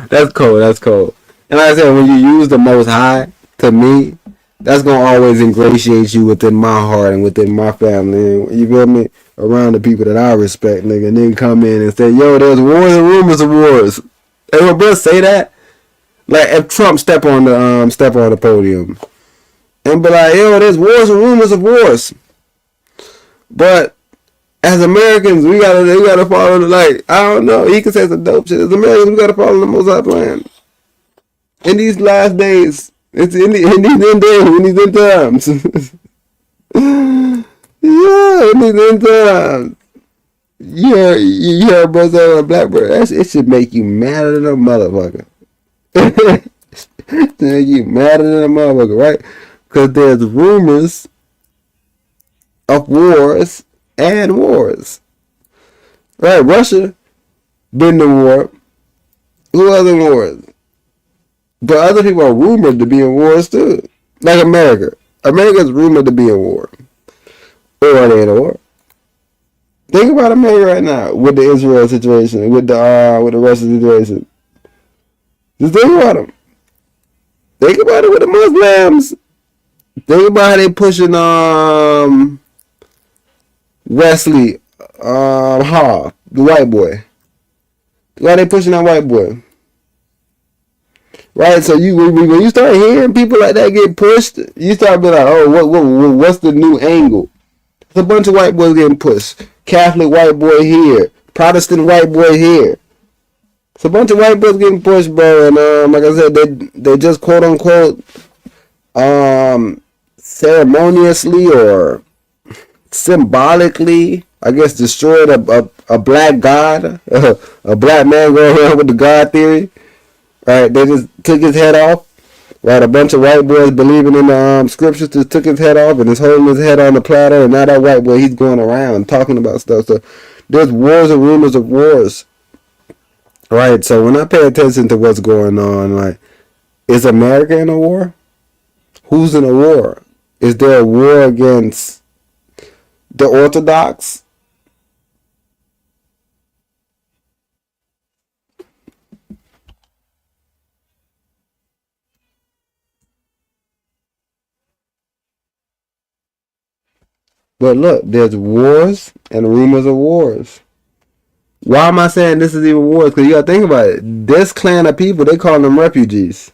that's cold. And like I said, when you use the Most High, to me, that's gonna always ingratiate you within my heart and within my family. You feel me? Around the people that I respect, nigga. And then come in and say, yo, there's wars and rumors of wars. And when bro say that, like if Trump step on the podium and be like, yo, there's wars and rumors of wars. But as Americans, we gotta follow the, like, I don't know, he can say some dope shit. As Americans, we gotta follow the Most High plan. In these last days, it's in these end times. Yeah, in these end times. Yeah, you hear bro say on Blackbird. It should make you madder than a motherfucker. It make you madder than a motherfucker, right? Because there's rumors of wars and wars. Right, Russia been to war. Who other wars? But other people are rumored to be in wars too. Like America. America's rumored to be in war. Or they in a war. Think about America right now with the Israel situation, with the Russia situation. Just think about them. Think about it with the Muslims. Think about how they pushing Wesley Ha, the white boy. Why they pushing that white boy? Right, so when you start hearing people like that get pushed, you start being like, oh, what's the new angle? There's a bunch of white boys getting pushed. Catholic white boy here, Protestant white boy here. It's a bunch of white boys getting pushed, bro. And like I said, they just quote unquote ceremoniously or symbolically, I guess, destroyed a black god, a black man going around with the God theory. Right, they just took his head off. Right, a bunch of white boys believing in the scriptures just took his head off and is holding his head on the platter. And now that white boy, he's going around talking about stuff. So there's wars and rumors of wars. Right, so when I pay attention to what's going on, like, is America in a war? Who's in a war? Is there a war against the Orthodox? But look, there's wars and rumors of wars. Why am I saying this is even wars? Because you gotta think about it. This clan of people, they call them refugees.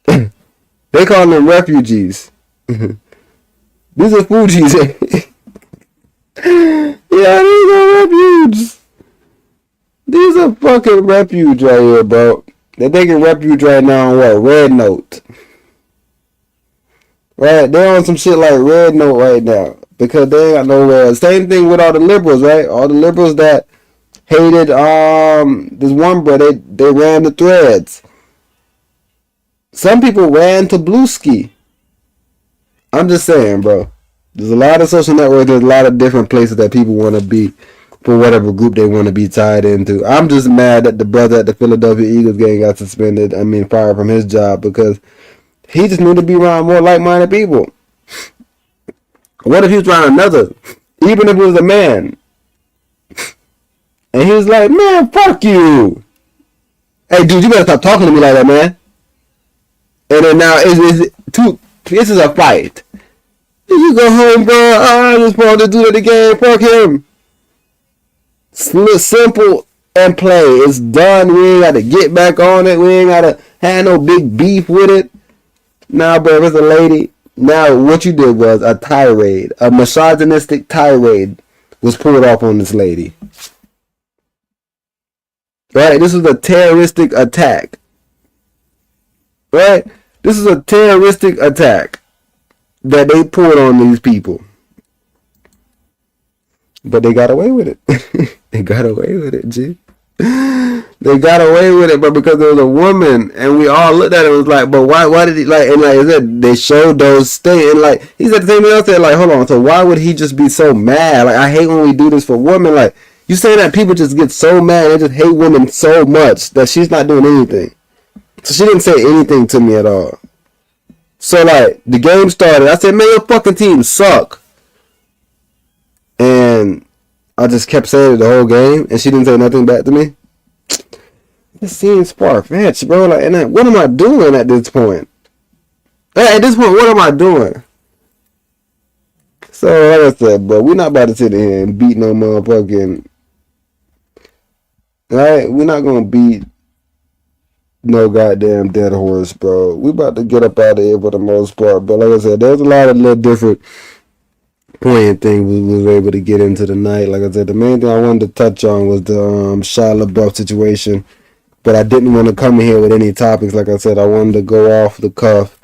They call them refugees. These are Fugees. Yeah, these are refugees. These are fucking refuge right here, bro. They're taking refuge right now on what? Red Note. Right, they're on some shit like Red Note right now because they ain't got nowhere. Same thing with all the liberals, right? All the liberals that hated this one brother, they ran the Threads. Some people ran to Bluesky. I'm just saying, bro. There's a lot of social networks. There's a lot of different places that people want to be for whatever group they want to be tied into. I'm just mad that the brother at the Philadelphia Eagles game got suspended. I mean, fired from his job because he just need to be around more like-minded people. What if he was around another, even if it was a man, and he was like, man, fuck you. Hey, dude, you better stop talking to me like that, man. And then now this is a fight. You go home, bro. I just want to do it again. Fuck him. Simple and play. It's done. We ain't got to get back on it. We ain't got to have no big beef with it. Now, bro, if it's a lady, now what you did was a tirade, a misogynistic tirade was pulled off on this lady. Right? This is a terroristic attack. Right? This is a terroristic attack that they pulled on these people. But they got away with it. They got away with it, G. They got away with it, but because there was a woman, and we all looked at it, and was like, but why did he, like, and like I said, they showed those states, and like, he said the same thing else, said, like, hold on, so why would he just be so mad? Like, I hate when we do this for women, like, you saying that people just get so mad, they just hate women so much that she's not doing anything. So she didn't say anything to me at all. So, like, the game started, I said, man, your fucking team suck. And I just kept saying it the whole game, and she didn't say nothing back to me. This seems far-fetched, bro. Like, and then, what am I doing at this point? At this point, what am I doing? So, like I said, bro, we're not about to sit here and beat no motherfucking... Alright? We're not gonna beat no goddamn dead horse, bro. We about to get up out of here for the most part. But like I said, there's a lot of little different poignant things we was able to get into tonight. Like I said, the main thing I wanted to touch on was the Shia LaBeouf situation. But I didn't want to come in here with any topics. Like I said, I wanted to go off the cuff.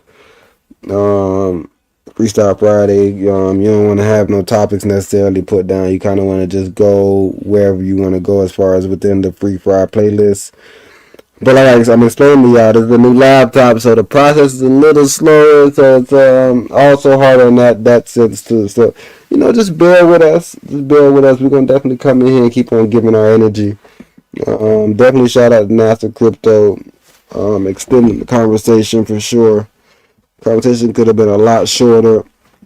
Freestyle Friday. You don't want to have no topics necessarily put down. You kind of want to just go wherever you want to go as far as within the Free Fry playlist. But like I'm explaining to y'all, this is a new laptop, so the process is a little slower. So it's also hard on that sense too. So, just bear with us. Just bear with us. We're going to definitely come in here and keep on giving our energy. Definitely shout out to NASA Crypto, extending the conversation for sure. Conversation could have been a lot shorter,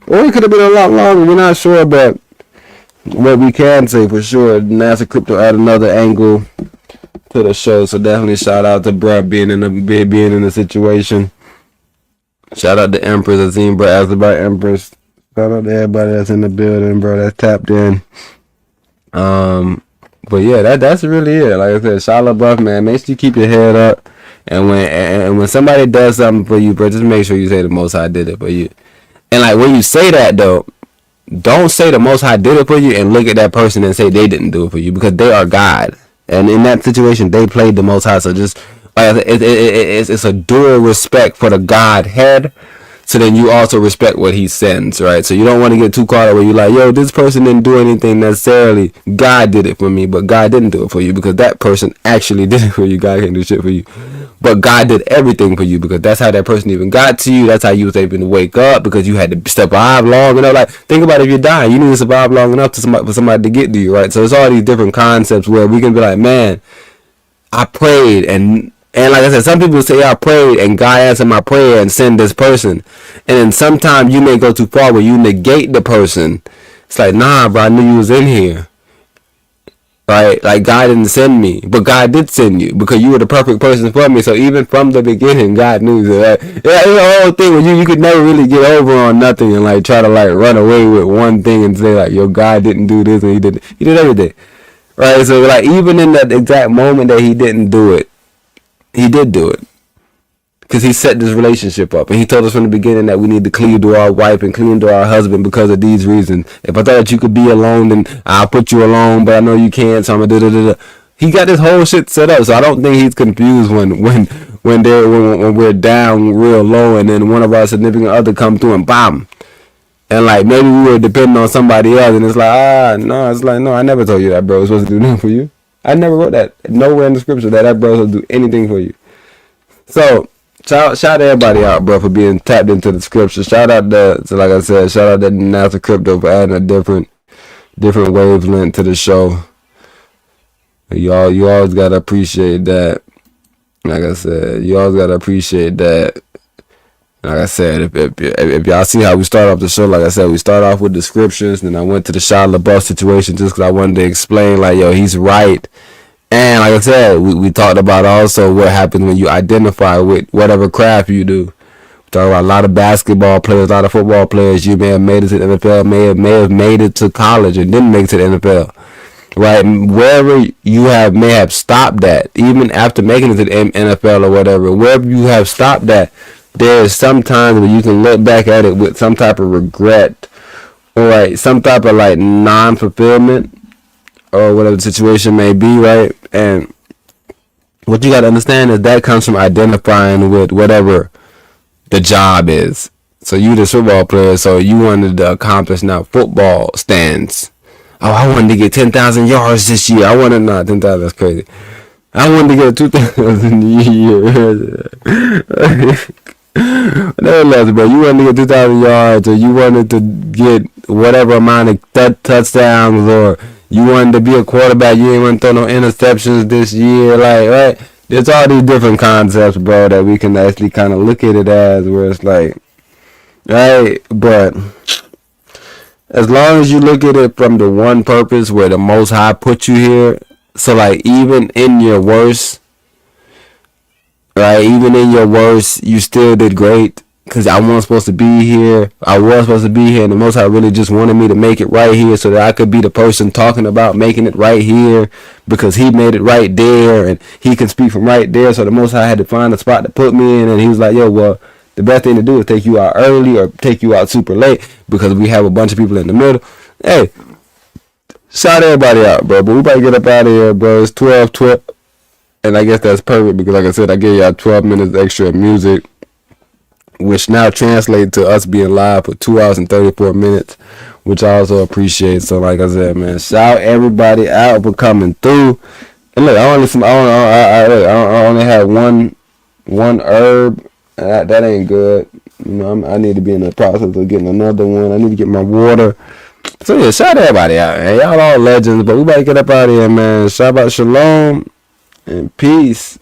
or it could have been a lot longer. We're not sure, but what we can say for sure, NASA Crypto added another angle to the show. So definitely shout out to bruh being in the situation. Shout out to Empress. I seen bro asked about Empress. Shout out to everybody that's in the building, bro. That's tapped in. But yeah, that's really it. Like I said, Shia LaBeouf, man, make sure you keep your head up. And when somebody does something for you, bro, just make sure you say the Most High did it for you. And like when you say that though, don't say the Most High did it for you and look at that person and say they didn't do it for you, because they are God. And in that situation, they played the Most High. So just like it's a dual respect for the Godhead. So then you also respect what he sends, right? So you don't want to get too caught up where you're like, yo, this person didn't do anything necessarily. God did it for me, but God didn't do it for you, because that person actually did it for you. God can't do shit for you. But God did everything for you, because that's how that person even got to you. That's how you was able to wake up, because you had to survive long enough. Like, think about it, if you're dying, you need to survive long enough for somebody to get to you, right? So it's all these different concepts where we can be like, man, I prayed, and like I said, some people say I prayed and God answered my prayer and send this person. And then sometimes you may go too far where you negate the person. It's like, nah, bro, I knew you was in here. Right? Like, God didn't send me, but God did send you, because you were the perfect person for me. So even from the beginning, God knew that. Yeah, it's a whole thing where you could never really get over on nothing and like try to like run away with one thing and say like, yo, God didn't do this and he did everything. Right? So like, even in that exact moment that he didn't do it, he did do it, because he set this relationship up, and he told us from the beginning that we need to cleave to our wife and cleave to our husband because of these reasons. If I thought that you could be alone, then I'll put you alone, but I know you can't, so I'm gonna da-da-da-da. He got this whole shit set up, so I don't think he's confused when we're down real low, and then one of our significant other come through and bam. And like, maybe we were depending on somebody else, and it's like, no, I never told you that, bro was supposed to do nothing for you. I never wrote that nowhere in the scripture that bro will do anything for you. So shout everybody out, bro, for being tapped into the scripture. Shout out like I said, shout out to NASA Crypto for adding a different wavelength to the show. You always gotta appreciate that. Like I said, you always gotta appreciate that. Like I said, if y'all see how we start off the show, like I said, we start off with the scriptures, then I went to the Shia LaBeouf situation just because I wanted to explain, like, yo, he's right, And like I said, we talked about also what happens when you identify with whatever craft you do. We talked about a lot of basketball players, a lot of football players. You may have made it to the NFL, may have made it to college and didn't make it to the NFL. Right, wherever you may have stopped at, even after making it to the NFL or whatever, wherever you have stopped at, there's some times where you can look back at it with some type of regret, or like some type of like non-fulfillment, or whatever the situation may be, right? And what you got to understand is that comes from identifying with whatever the job is. So you the football player, so you wanted to accomplish now football stands. Oh, I wanted to get 10,000 yards this year. I wanted not 10,000. That's crazy. I wanted to get 2,000 yards. Nevertheless, bro, you wanted to get 2,000 yards, or you wanted to get whatever amount of touchdowns, or you wanted to be a quarterback. You ain't want to throw no interceptions this year, like, right? There's all these different concepts, bro, that we can actually kind of look at it as, where it's like, right, but as long as you look at it from the one purpose where the Most High put you here, so like even in your worst, right, even in your worst, you still did great, because I wasn't supposed to be here. I was supposed to be here, and the Most High really just wanted me to make it right here so that I could be the person talking about making it right here, because he made it right there, and he can speak from right there. So the Most High had to find a spot to put me in, and he was like, yo, well, the best thing to do is take you out early or take you out super late, because we have a bunch of people in the middle. Hey, shout everybody out, bro. But we about to get up out of here, bro. It's 12:12. And I guess that's perfect, because like I said, I gave y'all 12 minutes extra of music, which now translates to us being live for 2 hours and 34 minutes, which I also appreciate. So like I said, man, shout everybody out for coming through. And look, I only have one herb. That ain't good. You know, I need to be in the process of getting another one. I need to get my water. So yeah, shout everybody out, man. Y'all all legends, but we about to get up out of here, man. Shout out, shalom and peace.